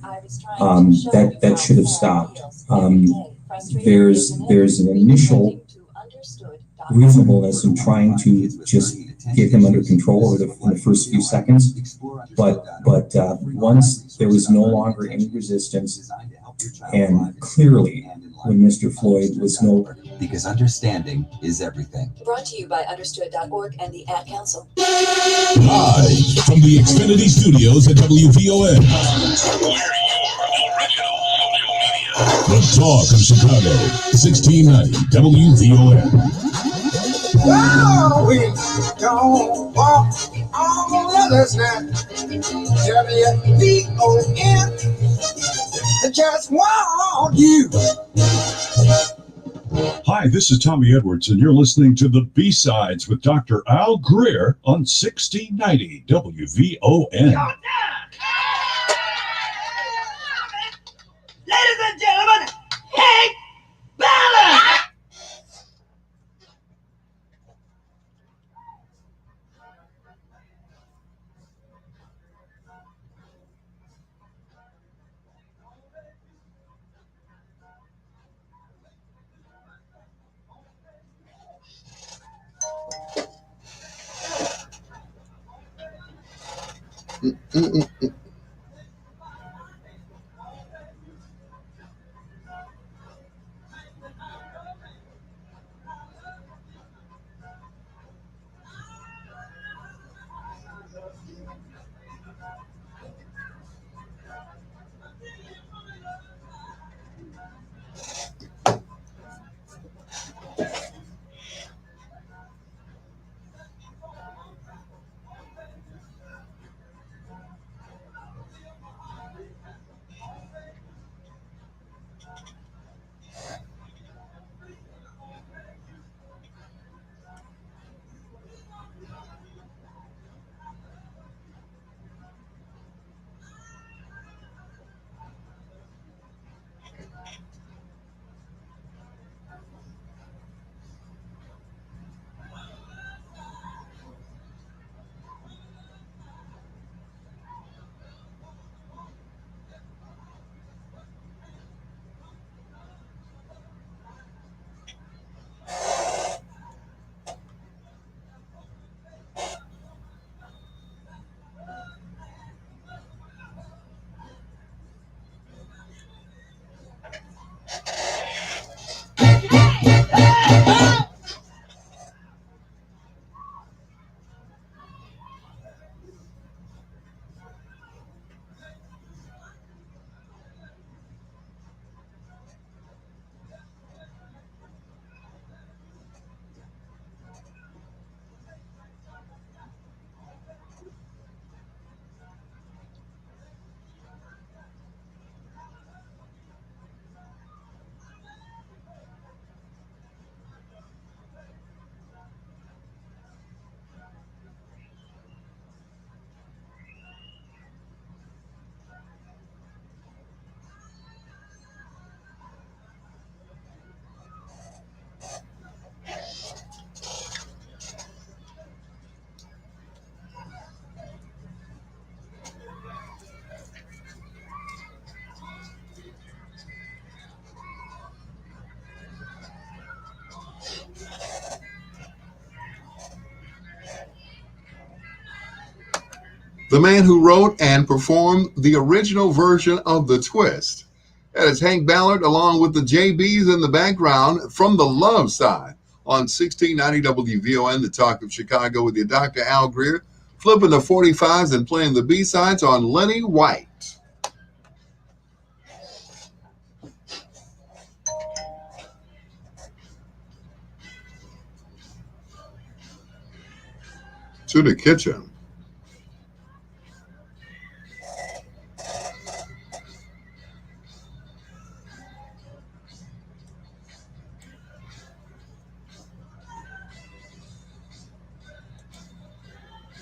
That should have stopped. There's an initial reasonableness in trying to just get him under control in the first few seconds, but once there was no longer any resistance, and clearly when Mr. Floyd was no... Because understanding is everything. Brought to you by Understood.org and the Ad Council. Live from the Xfinity Studios at WVON. The Talk of Chicago, 1690 WVON. Well, we don't walk on others now. WVON. I just want you. Hi, this is Tommy Edwards, and you're listening to the B-Sides with Dr. Al Greer on 1690 WVON. Ladies and gentlemen, Hank Ballard! The man who wrote and performed the original version of The Twist, That is Hank Ballard along with the JBs in the background from the love side on 1690 WVON, the Talk of Chicago, with your Dr. Al Greer, flipping the 45s and playing the B-sides on Lenny White. To the kitchen.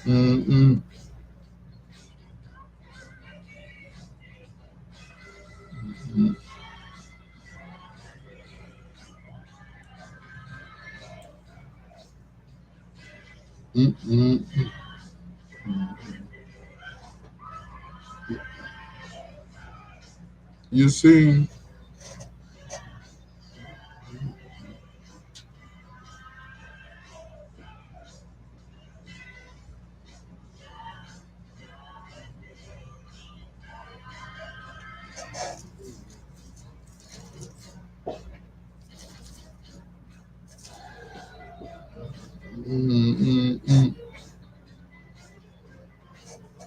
Mm-mm. Mm-mm. Mm-mm. You see, mm-mm. Mm-mm.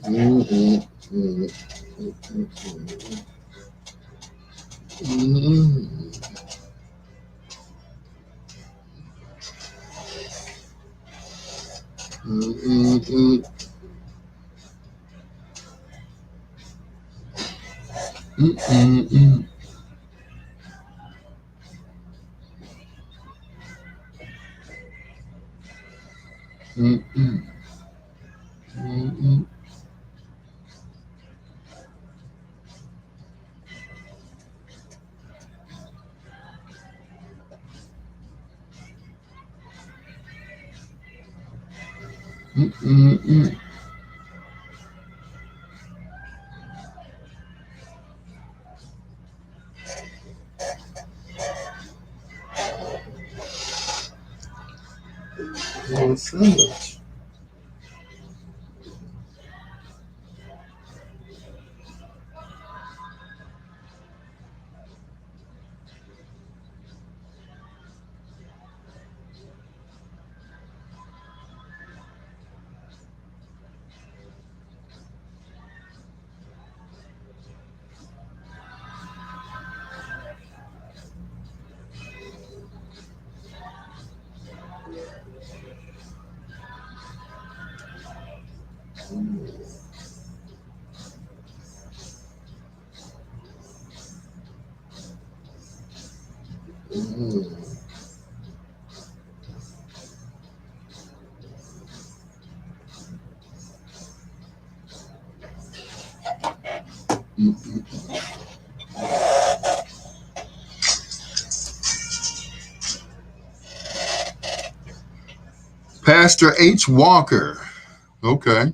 Mm-mm. Mm-mm. Mm-mm. Mm-mm. Mm-mm. Mm-mm. Mm-mm. What's that? Mm-mm. Mm-mm. Pastor H. Walker. Okay.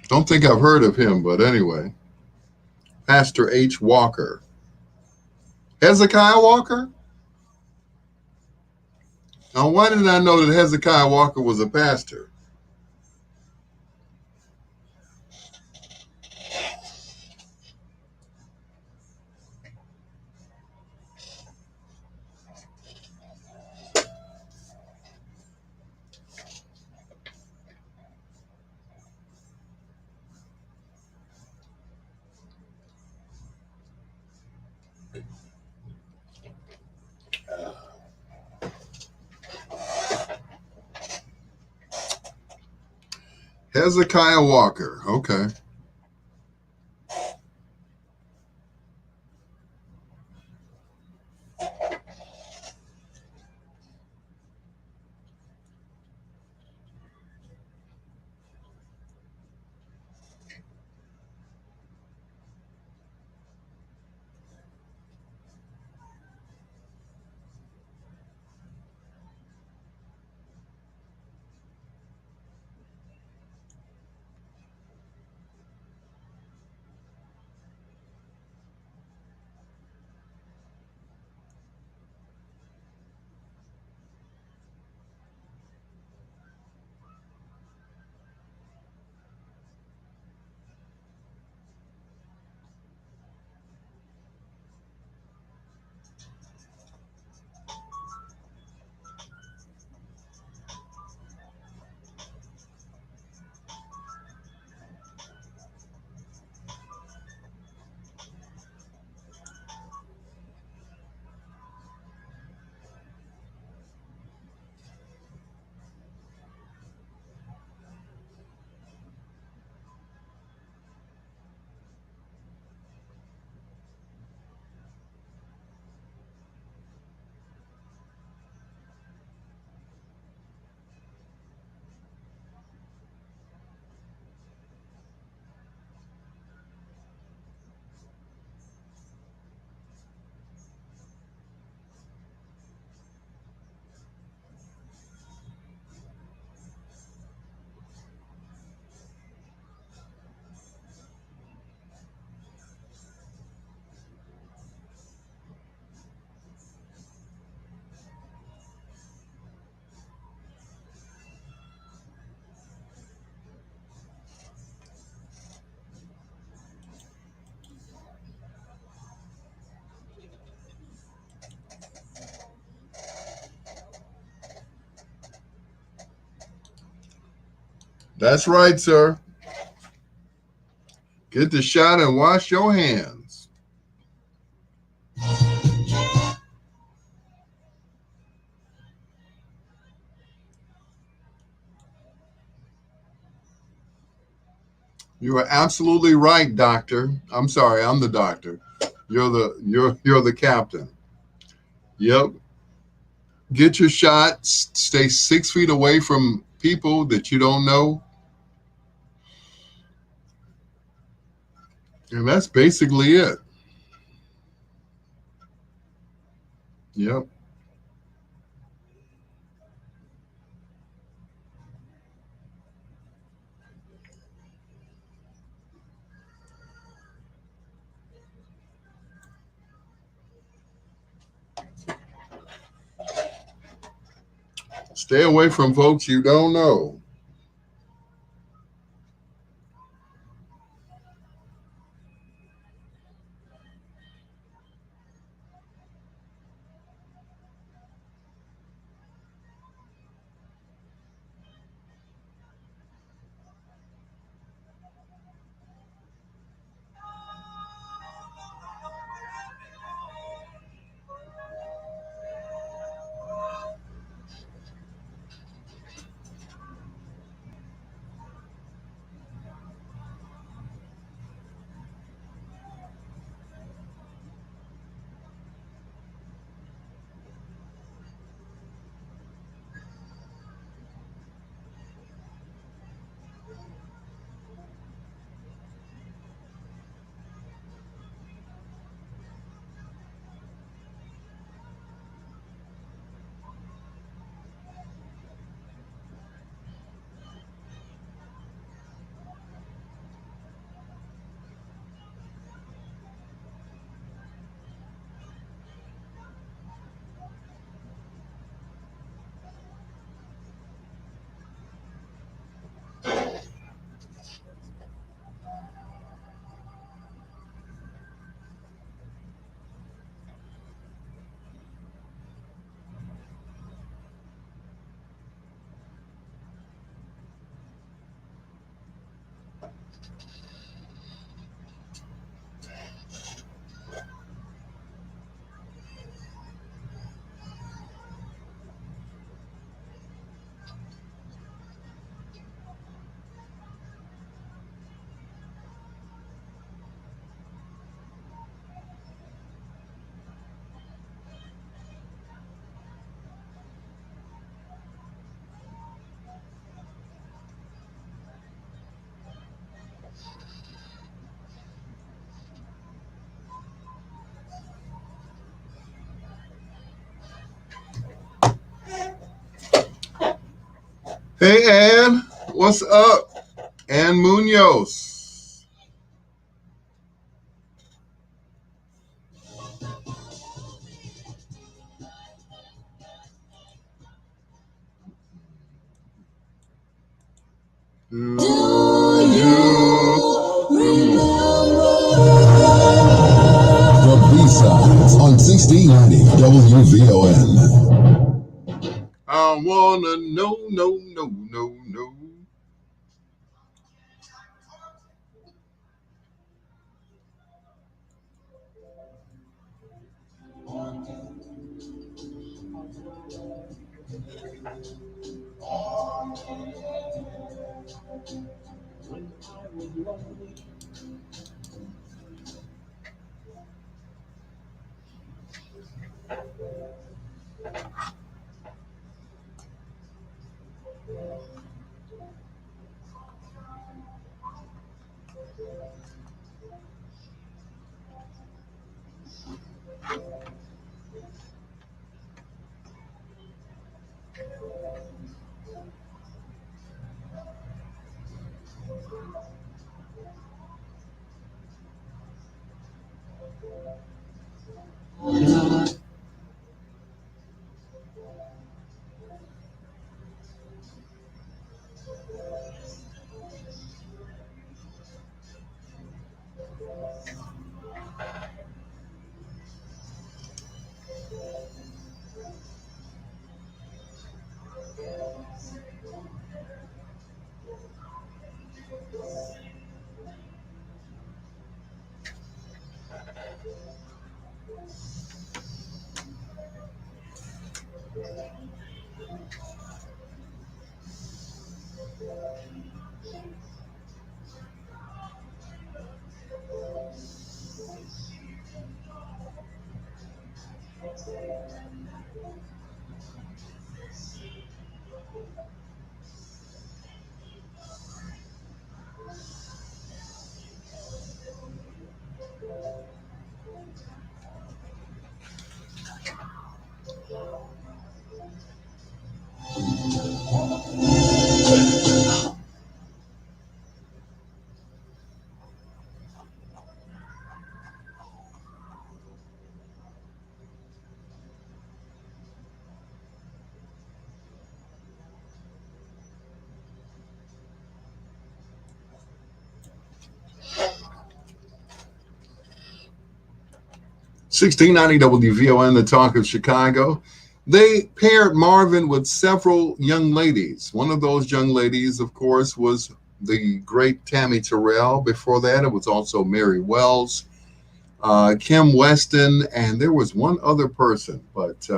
Don't think I've heard of him, but anyway. Pastor H. Walker. Hezekiah Walker? Now, why didn't I know that Hezekiah Walker was a pastor? Hezekiah Walker. Okay. That's right, sir. Get the shot and wash your hands. You are absolutely right, doctor. I'm sorry, I'm the doctor. You're the captain. Yep. Get your shot. Stay 6 feet away from people that you don't know. And that's basically it. Yep. Stay away from folks you don't know. Hey, Ann. What's up? Ann Munoz. Do you The B-Sides on 1690 WVON. I wanna know, no. $16.90 WVON, the talk of Chicago. They paired Marvin with several young ladies. One of those young ladies, of course, was the great Tammy Terrell. Before that, it was also Mary Wells, Kim Weston, and there was one other person. But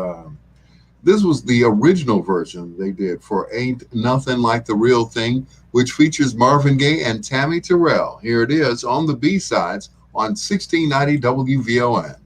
this was the original version they did for Ain't Nothing Like the Real Thing, which features Marvin Gaye and Tammy Terrell. Here it is on the B-sides on 1690 WVON.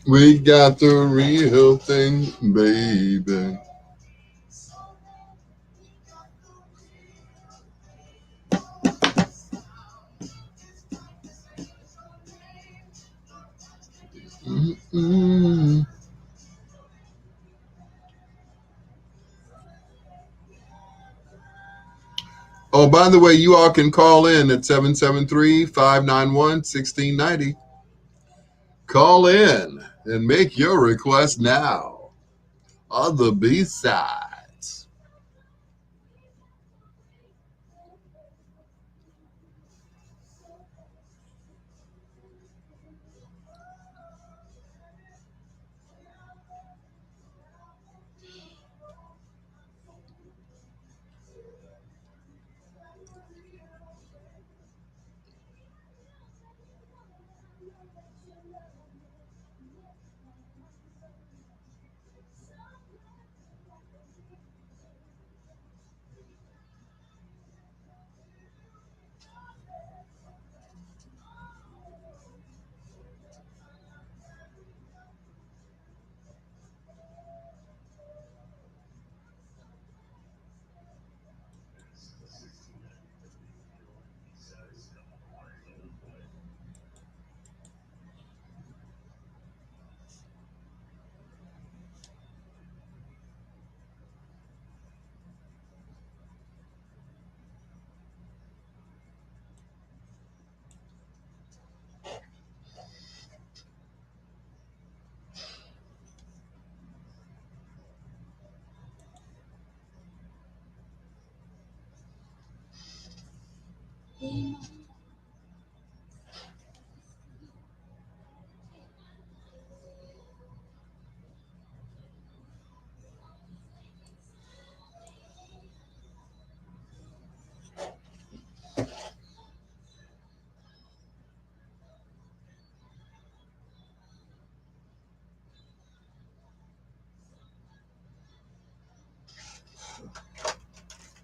We got the real thing, baby. Mm-mm. Oh, by the way, you all can call in at 773-591-1690. Call in and make your request now on the B-sides.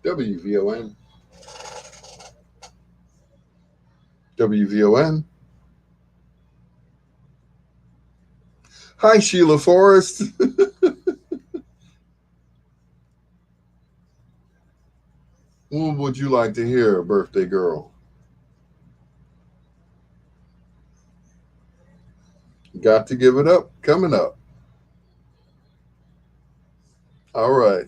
WVON. WVON. Hi, Sheila Forrest. What would you like to hear, birthday girl? Got to give it up. Coming up. All right.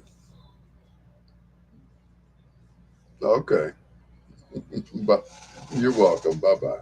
Okay. But you're welcome. Bye-bye.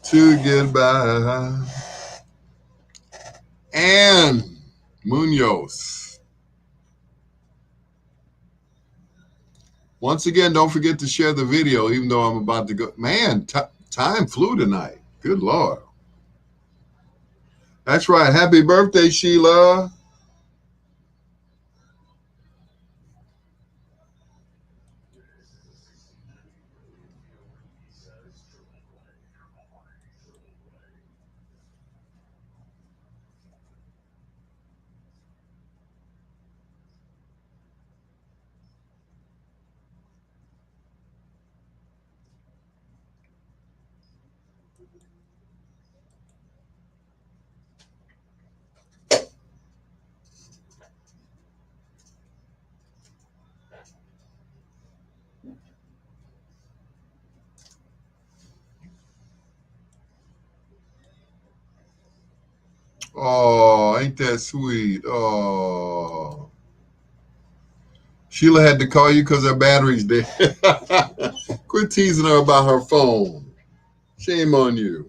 To get by. And Munoz. Once again, don't forget to share the video, even though I'm about to go. Man, time flew tonight. Good Lord. That's right. Happy birthday, Sheila. Oh, ain't that sweet? Oh. Sheila had to call you because her battery's dead. Quit teasing her about her phone. Shame on you.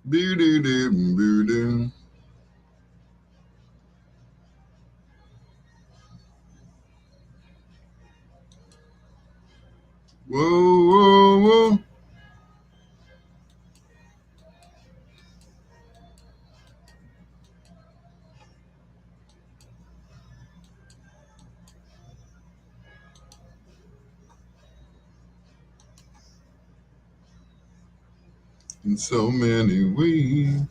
Boo-doo-doo-boo-doo. Whoa, whoa, whoa. In so many ways.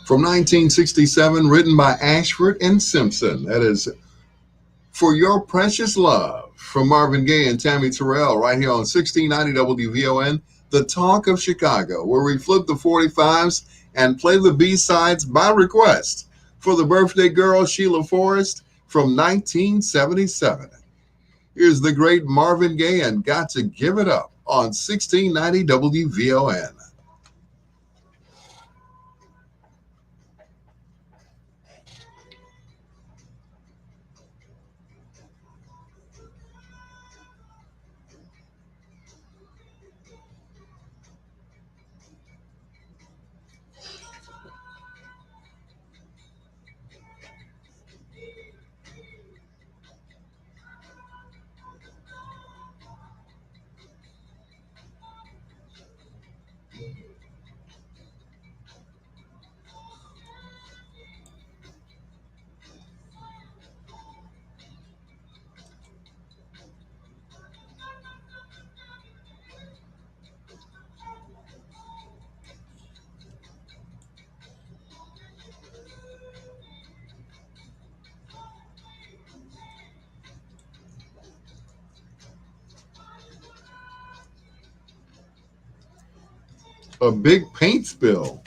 from 1967, written by Ashford and Simpson. That is For Your Precious Love from Marvin Gaye and Tammy Terrell right here on 1690 WVON, The Talk of Chicago, where we flip the 45s and play the B-sides by request for the birthday girl Sheila Forrest from 1977. Here's the great Marvin Gaye and Got to Give It Up on 1690 WVON. A big paint spill.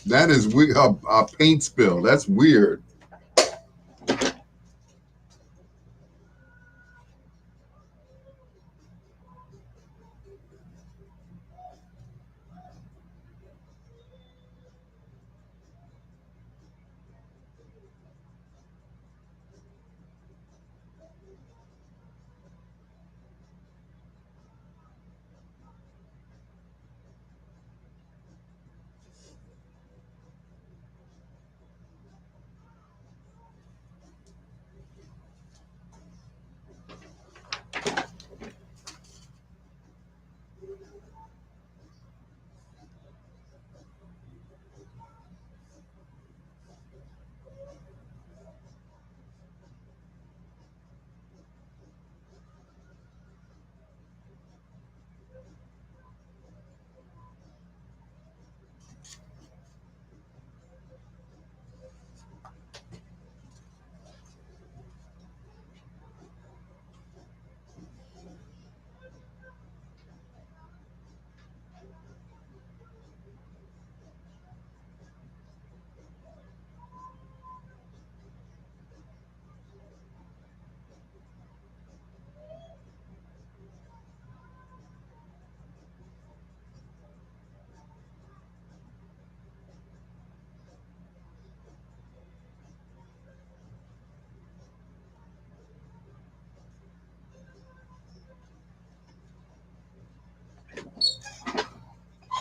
That is a paint spill. That's weird.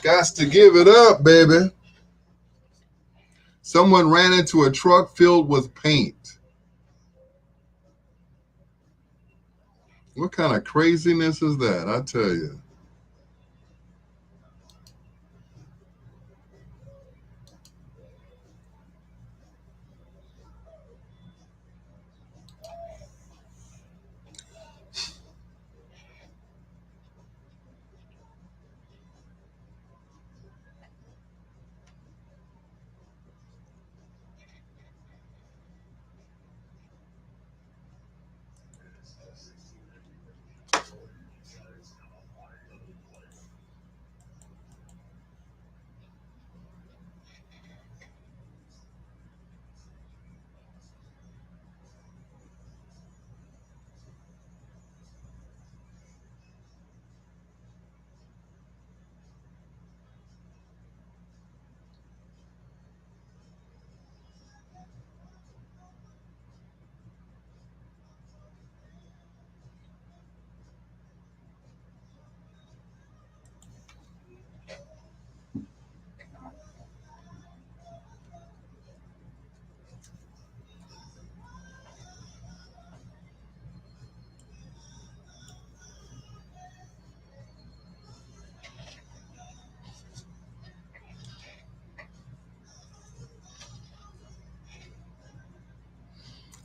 Got to give it up, baby. Someone ran into a truck filled with paint. What kind of craziness is that? I tell you.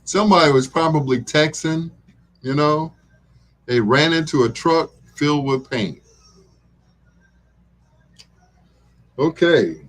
Somebody was probably texting, you know, they ran into a truck filled with paint. Okay.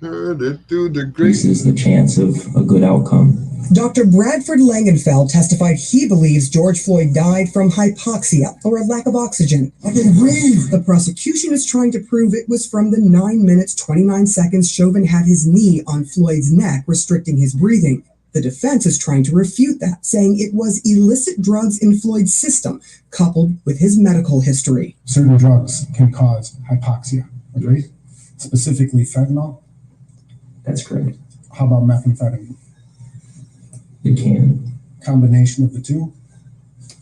Heard it through the increases the chance of a good outcome. Dr. Bradford Langenfeld testified he believes George Floyd died from hypoxia, or a lack of oxygen. I can breathe. The prosecution is trying to prove it was from the 9 minutes, 29 seconds Chauvin had his knee on Floyd's neck, restricting his breathing. The defense is trying to refute that, saying it was illicit drugs in Floyd's system, coupled with his medical history. Certain drugs can cause hypoxia, agree? Specifically fentanyl? That's correct. How about methamphetamine? It can. Combination of the two?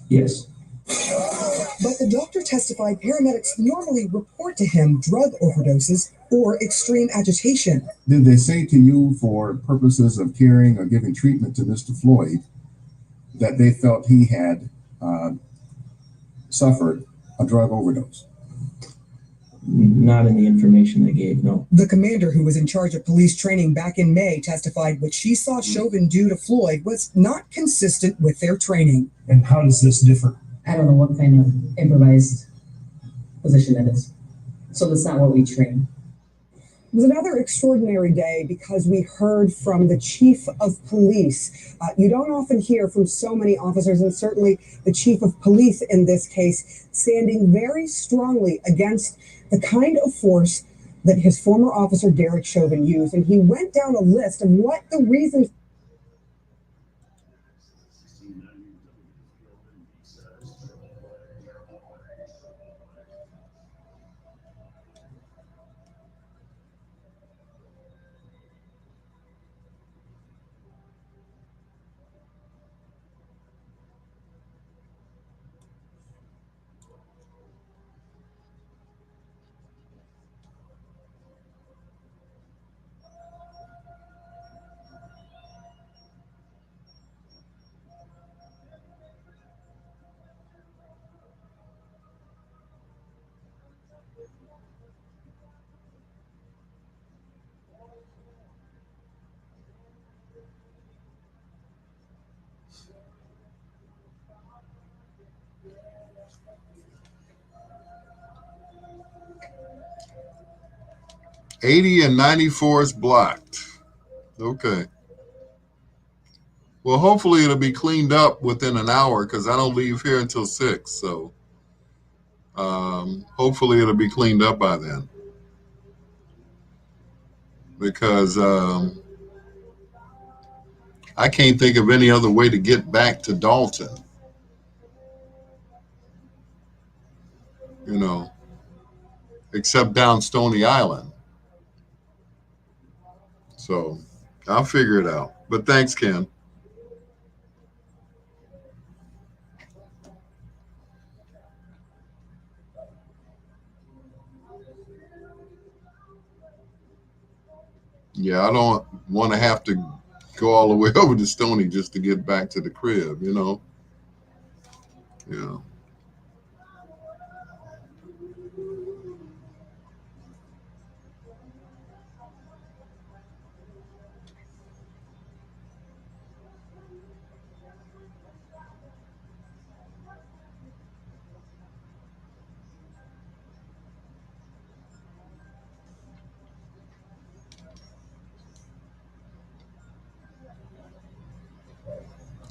Yes. But the doctor testified paramedics normally report to him drug overdoses or extreme agitation. Did they say to you, for purposes of caring or giving treatment to Mr. Floyd, that they felt he had suffered a drug overdose? Not in the information they gave, no. The commander who was in charge of police training back in May testified what she saw Chauvin do to Floyd was not consistent with their training. And how does this differ? I don't know what kind of improvised position that is. So that's not what we train. It was another extraordinary day because we heard from the chief of police. You don't often hear from so many officers, and certainly the chief of police in this case, standing very strongly against the kind of force that his former officer Derek Chauvin used. And he went down a list of what the reasons. '80 and '94 is blocked. Okay. Well, hopefully it'll be cleaned up within an hour because I don't leave here until 6. So hopefully it'll be cleaned up by then. Because I can't think of any other way to get back to Dalton. You know, except down Stony Island. So I'll figure it out. But thanks, Ken. Yeah, I don't want to have to go all the way over to Stony just to get back to the crib, you know? Yeah.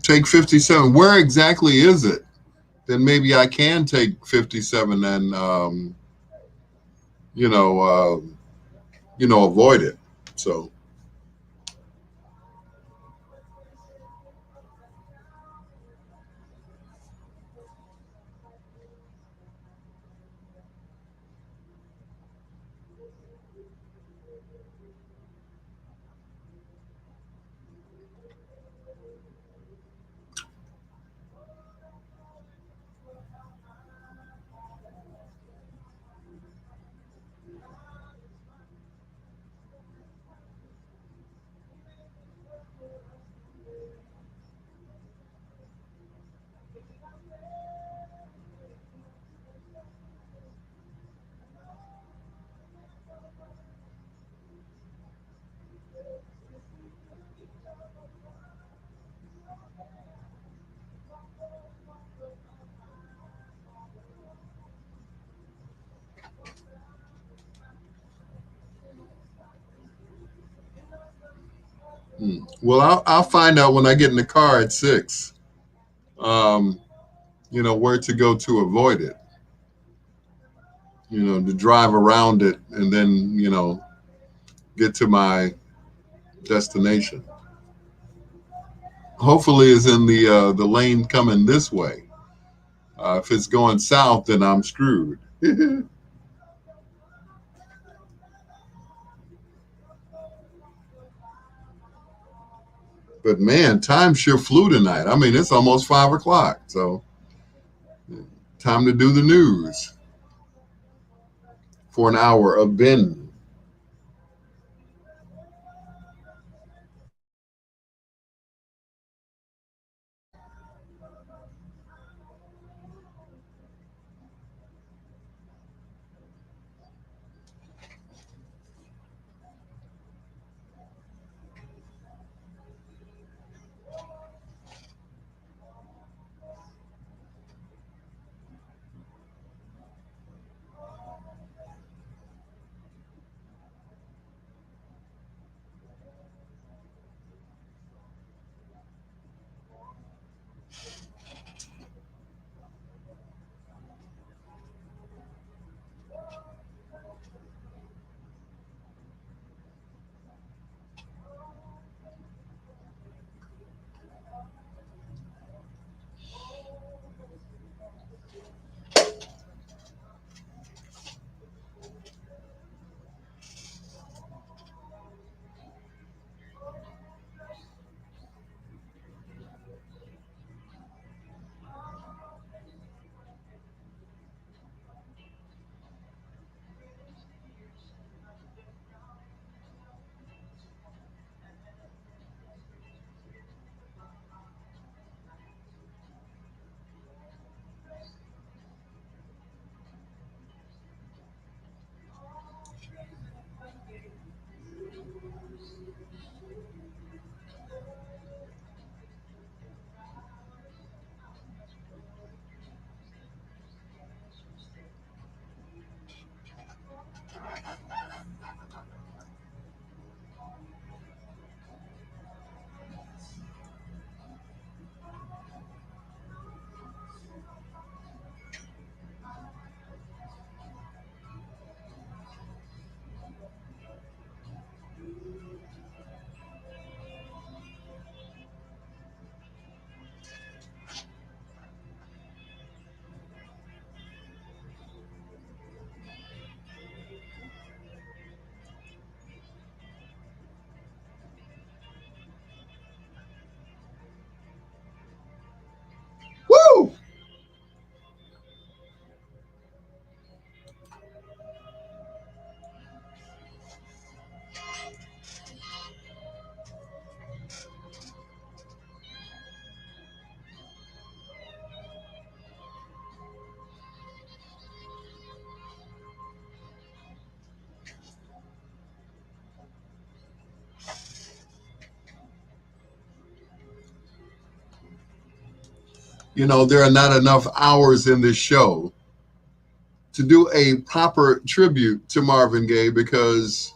Take 57. Where exactly is it? Then maybe I can take 57 and avoid it. So Well, I'll find out when I get in the car at 6. Um, where to go to avoid it. To drive around it and then get to my destination. Hopefully, it's in the lane coming this way. If it's going south, then I'm screwed. But man, time sure flew tonight. I mean, it's almost 5 o'clock, so time to do the news for an hour of Ben. Woo! There are not enough hours in this show to do a proper tribute to Marvin Gaye because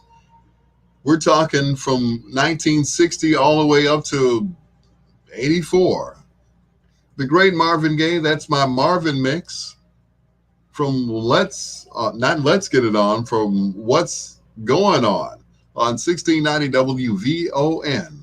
we're talking from 1960 all the way up to 84. The great Marvin Gaye, that's my Marvin mix from not Let's Get It On, from What's Going on 1690 WVON.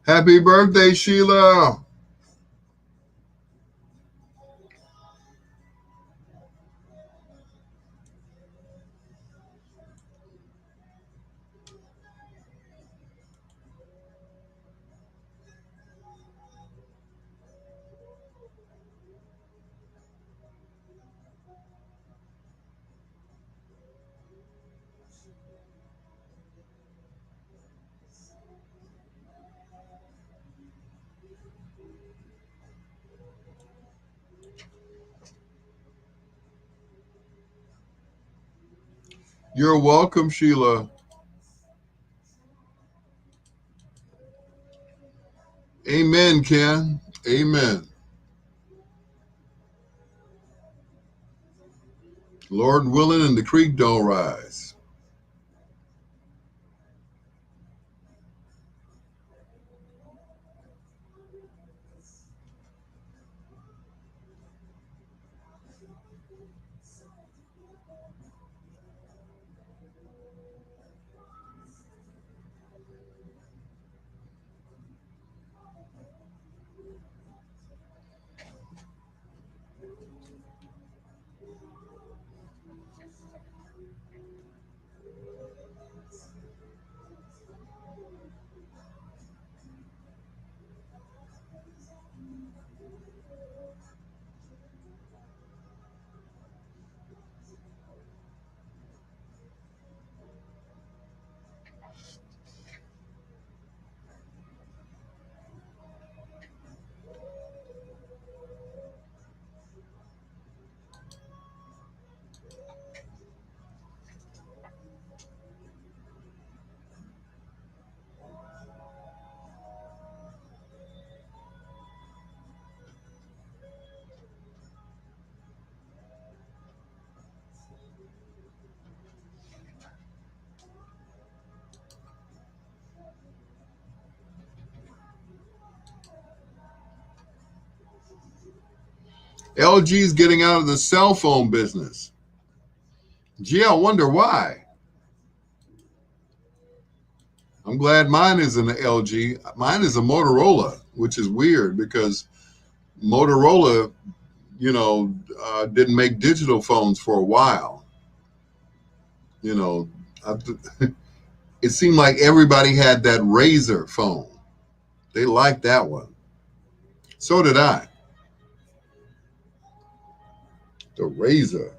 Happy birthday, Sheila. You're welcome, Sheila. Amen, Ken. Amen. Lord willing, and the creek don't rise. LG's getting out of the cell phone business. Gee, I wonder why. I'm glad mine isn't an LG. Mine is a Motorola, which is weird because Motorola, didn't make digital phones for a while. You know, it seemed like everybody had that Razor phone. They liked that one. So did I. The Razor.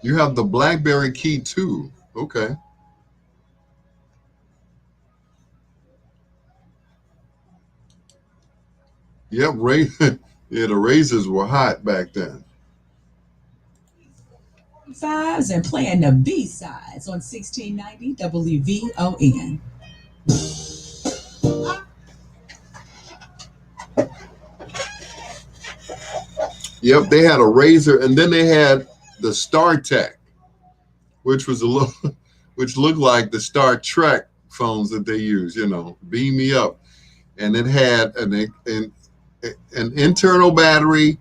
You have the BlackBerry key too. Okay. Yep, yeah, the Razors were hot back then. Fives and playing the B-sides on 1690 WVON. Yep, they had a Razor, and then they had the StarTech, which was which looked like the Star Trek phones that they use. Beam me up, and it had an internal battery,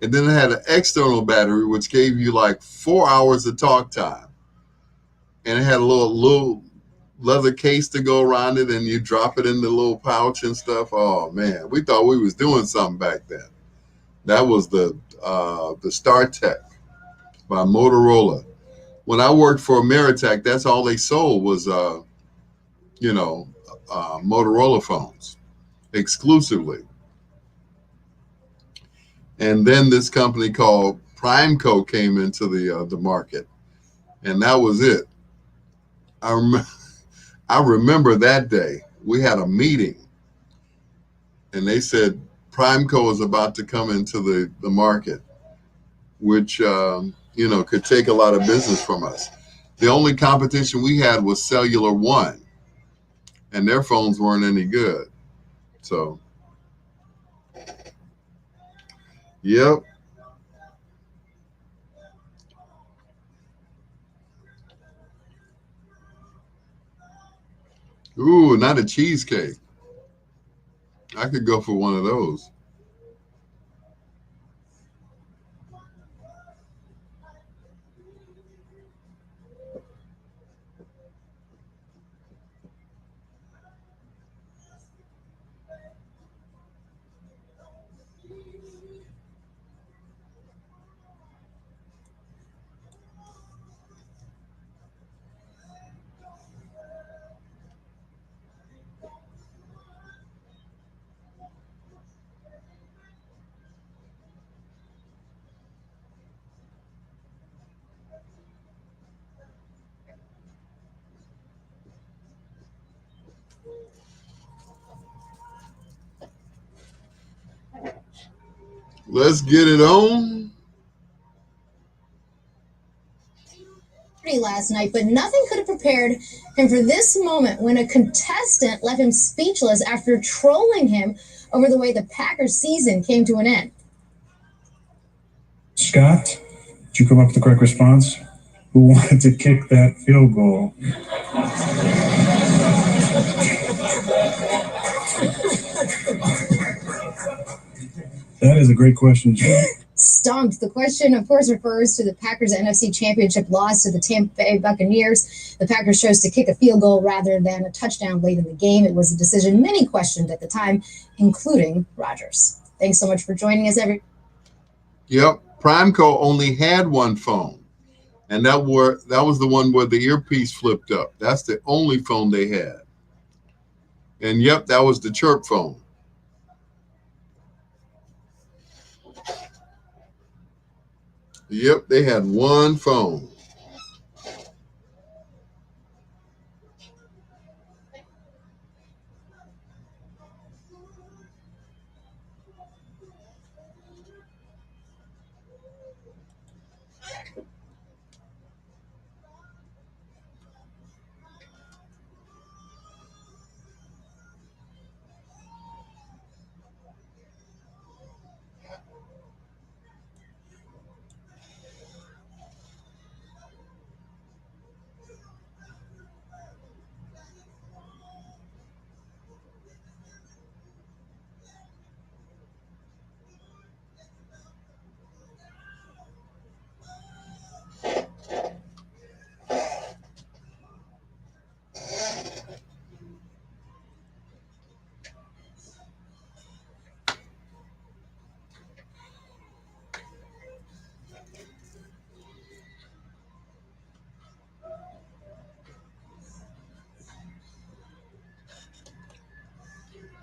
and then it had an external battery, which gave you like 4 hours of talk time, and it had a little leather case to go around it, and you drop it in the little pouch and stuff. Oh man, we thought we was doing something back then. That was the StarTech by Motorola. When I worked for Ameritech, that's all they sold was Motorola phones exclusively. And then this company called Primeco came into the market, and that was it. I remember that day. We had a meeting, and they said Primeco is about to come into the market, which could take a lot of business from us. The only competition we had was Cellular One, and their phones weren't any good. So, yep. Ooh, not a cheesecake. I could go for one of those. Let's get it on. Last night, but nothing could have prepared him for this moment when a contestant left him speechless after trolling him over the way the Packers season came to an end. Scott, did you come up with the correct response? Who wanted to kick that field goal? That is a great question, Jim. Stumped. The question, of course, refers to the Packers' NFC Championship loss to the Tampa Bay Buccaneers. The Packers chose to kick a field goal rather than a touchdown late in the game. It was a decision many questioned at the time, including Rodgers. Thanks so much for joining us, everyone. Yep, Primeco only had one phone, and that was the one where the earpiece flipped up. That's the only phone they had. And yep, that was the chirp phone. Yep, they had one phone.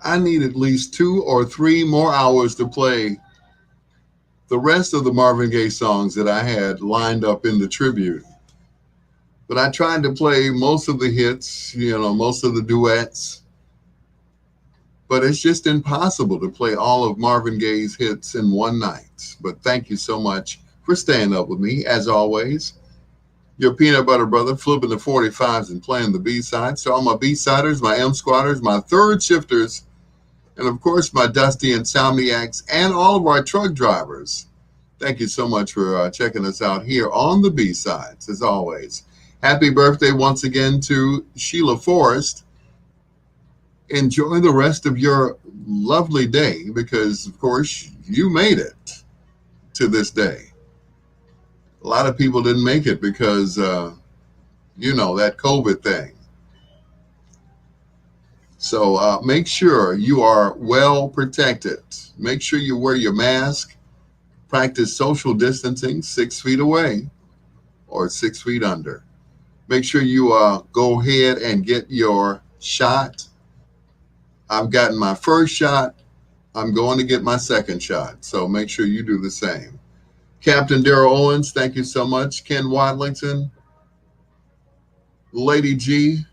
I need at least 2 or 3 more hours to play the rest of the Marvin Gaye songs that I had lined up in the tribute. But I tried to play most of the hits, most of the duets. But it's just impossible to play all of Marvin Gaye's hits in one night. But thank you so much for staying up with me, as always. Your peanut butter brother, flipping the 45s and playing the B-sides. So all my B-siders, my M-squatters, my third shifters, and of course my Dusty Insomniacs, and all of our truck drivers. Thank you so much for checking us out here on the B-sides, as always. Happy birthday once again to Sheila Forrest. Enjoy the rest of your lovely day because, of course, you made it to this day. A lot of people didn't make it because, that COVID thing. So make sure you are well protected. Make sure you wear your mask. Practice social distancing 6 feet away or 6 feet under. Make sure you go ahead and get your shot. I've gotten my first shot. I'm going to get my second shot. So make sure you do the same. Captain Darrell Owens, thank you so much. Ken Wadlington, Lady G,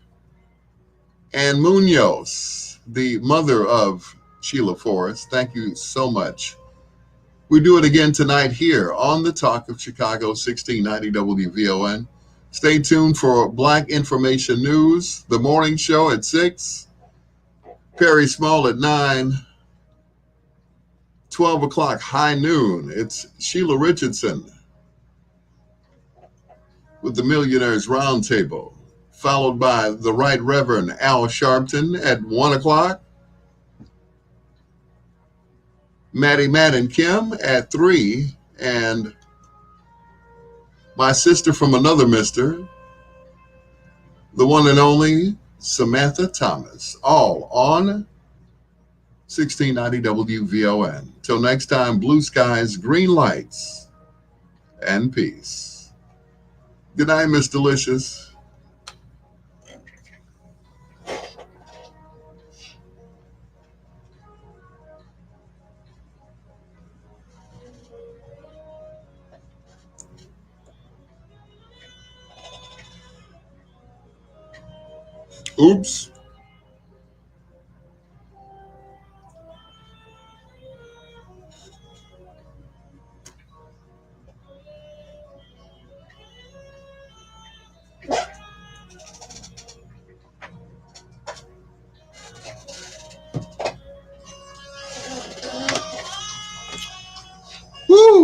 and Munoz, the mother of Sheila Forrest. Thank you so much. We do it again tonight here on the Talk of Chicago, 1690 WVON. Stay tuned for Black Information News, the morning show at 6, Perry Small at 9, 12 o'clock, high noon. It's Sheila Richardson with the Millionaires Roundtable, followed by the Right Reverend Al Sharpton at 1 o'clock, Matt and Kim at 3, and my sister from another mister, the one and only Samantha Thomas, all on 1690 WVON. Till next time, blue skies, green lights, and peace. Good night, Miss Delicious. Oops.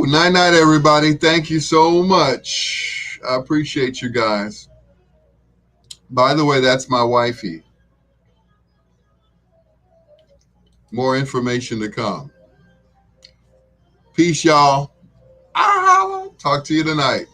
Woo! Night, night, everybody. Thank you so much. I appreciate you guys. By the way, that's my wifey. More information to come. Peace, y'all. Talk to you tonight.